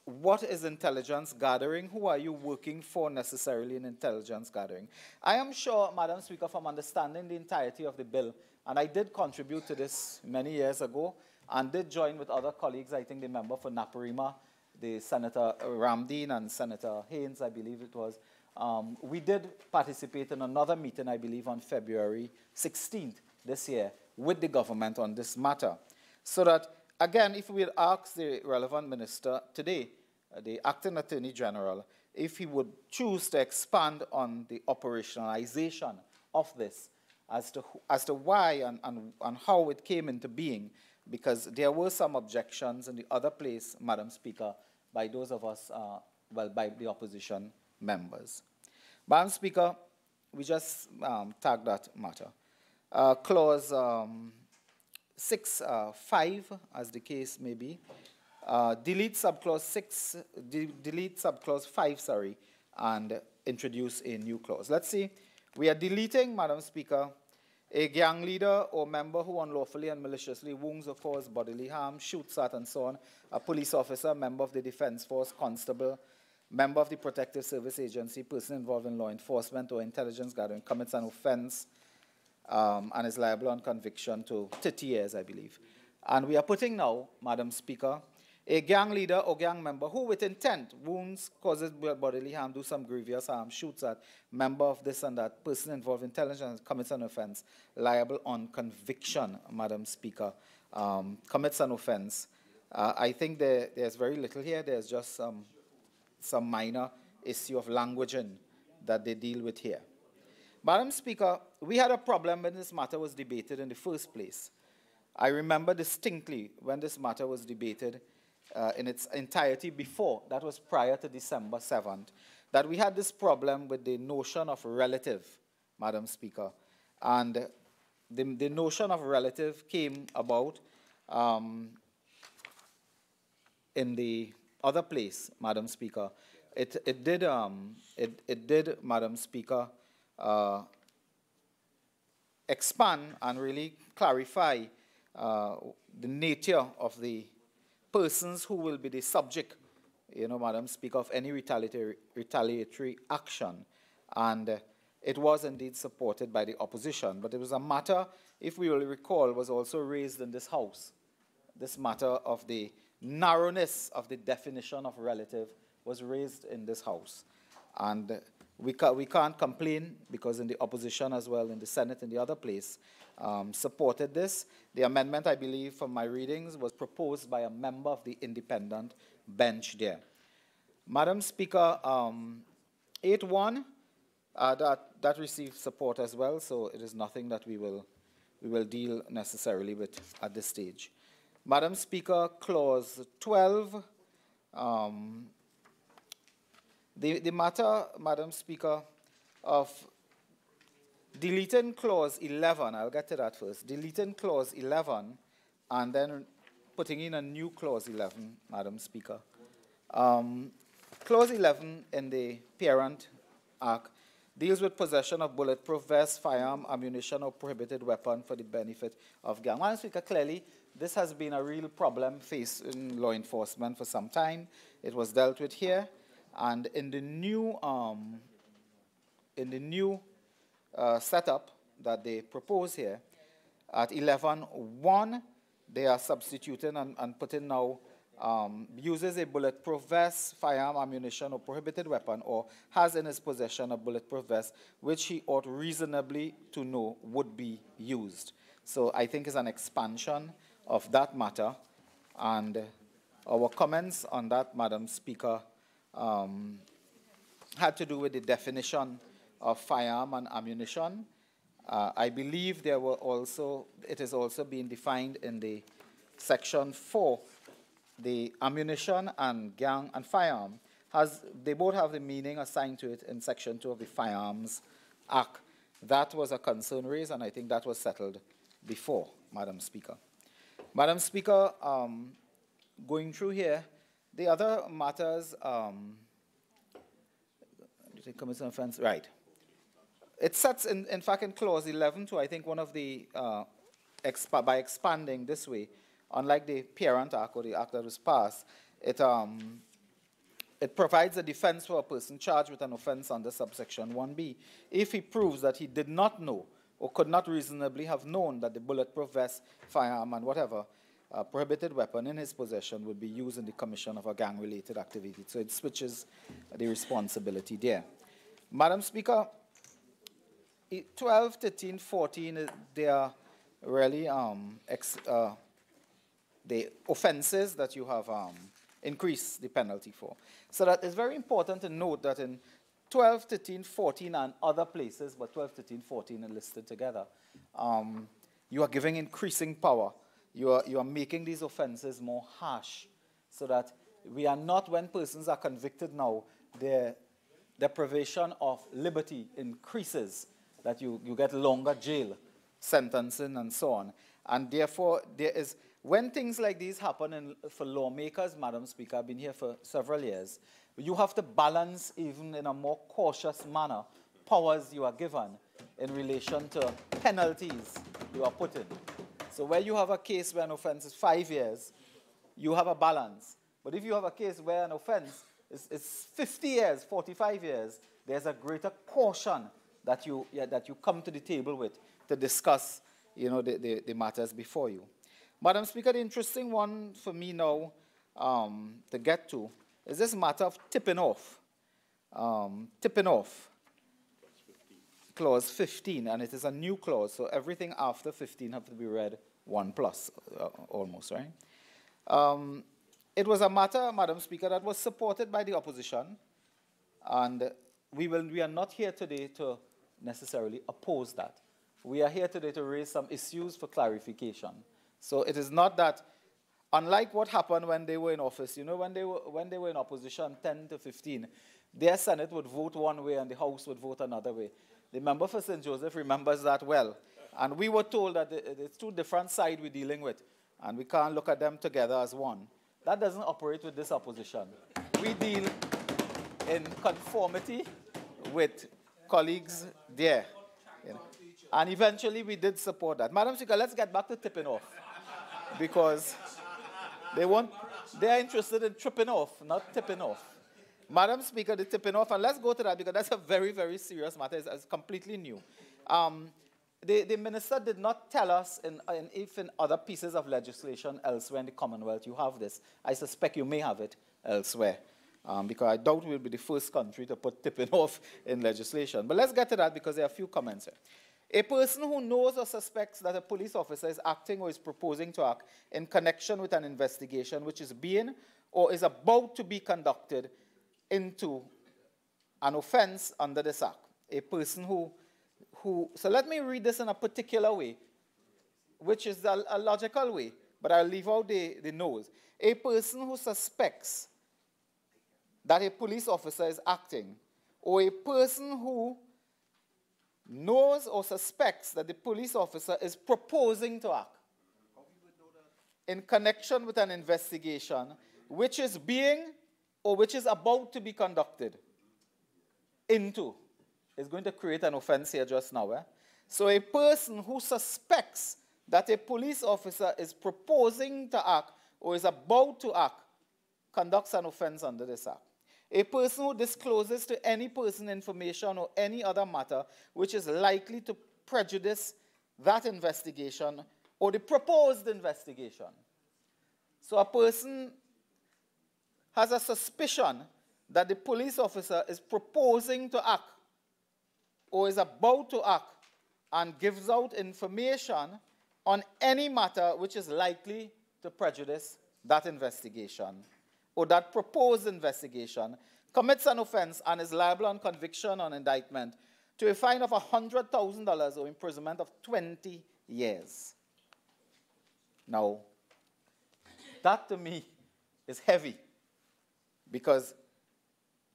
what is intelligence gathering? Who are you working for necessarily in intelligence gathering? I am sure, Madam Speaker, from understanding the entirety of the bill, and I did contribute to this many years ago, and did join with other colleagues, I think the member for Naparima, the Senator Ramdeen and Senator Haynes, I believe it was. We did participate in another meeting, I believe, on February 16th this year with the government on this matter. So that, again, if we ask the relevant minister today, the acting Attorney General, if he would choose to expand on the operationalization of this as to why and how it came into being, because there were some objections in the other place, Madam Speaker, by those of us, by the opposition members. Madam Speaker, we just tagged that matter. Clause 6.5, as the case may be, delete subclause 6, delete subclause 5, sorry, and introduce a new clause. Let's see. We are deleting, Madam Speaker, a gang leader or member who unlawfully and maliciously wounds or causes bodily harm, shoots at and so on, a police officer, member of the defense force, constable, member of the protective service agency, person involved in law enforcement or intelligence gathering, commits an offense and is liable on conviction to 30 years, I believe. And we are putting now, Madam Speaker, a gang leader or gang member who with intent wounds, causes bodily harm, do some grievous harm, shoots at, member of this and that, person involved in intelligence, commits an offense, liable on conviction, Madam Speaker, commits an offense. I think there's very little here. There's just some minor issue of languaging that they deal with here. Madam Speaker, we had a problem when this matter was debated in the first place. I remember distinctly when this matter was debated in its entirety before, that was prior to December 7th, that we had this problem with the notion of relative, Madam Speaker. And the notion of relative came about in the other place, Madam Speaker. It did, Madam Speaker, expand and really clarify the nature of the persons who will be the subject, Madam Speaker, of any retaliatory action. And it was indeed supported by the opposition. But it was a matter, if we will recall, was also raised in this House. This matter of the narrowness of the definition of relative was raised in this House. And we can't complain, because in the opposition as well, in the Senate and the other place, supported this. The amendment, I believe, from my readings, was proposed by a member of the independent bench there. Madam Speaker, 8.1, that received support as well, so it is nothing that we will deal necessarily with at this stage. Madam Speaker, Clause 12, the matter, Madam Speaker, of deleting Clause 11, I'll get to that first, deleting Clause 11 and then putting in a new Clause 11, Madam Speaker. Clause 11 in the Parent Act deals with possession of bulletproof vests, firearm, ammunition, or prohibited weapon for the benefit of gang. Madam Speaker, clearly, this has been a real problem faced in law enforcement for some time. It was dealt with here, and in the new setup that they propose here, at 11.1, they are substituting and putting now uses a bulletproof vest, firearm, ammunition, or prohibited weapon, or has in his possession a bulletproof vest, which he ought reasonably to know would be used. So I think it's an expansion of that matter, and our comments on that, Madam Speaker, had to do with the definition of firearm and ammunition. I believe there were also, it is also being defined in the Section 4, the ammunition and gang and firearm, they both have the meaning assigned to it in Section 2 of the Firearms Act. That was a concern raised, and I think that was settled before, Madam Speaker. Madam Speaker, going through here, the other matters, offense, right. It sets, in fact, in Clause 11 too, I think one of the, by expanding this way, unlike the Parent Act or the act that was passed, it provides a defense for a person charged with an offense under subsection 1B if he proves that he did not know or could not reasonably have known that the bulletproof vest, firearm, and whatever prohibited weapon in his possession would be used in the commission of a gang-related activity. So it switches the responsibility there. Madam Speaker, 12, 13, 14, they are really the offenses that you have increased the penalty for. So that is very important to note that in 12, 13, 14, and other places, but 12, 13, 14 are listed together, you are giving increasing power. You are making these offenses more harsh, so that we are not, when persons are convicted now, their deprivation of liberty increases, that you get longer jail sentencing and so on. And therefore, there is, when things like these happen for lawmakers, Madam Speaker, I've been here for several years, you have to balance, even in a more cautious manner, powers you are given in relation to penalties you are put in. So where you have a case where an offense is 5 years, you have a balance. But if you have a case where an offense is 50 years, 45 years, there's a greater caution that you come to the table with to discuss, the matters before you. Madam Speaker, the interesting one for me now to get to is this matter of tipping off. Tipping off. Clause 15, and it is a new clause, so everything after 15 have to be read 1+, almost, right? It was a matter, Madam Speaker, that was supported by the opposition, and we are not here today to necessarily oppose that. We are here today to raise some issues for clarification. So it is not that unlike what happened when they were in office, you know, when they were in opposition, 10 to 15, their Senate would vote one way and the House would vote another way. The member for St. Joseph remembers that well. And we were told that it's two different sides we're dealing with, and we can't look at them together as one. That doesn't operate with this opposition. We deal in conformity with colleagues there. You know. And eventually we did support that. Madam Speaker, let's get back to tipping off. Because they are interested in tripping off, not tipping off. Madam Speaker, the tipping off, and let's go to that because that's a very, very serious matter. It's completely new. The minister did not tell us if in other pieces of legislation elsewhere in the Commonwealth you have this. I suspect you may have it elsewhere. Because I doubt we'll be the first country to put tipping off in legislation. But let's get to that because there are a few comments here. A person who knows or suspects that a police officer is acting or is proposing to act in connection with an investigation which is being or is about to be conducted into an offense under this act. A person so let me read this in a particular way, which is a logical way, but I'll leave out the knows. A person who suspects that a police officer is acting, or a person who knows or suspects that the police officer is proposing to act in connection with an investigation which is being or which is about to be conducted into, is going to create an offense here just now. So a person who suspects that a police officer is proposing to act or is about to act conducts an offense under this act. A person who discloses to any person information or any other matter which is likely to prejudice that investigation or the proposed investigation. So a person has a suspicion that the police officer is proposing to act or is about to act and gives out information on any matter which is likely to prejudice that investigation or that proposed investigation, commits an offense and is liable on conviction or indictment to a fine of $100,000 or imprisonment of 20 years. Now, that to me is heavy because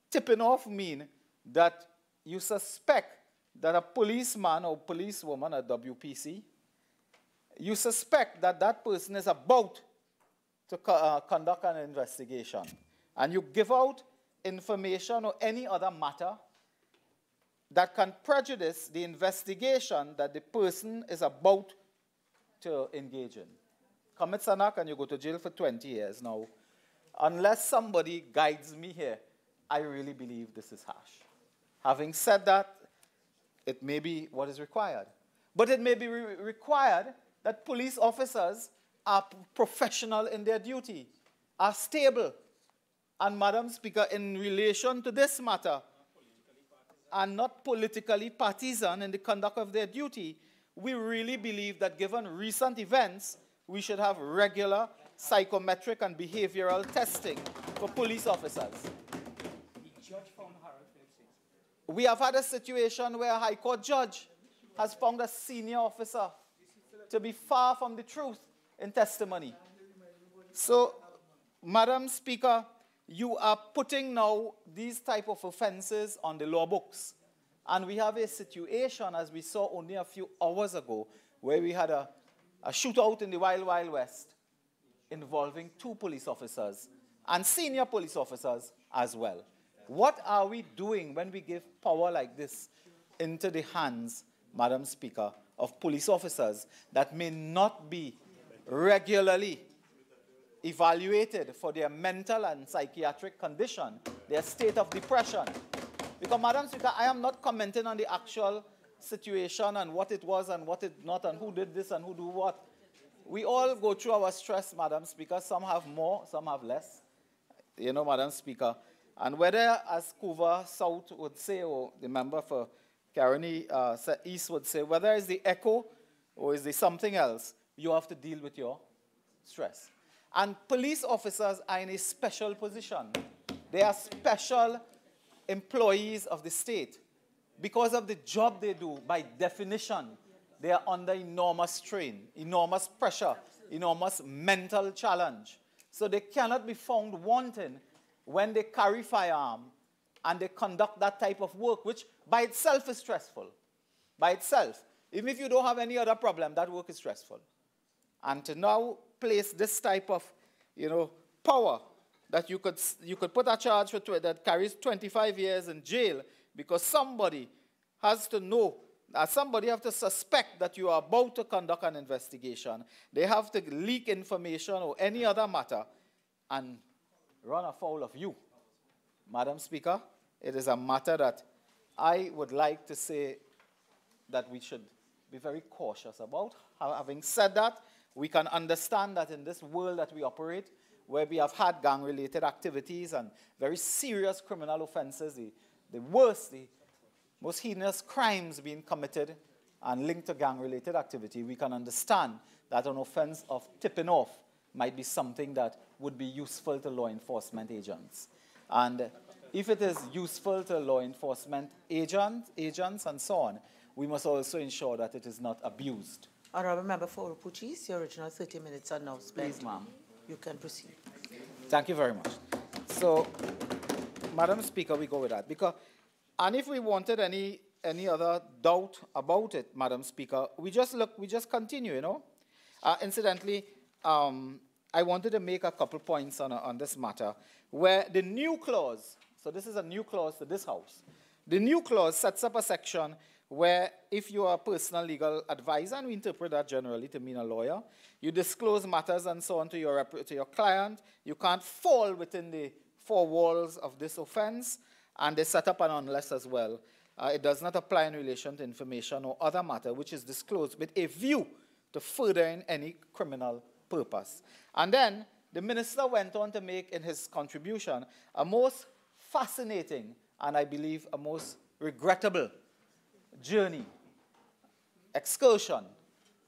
tipping off means that you suspect that a policeman or policewoman, a WPC, you suspect that that person is about to conduct an investigation. And you give out information or any other matter that can prejudice the investigation that the person is about to engage in. Commits an act and you go to jail for 20 years. Now, unless somebody guides me here, I really believe this is harsh. Having said that, it may be what is required. But it may be required that police officers are professional in their duty, are stable. And, Madam Speaker, in relation to this matter, are not politically partisan in the conduct of their duty, we really believe that given recent events, we should have regular psychometric and behavioral testing for police officers. We have had a situation where a High Court judge has found a senior officer to be far from the truth in testimony. So, Madam Speaker, you are putting now these type of offenses on the law books. And we have a situation, as we saw only a few hours ago, where we had a shootout in the Wild Wild West involving 2 police officers and senior police officers as well. What are we doing when we give power like this into the hands, Madam Speaker, of police officers that may not be regularly evaluated for their mental and psychiatric condition, their state of depression? Because, Madam Speaker, I am not commenting on the actual situation and what it was and what it not and who did this and who do what. We all go through our stress, Madam Speaker. Some have more, some have less. You know, Madam Speaker. And whether, as Kuva South would say, or the member for Caroni East would say, whether it's the echo or is there something else, you have to deal with your stress. And police officers are in a special position. They are special employees of the state. Because of the job they do, by definition, they are under enormous strain, enormous pressure enormous mental challenge. So they cannot be found wanting when they carry firearm and they conduct that type of work, which by itself is stressful. By itself. Even if you don't have any other problem, that work is stressful. And to now place this type of, power that you could put a charge for that carries 25 years in jail because somebody has to know, somebody have to suspect that you are about to conduct an investigation. They have to leak information or any other matter and run afoul of you. Madam Speaker, it is a matter that I would like to say that we should be very cautious about. Having said that, we can understand that in this world that we operate, where we have had gang-related activities and very serious criminal offenses, the worst, the most heinous crimes being committed and linked to gang-related activity, we can understand that an offense of tipping off might be something that would be useful to law enforcement agents. And if it is useful to law enforcement agents and so on, we must also ensure that it is not abused. Honourable Member for Urupuchis, your original 30 minutes are now spent. Please, ma'am. You can proceed. Thank you very much. So, Madam Speaker, we go with that. And if we wanted any other doubt about it, Madam Speaker, we just continue, Incidentally, I wanted to make a couple points on this matter, where the new clause, so this is a new clause to this House, the new clause sets up a section where if you are a personal legal advisor, and we interpret that generally to mean a lawyer, you disclose matters and so on to your client, you can't fall within the four walls of this offense, and they set up an unless as well. It does not apply in relation to information or other matter which is disclosed with a view to furthering any criminal purpose. And then the minister went on to make in his contribution a most fascinating and I believe a most regrettable journey, excursion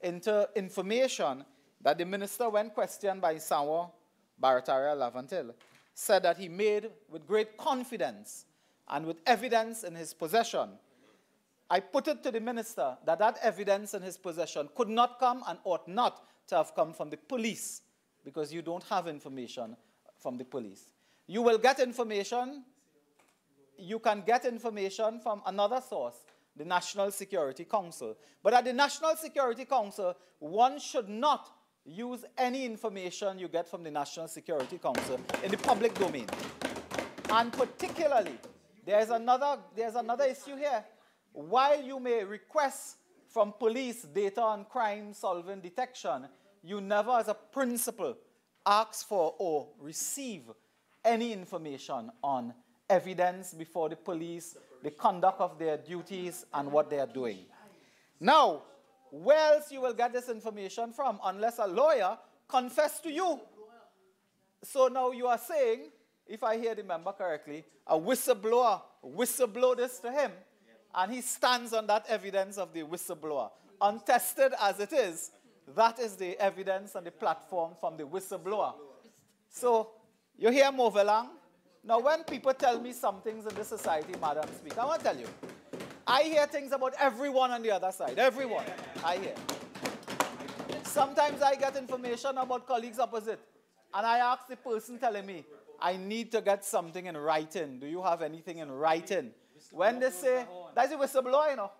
into information that the minister, when questioned by Sawa Barataria Lavantil, said that he made with great confidence and with evidence in his possession. I put it to the minister that that evidence in his possession could not come and ought not to have come from the police, because you don't have information from the police. You will get information, you can get information from another source, the National Security Council. But at the National Security Council, one should not use any information you get from the National Security Council in the public domain. And particularly, there's another issue here. While you may request from police data on crime solving detection, you never as a principle ask for or receive any information on evidence before the police, the conduct of their duties, and what they are doing. Now, where else you will get this information from unless a lawyer confess to you? So now you are saying, if I hear the member correctly, a whistleblower whistleblow this to him, and he stands on that evidence of the whistleblower. Untested as it is, that is the evidence and the platform from the whistleblower. So, you hear Movelang? Now, when people tell me some things in this society, Madam Speaker, I want to tell you, I hear things about everyone on the other side. Everyone, I hear. Sometimes I get information about colleagues opposite, and I ask the person telling me, I need to get something in writing. Do you have anything in writing? When they say, that's a whistleblower,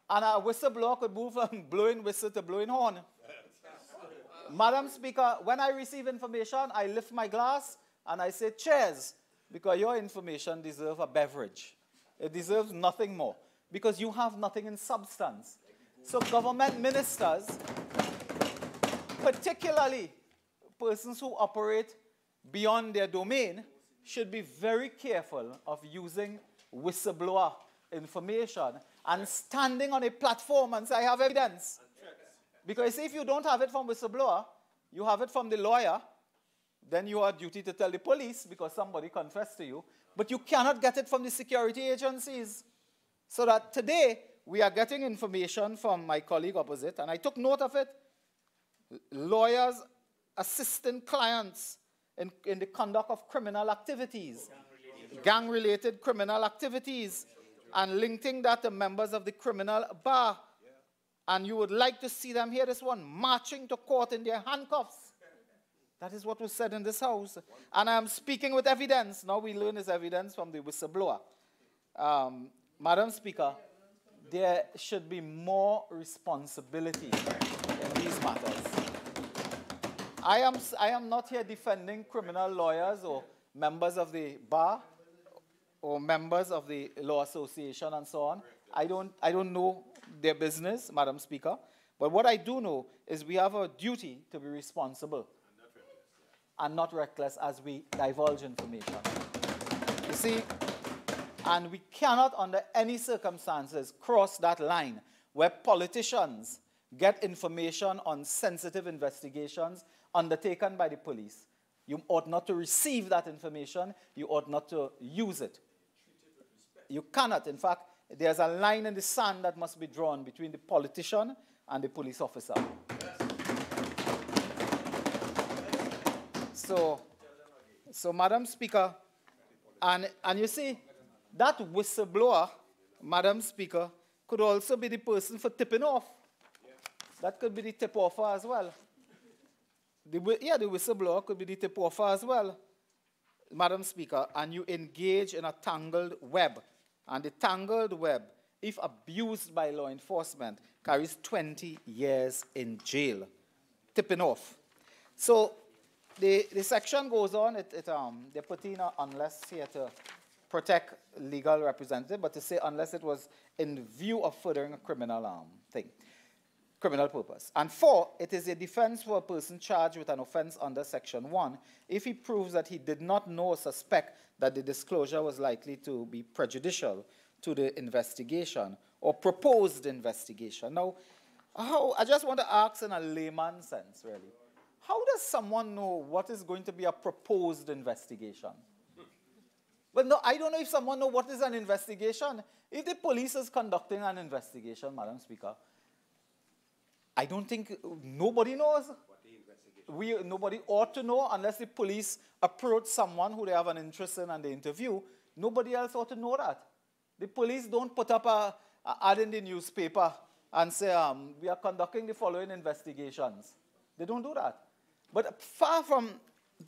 And a whistleblower could move from blowing whistle to blowing horn. Madam Speaker, when I receive information, I lift my glass and I say, cheers, because your information deserves a beverage. It deserves nothing more, because you have nothing in substance. So government ministers, particularly persons who operate beyond their domain, should be very careful of using whistleblower information and standing on a platform and say, I have evidence. Because if you don't have it from whistleblower, you have it from the lawyer, then you are duty to tell the police because somebody confessed to you. But you cannot get it from the security agencies. So that today, we are getting information from my colleague opposite, and I took note of it. Lawyers assisting clients in the conduct of criminal activities, gang-related criminal activities, and linking that to members of the criminal bar. And you would like to see them here, this one, marching to court in their handcuffs. That is what was said in this house. And I am speaking with evidence. Now we learn this evidence from the whistleblower. Madam Speaker, there should be more responsibility in these matters. I am not here defending criminal lawyers or members of the bar or members of the law association and so on. I don't know their business, Madam Speaker. But what I do know is we have a duty to be responsible and not reckless as we divulge information. You see, and we cannot under any circumstances cross that line where politicians get information on sensitive investigations undertaken by the police. You ought not to receive that information. You ought not to use it. You cannot. In fact, there's a line in the sand that must be drawn between the politician and the police officer. So Madam Speaker, and you see, that whistleblower, Madam Speaker, could also be the person for tipping off. That could be the tip-offer as well. The whistleblower could be the tip-offer as well, Madam Speaker, and you engage in a tangled web. And the tangled web, if abused by law enforcement, carries 20 years in jail. Tipping off. So the section goes on, they put in a unless here to protect legal representative, but to say unless it was in view of furthering a criminal criminal purpose. And 4, it is a defense for a person charged with an offense under Section 1 if he proves that he did not know or suspect that the disclosure was likely to be prejudicial to the investigation or proposed investigation. Now, I just want to ask in a layman's sense, really, how does someone know what is going to be a proposed investigation? Well, no, I don't know if someone knows what is an investigation. If the police is conducting an investigation, Madam Speaker, I don't think nobody knows. Nobody ought to know unless the police approach someone who they have an interest in and they interview. Nobody else ought to know that. The police don't put up an ad in the newspaper and say, we are conducting the following investigations. They don't do that. But far from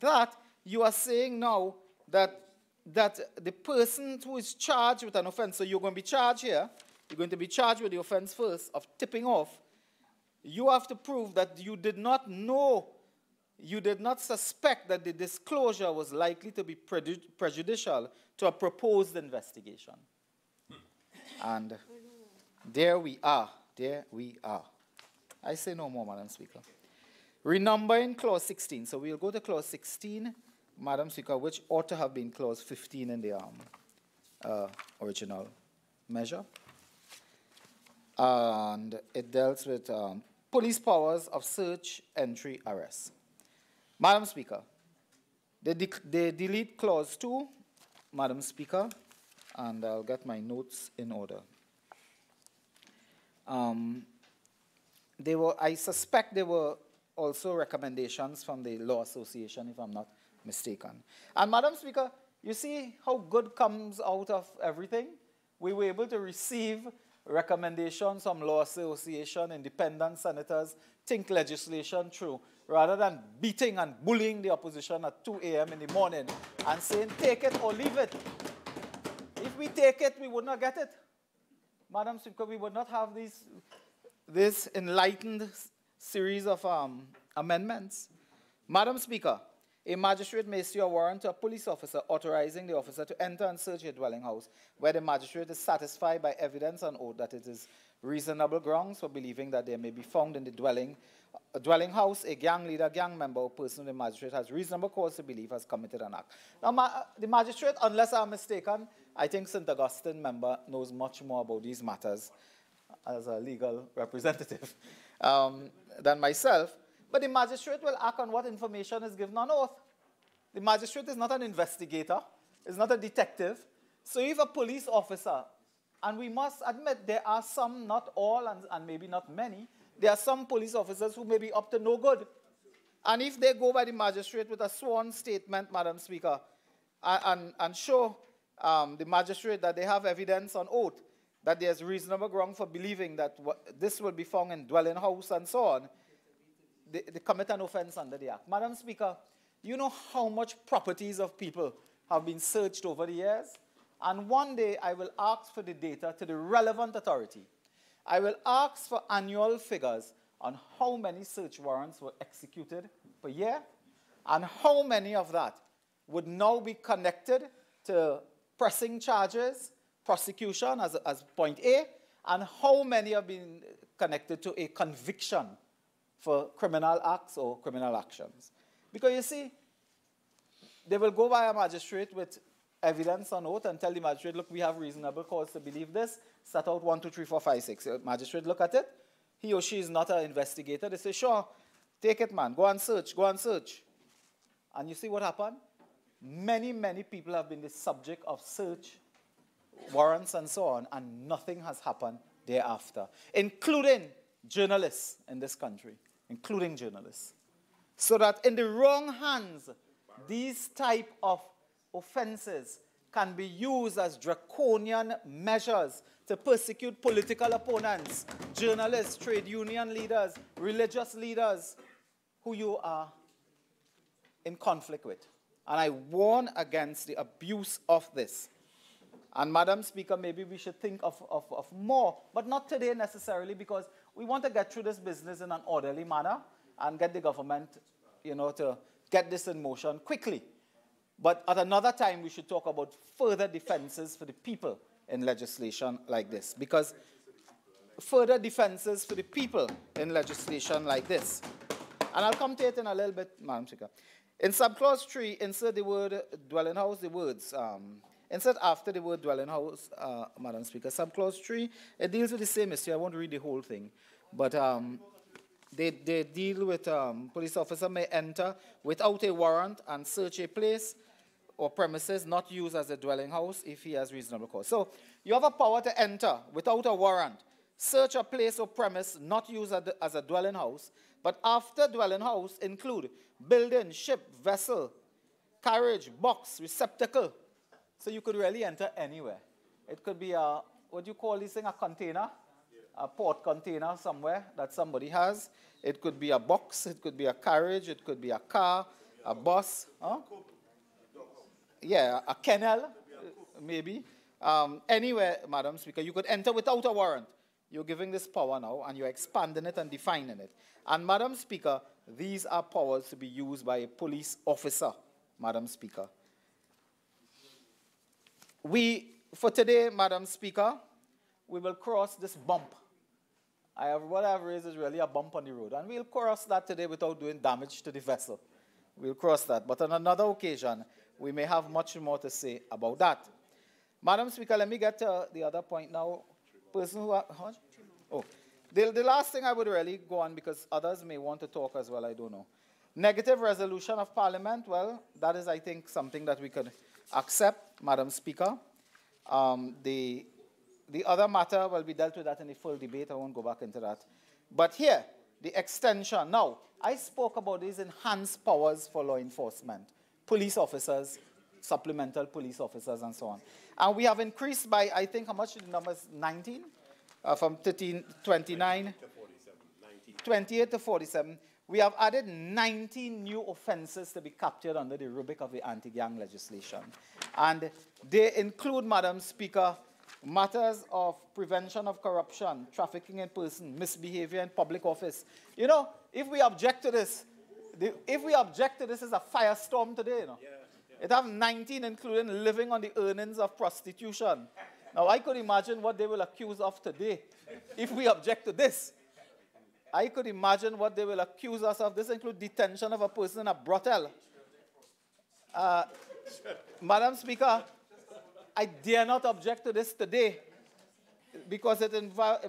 that, you are saying now that the person who is charged with an offense, so you're going to be charged here, you're going to be charged with the offense first of tipping off. You have to prove that you did not know, you did not suspect that the disclosure was likely to be prejudicial to a proposed investigation. And there we are. I say no more, Madam Speaker. Renumbering Clause 16. So we'll go to Clause 16, Madam Speaker, which ought to have been Clause 15 in the original measure. And it deals with police powers of search, entry, arrest. Madam Speaker, they delete Clause 2, Madam Speaker, and I'll get my notes in order. I suspect there were also recommendations from the Law Association, if I'm not mistaken. And Madam Speaker, you see how good comes out of everything? We were able to receive recommendations from Law Association, independent senators, think legislation through, rather than beating and bullying the opposition at 2 a.m. in the morning and saying, take it or leave it. If we take it, we would not get it. Madam Speaker, we would not have this enlightened series of amendments. Madam Speaker, a magistrate may issue a warrant to a police officer authorizing the officer to enter and search a dwelling house where the magistrate is satisfied by evidence on oath that it is reasonable grounds for believing that there may be found in the dwelling house a gang leader, gang member, or person the magistrate has reasonable cause to believe has committed an act. Now, the magistrate, unless I'm mistaken, I think St. Augustine member knows much more about these matters as a legal representative than myself. But the magistrate will act on what information is given on oath. The magistrate is not an investigator, is not a detective. So if a police officer, and we must admit there are some, not all, and maybe not many, there are some police officers who may be up to no good. And if they go by the magistrate with a sworn statement, Madam Speaker, and show the magistrate that they have evidence on oath that there's reasonable ground for believing that this will be found in dwelling house and so on, they commit an offense under the Act. Madam Speaker, you know how much properties of people have been searched over the years? And one day I will ask for the data to the relevant authority. I will ask for annual figures on how many search warrants were executed per year and how many of that would now be connected to pressing charges, prosecution as point A, and how many have been connected to a conviction for criminal acts or criminal actions. Because you see, they will go by a magistrate with evidence on oath and tell the magistrate, look, we have reasonable cause to believe this, set out 1, 2, 3, 4, 5, 6. The magistrate look at it, he or she is not an investigator, they say, sure, take it, man, go and search, go and search. And you see what happened? Many, many people have been the subject of search warrants and so on, and nothing has happened thereafter, including journalists in this country, including journalists. So that in the wrong hands, these type of offenses can be used as draconian measures to persecute political opponents, journalists, trade union leaders, religious leaders who you are in conflict with. And I warn against the abuse of this. And Madam Speaker, maybe we should think of more, but not today necessarily, because we want to get through this business in an orderly manner and get the government, to get this in motion quickly. But at another time, we should talk about further defenses for the people in legislation like this, because further defenses for the people in legislation like this. And I'll come to it in a little bit, Madam Speaker. In subclause 3, insert the word dwelling house, the words, insert after the word dwelling house, Madam Speaker. Subclause 3, it deals with the same issue. I won't read the whole thing. But they deal with police officer may enter without a warrant and search a place or premises not used as a dwelling house if he has reasonable cause. So you have a power to enter without a warrant, search a place or premise not used as a dwelling house, but after dwelling house include building, ship, vessel, carriage, box, receptacle. So you could really enter anywhere. It could be a, what do you call this thing, a container? A port container somewhere that somebody has. It could be a box, it could be a carriage, it could be a car, a bus. Huh? Yeah, a kennel, maybe. Anywhere, Madam Speaker, you could enter without a warrant. You're giving this power now, and you're expanding it and defining it. And, Madam Speaker, these are powers to be used by a police officer, Madam Speaker. For today, Madam Speaker, we will cross this bump. What I have raised is really a bump on the road, and we'll cross that today without doing damage to the vessel. We'll cross that. But on another occasion, we may have much more to say about that. Madam Speaker, let me get to the other point now. Person who... The last thing I would really go on, because others may want to talk as well, I don't know. Negative resolution of Parliament, well, that is, I think, something that we could accept, Madam Speaker. The other matter, well, we dealt with that in the full debate. I won't go back into that. But here, the extension. Now, I spoke about these enhanced powers for law enforcement, police officers, supplemental police officers, and so on. And we have increased by, I think, how much the number is 19? From 29, 28 to 47. We have added 19 new offenses to be captured under the rubric of the anti-gang legislation. And they include, Madam Speaker, matters of prevention of corruption, trafficking in person, misbehavior in public office. If we object to this, it's a firestorm today. It have 19, including living on the earnings of prostitution. Now, I could imagine what they will accuse of today if we object to this. I could imagine what they will accuse us of. This includes detention of a person in a brothel. Madam Speaker, I dare not object to this today because it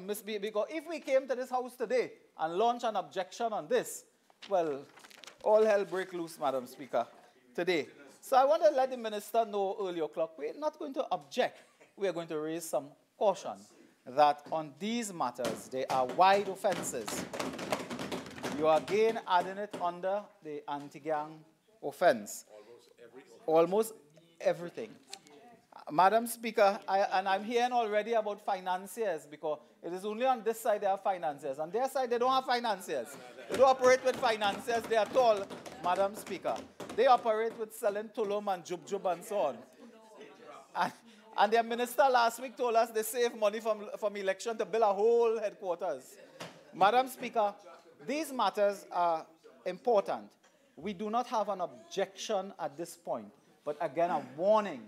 must be, because if we came to this house today and launched an objection on this, well, all hell break loose, Madam Speaker, today. So I want to let the minister know early o'clock, we're not going to object. We are going to raise some caution that on these matters, they are wide offenses. You are again adding it under the anti-gang offense. Almost everything. Madam Speaker, I'm hearing already about financiers, because it is only on this side they have financiers. On their side, they don't have financiers. They don't operate with financiers there at all, Madam Speaker. They operate with selling tulum and jub and so on. And their minister last week told us they save money from election to build a whole headquarters. Madam Speaker, these matters are important. We do not have an objection at this point, but again a warning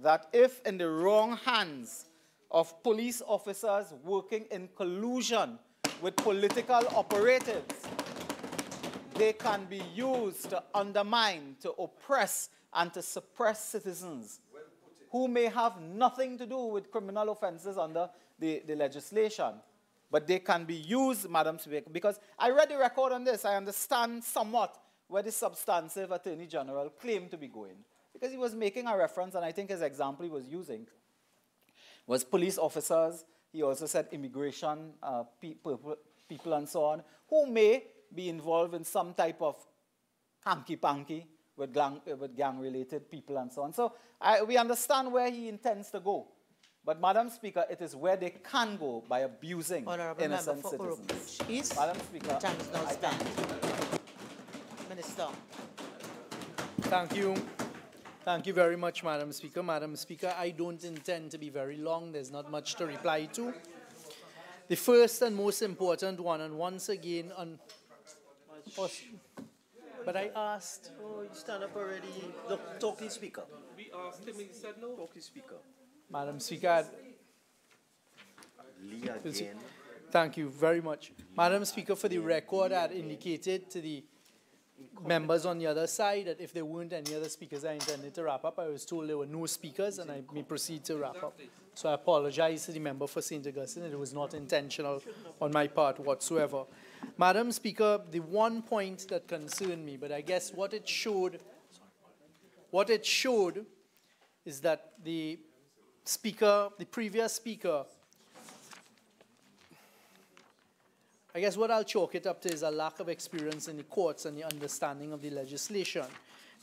that if in the wrong hands of police officers working in collusion with political operatives, they can be used to undermine, to oppress, and to suppress citizens who may have nothing to do with criminal offenses under the legislation. But they can be used, Madam Speaker, because I read the record on this. I understand somewhat where the substantive Attorney General claimed to be going, because he was making a reference, and I think his example he was using was police officers. He also said immigration people and so on, who may be involved in some type of hanky-panky with gang-related people and so on. So we understand where he intends to go. But, Madam Speaker, it is where they can go by abusing innocent citizens. Please. Madam Speaker, Time is now spent. Minister. Thank you. Thank you very much, Madam Speaker. Madam Speaker, I don't intend to be very long. There's not much to reply to. The first and most important one, and once again, but I asked. Oh, you stand up already. Look, talk to the speaker. We asked him, he said no. Talk to the speaker. Madam Speaker. Lee again. Thank you very much. Madam Speaker, for the record, I had indicated to the members on the other side that if there weren't any other speakers, I intended to wrap up. I was told there were no speakers, and I may proceed to wrap up. So I apologize to the member for St. Augustine. It was not intentional on my part whatsoever. Madam Speaker, the one point that concerned me, but I guess what it showed is that the previous speaker, I guess what I'll chalk it up to is a lack of experience in the courts and the understanding of the legislation.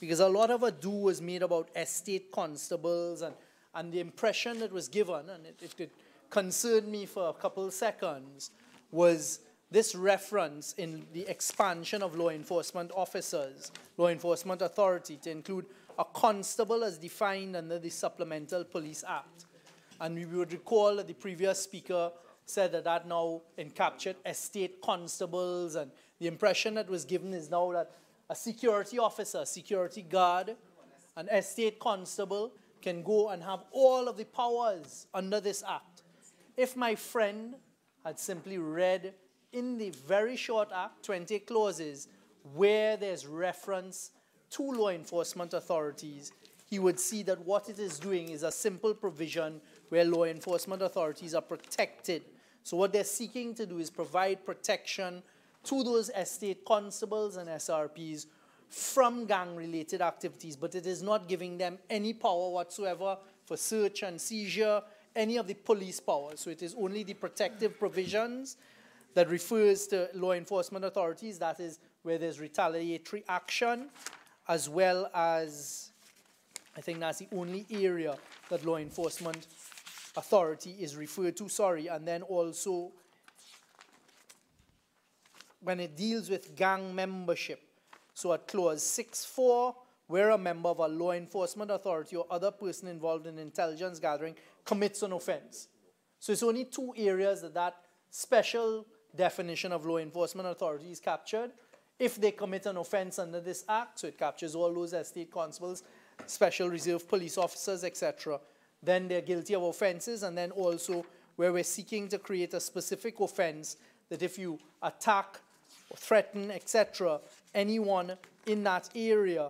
Because a lot of ado was made about estate constables, and the impression that was given, and it concerned me for a couple of seconds, was this reference in the expansion of law enforcement officers, law enforcement authority, to include a constable as defined under the Supplemental Police Act. And we would recall that the previous speaker said that that now encaptured estate constables, and the impression that was given is now that a security officer, security guard, an estate constable can go and have all of the powers under this act. If my friend had simply read in the very short act, 20 clauses, where there's reference to law enforcement authorities, he would see that what it is doing is a simple provision where law enforcement authorities are protected. So what they're seeking to do is provide protection to those estate constables and SRPs from gang-related activities, but it is not giving them any power whatsoever for search and seizure, any of the police powers. So it is only the protective provisions that refers to law enforcement authorities, that is where there's retaliatory action, as well as, I think that's the only area that law enforcement authority is referred to, and then also when it deals with gang membership. So at clause 6.4, where a member of a law enforcement authority or other person involved in intelligence gathering commits an offense. So it's only two areas that special definition of law enforcement authority is captured. If they commit an offense under this act, so it captures all those estate constables, special reserve police officers, etc., then they're guilty of offenses. And then also where we're seeking to create a specific offense that if you attack or threaten, etc., anyone in that area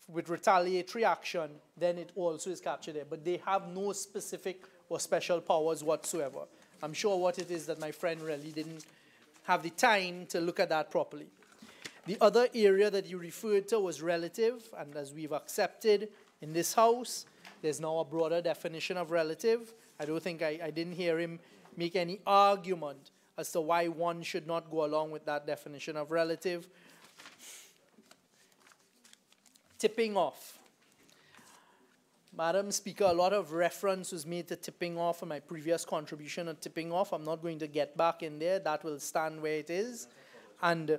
with retaliatory action, then it also is captured there. But they have no specific or special powers whatsoever. I'm sure what it is that my friend really didn't have the time to look at that properly. The other area that you referred to was relative, and as we've accepted in this House, there's now a broader definition of relative. I don't think I didn't hear him make any argument as to why one should not go along with that definition of relative. Tipping off. Madam Speaker, a lot of reference was made to tipping off in my previous contribution on tipping off. I'm not going to get back in there. That will stand where it is. And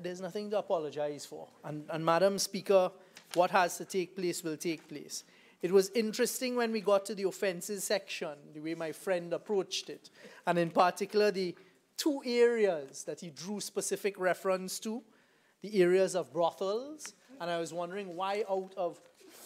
there's nothing to apologize for. And Madam Speaker, what has to take place will take place. It was interesting when we got to the offences section, the way my friend approached it. And in particular, the two areas that he drew specific reference to, the areas of brothels. And I was wondering why out of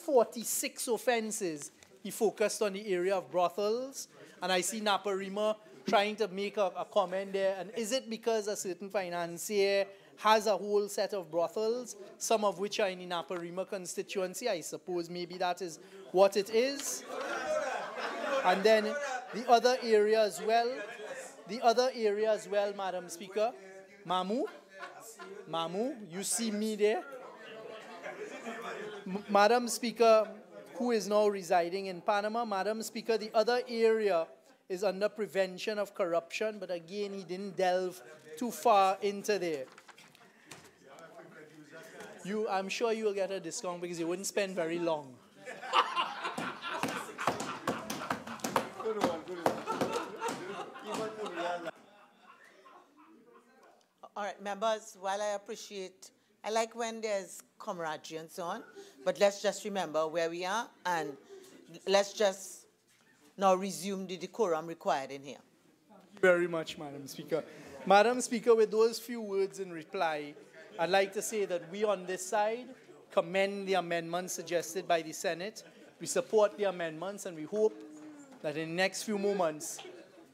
46 offenses, he focused on the area of brothels. And I see Naparima trying to make a comment there. And is it because a certain financier has a whole set of brothels, some of which are in the Naparima constituency? I suppose maybe that is what it is. And then the other area as well, Madam Speaker, Mamu, you see me there? Madam Speaker, who is now residing in Panama, Madam Speaker, the other area is under prevention of corruption, but again, he didn't delve too far into there. I'm sure you will get a discount because you wouldn't spend very long. All right, members, while I like when there's camaraderie and so on, but let's just remember where we are and let's just now resume the decorum required in here. Thank you very much, Madam Speaker. Madam Speaker, with those few words in reply, I'd like to say that we on this side commend the amendments suggested by the Senate. We support the amendments and we hope that in the next few moments,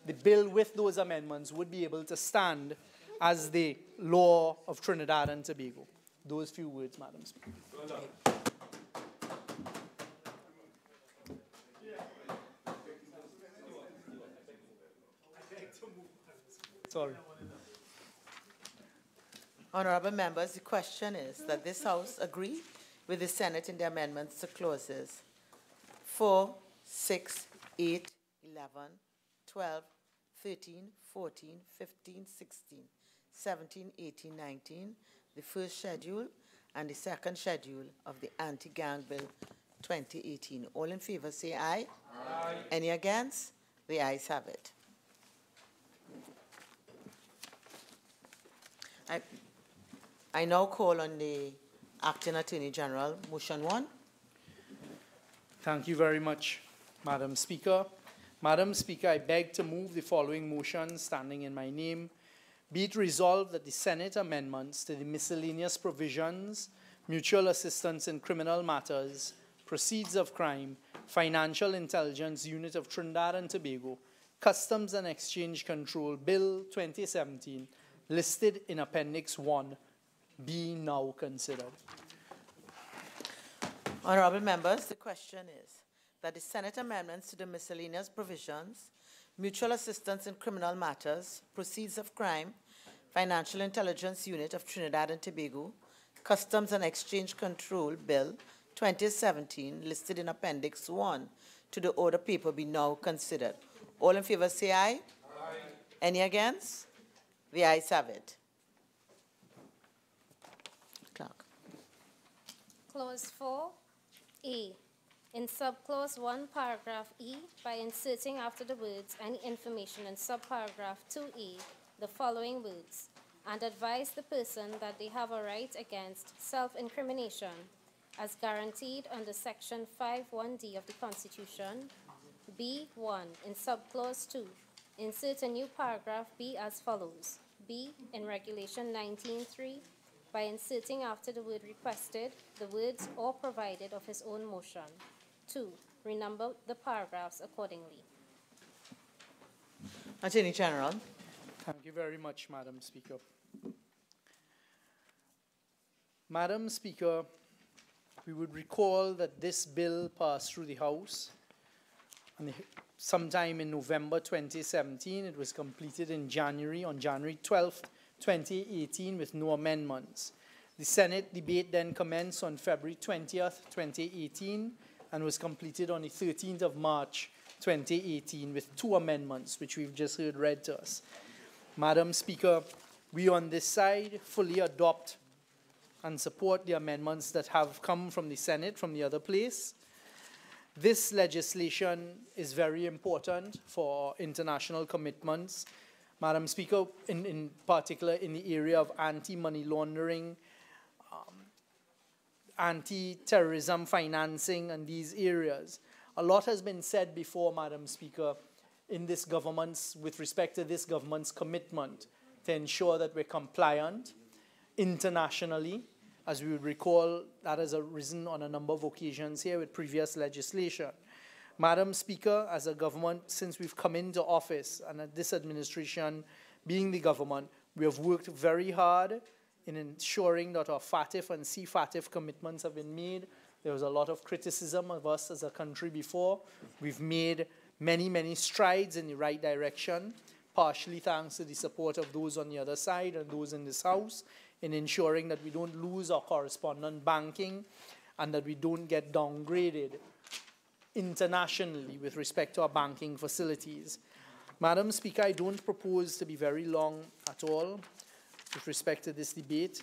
the bill with those amendments would be able to stand as the law of Trinidad and Tobago. Those few words, Madam Speaker. Sorry. Honorable members, the question is that this House agree with the Senate in the amendments to clauses 4, 6, 8, 11, 12, 13, 14, 15, 16, 17, 18, 19, the first schedule and the second schedule of the Anti-Gang Bill 2018. All in favor say aye. Aye. Any against? The ayes have it. I now call on the Acting Attorney General, motion 1. Thank you very much, Madam Speaker. Madam Speaker, I beg to move the following motion standing in my name. Be it resolved that the Senate amendments to the miscellaneous provisions, mutual assistance in criminal matters, proceeds of crime, financial intelligence unit of Trinidad and Tobago, Customs and Exchange Control Bill 2017, listed in Appendix 1, be now considered. Honorable members, the question is that the Senate amendments to the miscellaneous provisions, mutual assistance in criminal matters, proceeds of crime, financial intelligence unit of Trinidad and Tobago, Customs and Exchange Control Bill 2017, listed in Appendix 1 to the order paper be now considered. All in favor say aye. Aye. Any against? The ayes have it. Clerk. Clause 4A. In subclause 1, paragraph E, by inserting after the words any information in subparagraph 2A, the following words, and advise the person that they have a right against self-incrimination as guaranteed under Section 5(1)D of the Constitution. B1, in subclause 2, insert a new paragraph B as follows. B, in Regulation 19.3, by inserting after the word requested the words or provided of his own motion. 2, renumber the paragraphs accordingly. Attorney General. Thank you very much, Madam Speaker. Madam Speaker, we would recall that this bill passed through the House sometime in November 2017. It was completed in January, on January 12th, 2018, with no amendments. The Senate debate then commenced on February 20th, 2018, and was completed on the 13th of March, 2018, with 2 amendments, which we've just heard read to us. Madam Speaker, we on this side fully adopt and support the amendments that have come from the Senate, from the other place. This legislation is very important for international commitments. Madam Speaker, in particular in the area of anti-money laundering, anti-terrorism financing, and these areas. A lot has been said before, Madam Speaker, in this government's, with respect to this government's commitment to ensure that we're compliant internationally. As we would recall, that has arisen on a number of occasions here with previous legislation. Madam Speaker, as a government, since we've come into office, and at this administration being the government, we have worked very hard in ensuring that our FATF and CFATF commitments have been made. There was a lot of criticism of us as a country before. We've made many, many strides in the right direction, partially thanks to the support of those on the other side and those in this House, in ensuring that we don't lose our correspondent banking and that we don't get downgraded internationally with respect to our banking facilities. Madam Speaker, I don't propose to be very long at all with respect to this debate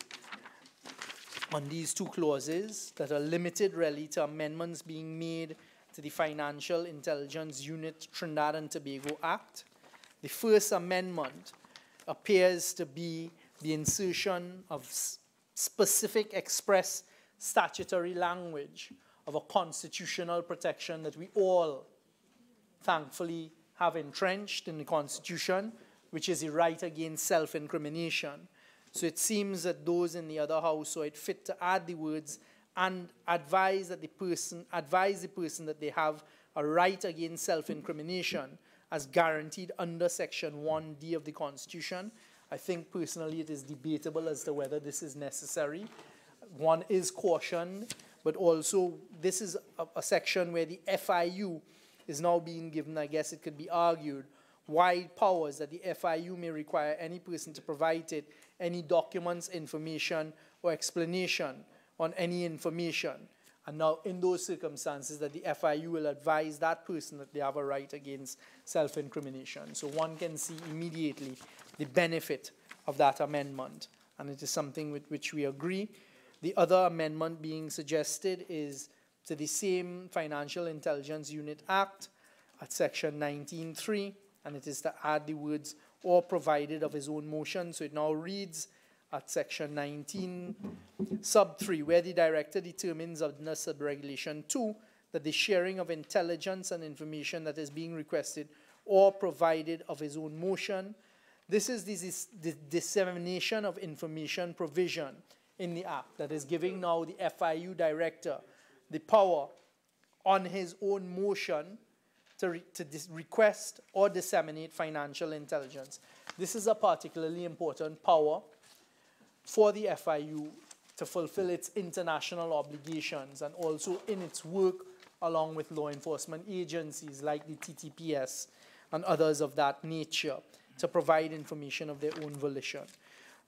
on these two clauses that are limited really to amendments being made to the Financial Intelligence Unit Trinidad and Tobago Act. The first amendment appears to be the insertion of specific express statutory language of a constitutional protection that we all thankfully have entrenched in the Constitution, which is the right against self-incrimination. So it seems that those in the other House saw it fit to add the words and advise the person that they have a right against self-incrimination as guaranteed under Section 1D of the Constitution. I think personally it is debatable as to whether this is necessary. One is cautioned, but also this is a section where the FIU is now being given, I guess it could be argued, wide powers that the FIU may require any person to provide it any documents, information, or explanation on any information. And now in those circumstances that the FIU will advise that person that they have a right against self-incrimination. So one can see immediately the benefit of that amendment, and it is something with which we agree. The other amendment being suggested is to the same Financial Intelligence Unit Act at Section 19.3, and it is to add the words or provided of his own motion. So it now reads at Section 19, sub 3, where the director determines under subregulation 2 that the sharing of intelligence and information that is being requested or provided of his own motion. This is the dissemination of information provision in the Act that is giving now the FIU director the power on his own motion to request or disseminate financial intelligence. This is a particularly important power for the FIU to fulfill its international obligations and also in its work along with law enforcement agencies like the TTPS and others of that nature to provide information of their own volition.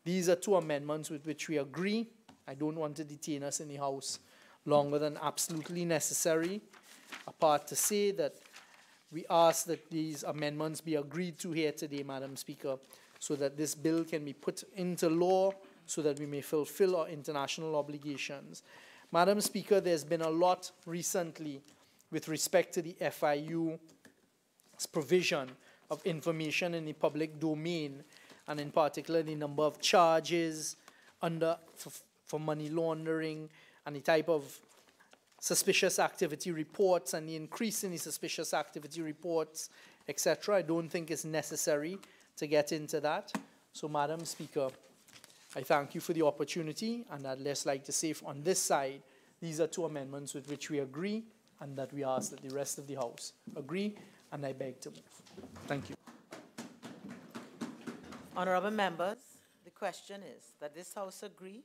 These are two amendments with which we agree. I don't want to detain us in the House longer than absolutely necessary, apart to say that we ask that these amendments be agreed to here today, Madam Speaker, so that this bill can be put into law so that we may fulfill our international obligations. Madam Speaker, there's been a lot recently with respect to the FIU's provision of information in the public domain, and in particular the number of charges for money laundering and the type of suspicious activity reports and the increase in the suspicious activity reports, etc. I don't think it's necessary to get into that. So, Madam Speaker, I thank you for the opportunity, and I'd just like to say on this side, these are two amendments with which we agree and that we ask that the rest of the House agree, and I beg to move. Thank you. Honourable members, the question is that this House agree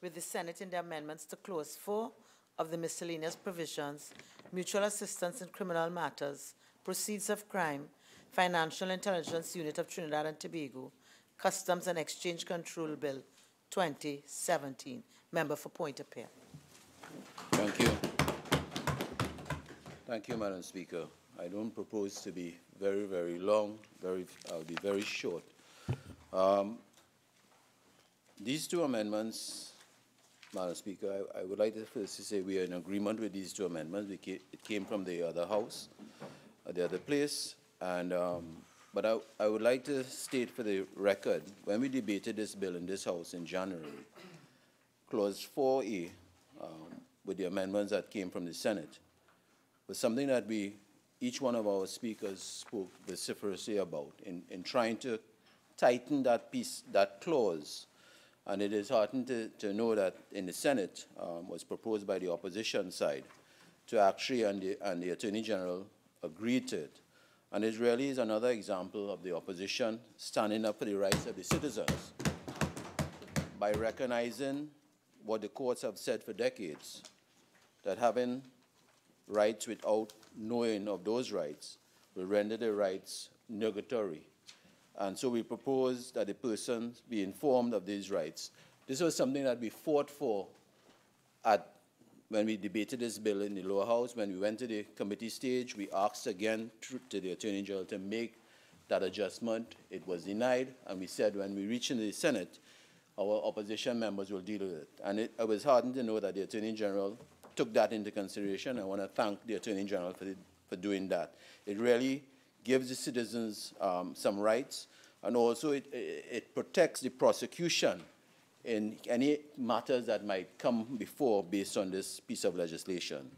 with the Senate in the amendments to Clause 4 of the miscellaneous provisions, mutual assistance in criminal matters, proceeds of crime, Financial Intelligence Unit of Trinidad and Tobago, Customs and Exchange Control Bill 2017. Member for Point of Pear. Thank you. Thank you, Madam Speaker. I don't propose to be very, very long. I'll be very short. These two amendments, Madam Speaker, I would like to first say we are in agreement with these two amendments. It came from the other house, the other place, and but I would like to state for the record, when we debated this bill in this house in January, Clause 4A, with the amendments that came from the Senate, was something that each one of our speakers spoke vociferously about in trying to tighten that piece, that clause. And it is heartening to know that in the Senate was proposed by the opposition side to actually, and the Attorney General agreed to it. And it really is another example of the opposition standing up for the rights of the citizens by recognizing what the courts have said for decades, that having rights without knowing of those rights will render the rights nugatory. And so we propose that the person be informed of these rights. This was something that we fought for when we debated this bill in the lower house. When we went to the committee stage, we asked again to the Attorney General to make that adjustment. It was denied, and we said when we reach into the Senate, our opposition members will deal with it. And I was heartened to know that the Attorney General took that into consideration. I want to thank the Attorney General for doing that. It really gives the citizens some rights, and also it protects the prosecution in any matters that might come before based on this piece of legislation.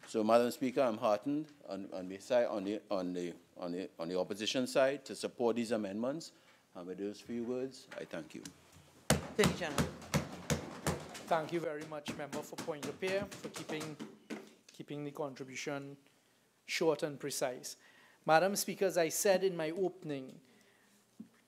So, Madam Speaker, I'm heartened on the opposition side to support these amendments. And with those few words, I thank you. Attorney General. Thank you very much, Member for Point de Pierre, for keeping the contribution short and precise. Madam Speaker, as I said in my opening,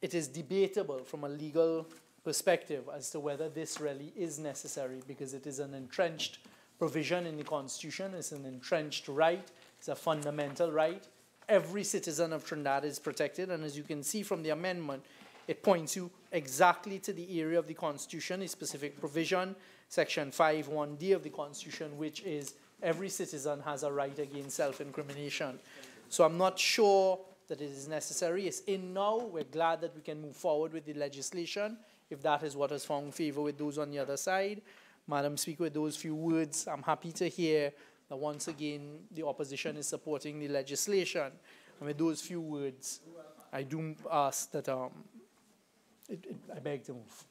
it is debatable from a legal perspective as to whether this really is necessary, because it is an entrenched provision in the Constitution. It's an entrenched right. It's a fundamental right. Every citizen of Trinidad is protected, and as you can see from the amendment, it points you exactly to the area of the Constitution, a specific provision, Section 5(1)(d) of the Constitution, which is every citizen has a right against self-incrimination. So I'm not sure that it is necessary. It's in now. We're glad that we can move forward with the legislation, if that is what has found favor with those on the other side. Madam Speaker, with those few words, I'm happy to hear that once again the opposition is supporting the legislation. And with those few words, I do ask that I beg to move.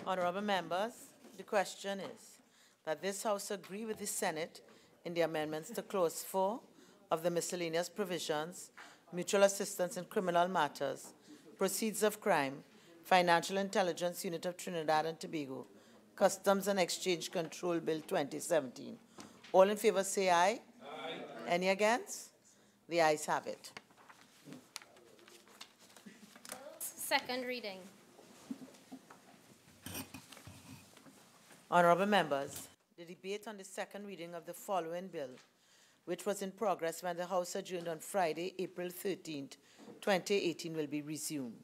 Honorable members, the question is that this House agree with the Senate in the amendments to Clause 4 of the miscellaneous provisions, mutual assistance in criminal matters, proceeds of crime, Financial Intelligence Unit of Trinidad and Tobago, Customs and Exchange Control Bill 2017. All in favor say aye. Aye. Any against? The ayes have it. Second reading. Honorable members, the debate on the second reading of the following bill, which was in progress when the House adjourned on Friday, April 13th, 2018, will be resumed.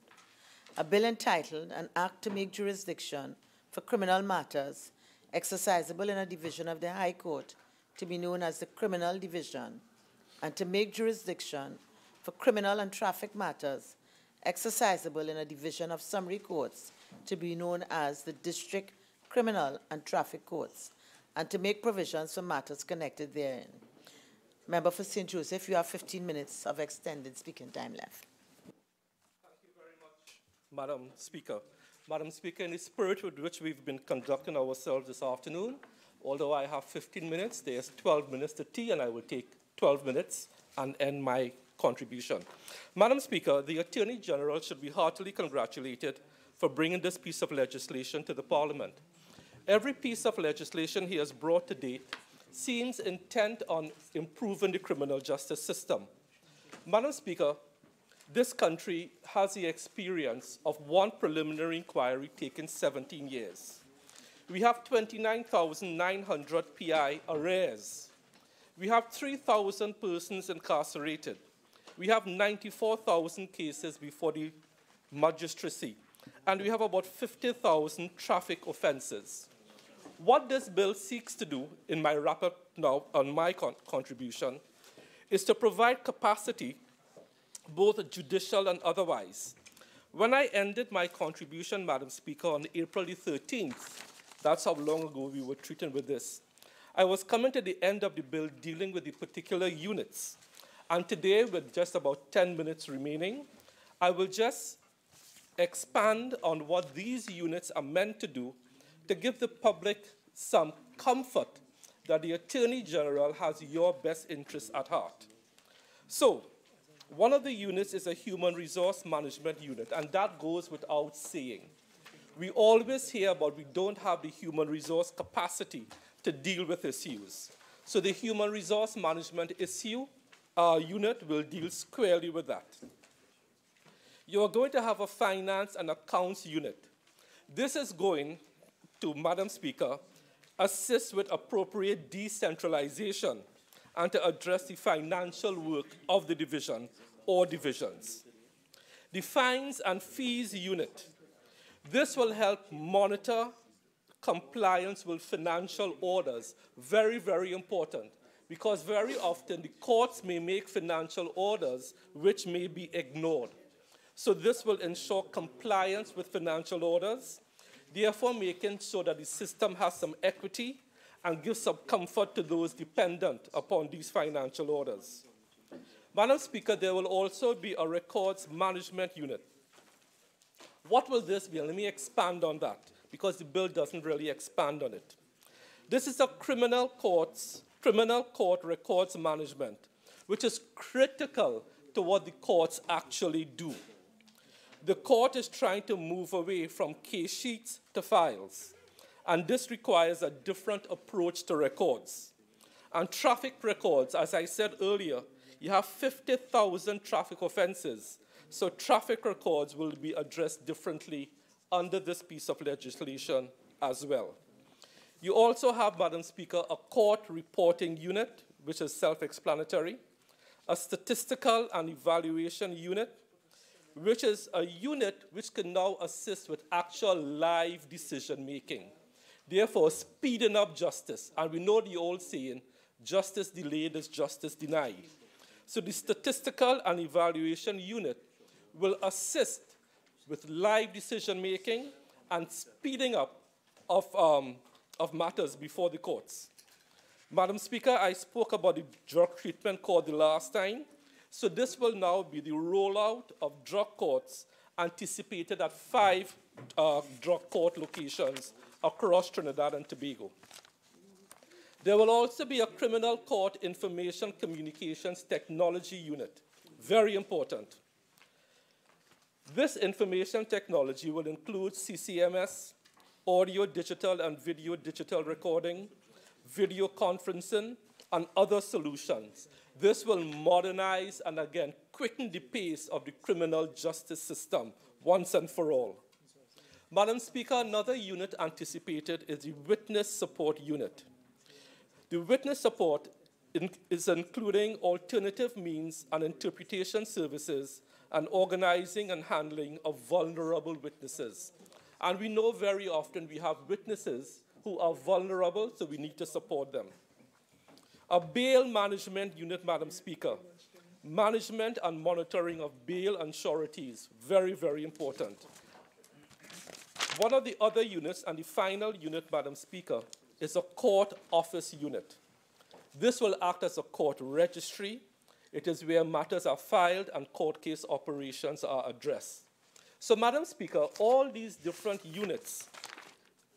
A bill entitled An Act to Make Jurisdiction for Criminal Matters exercisable in a division of the High Court to be known as the Criminal Division, and to make jurisdiction for criminal and traffic matters exercisable in a division of summary courts to be known as the District Criminal and Traffic Courts, and to make provisions for matters connected therein. Member for St. Joseph, you have 15 minutes of extended speaking time left. Thank you very much, Madam Speaker. Madam Speaker, in the spirit with which we've been conducting ourselves this afternoon, although I have 15 minutes, there's 12 minutes to tea, and I will take 12 minutes and end my contribution. Madam Speaker, the Attorney General should be heartily congratulated for bringing this piece of legislation to the Parliament. Every piece of legislation he has brought to date seems intent on improving the criminal justice system. Madam Speaker, this country has the experience of one preliminary inquiry taking 17 years. We have 29,900 PI arrears. We have 3,000 persons incarcerated. We have 94,000 cases before the magistracy. And we have about 50,000 traffic offenses. What this bill seeks to do, in my wrap-up now on my contribution, is to provide capacity, both judicial and otherwise. When I ended my contribution, Madam Speaker, on April the 13th, That's how long ago we were treating with this. I was coming to the end of the bill dealing with the particular units. And today, with just about 10 minutes remaining, I will just expand on what these units are meant to do to give the public some comfort that the Attorney General has your best interests at heart. So, one of the units is a human resource management unit, and that goes without saying. We always hear about we don't have the human resource capacity to deal with issues. So the human resource management unit will deal squarely with that. You're going to have a finance and accounts unit. This is going to, Madam Speaker, assist with appropriate decentralization and to address the financial work of the division or divisions. The fines and fees unit. This will help monitor compliance with financial orders. Very, very important, because very often the courts may make financial orders which may be ignored. So this will ensure compliance with financial orders, therefore making sure that the system has some equity and gives some comfort to those dependent upon these financial orders. Madam Speaker, there will also be a records management unit. What will this be? Let me expand on that, because the bill doesn't really expand on it. This is a criminal court records management, which is critical to what the courts actually do. The court is trying to move away from case sheets to files, and this requires a different approach to records. And traffic records, as I said earlier, you have 50,000 traffic offenses, so traffic records will be addressed differently under this piece of legislation as well. You also have, Madam Speaker, a court reporting unit, which is self-explanatory, a statistical and evaluation unit, which is a unit which can now assist with actual live decision-making, therefore speeding up justice. And we know the old saying, justice delayed is justice denied. So the statistical and evaluation unit will assist with live decision-making and speeding up of matters before the courts. Madam Speaker, I spoke about the drug treatment court the last time. So this will now be the rollout of drug courts anticipated at 5 drug court locations across Trinidad and Tobago. There will also be a criminal court information communications technology unit. Very important. This information technology will include CCMS, audio, digital, and video digital recording, video conferencing, and other solutions. This will modernize and, again, quicken the pace of the criminal justice system once and for all. Madam Speaker, another unit anticipated is the witness support unit. The witness support is including alternative means and interpretation services and organizing and handling of vulnerable witnesses. And we know very often we have witnesses who are vulnerable, so we need to support them. A bail management unit, Madam Speaker. Management and monitoring of bail and sureties, very, very important. One of the other units, and the final unit, Madam Speaker, is a court office unit. This will act as a court registry. It is where matters are filed and court case operations are addressed. So, Madam Speaker, all these different units,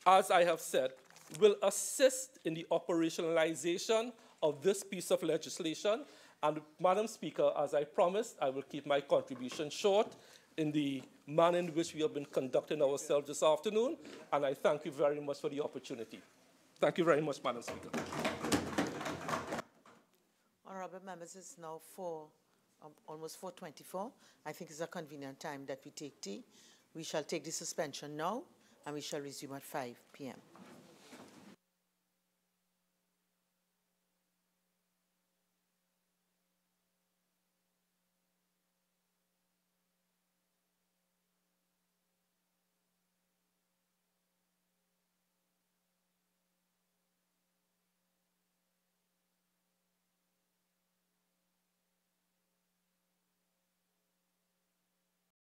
as I have said, will assist in the operationalization of this piece of legislation. And, Madam Speaker, as I promised, I will keep my contribution short in the manner in which we have been conducting ourselves this afternoon. And I thank you very much for the opportunity. Thank you very much, Madam Speaker. Honourable members, it's now almost 4:24. I think it's a convenient time that we take tea. We shall take the suspension now, and we shall resume at 5 p.m.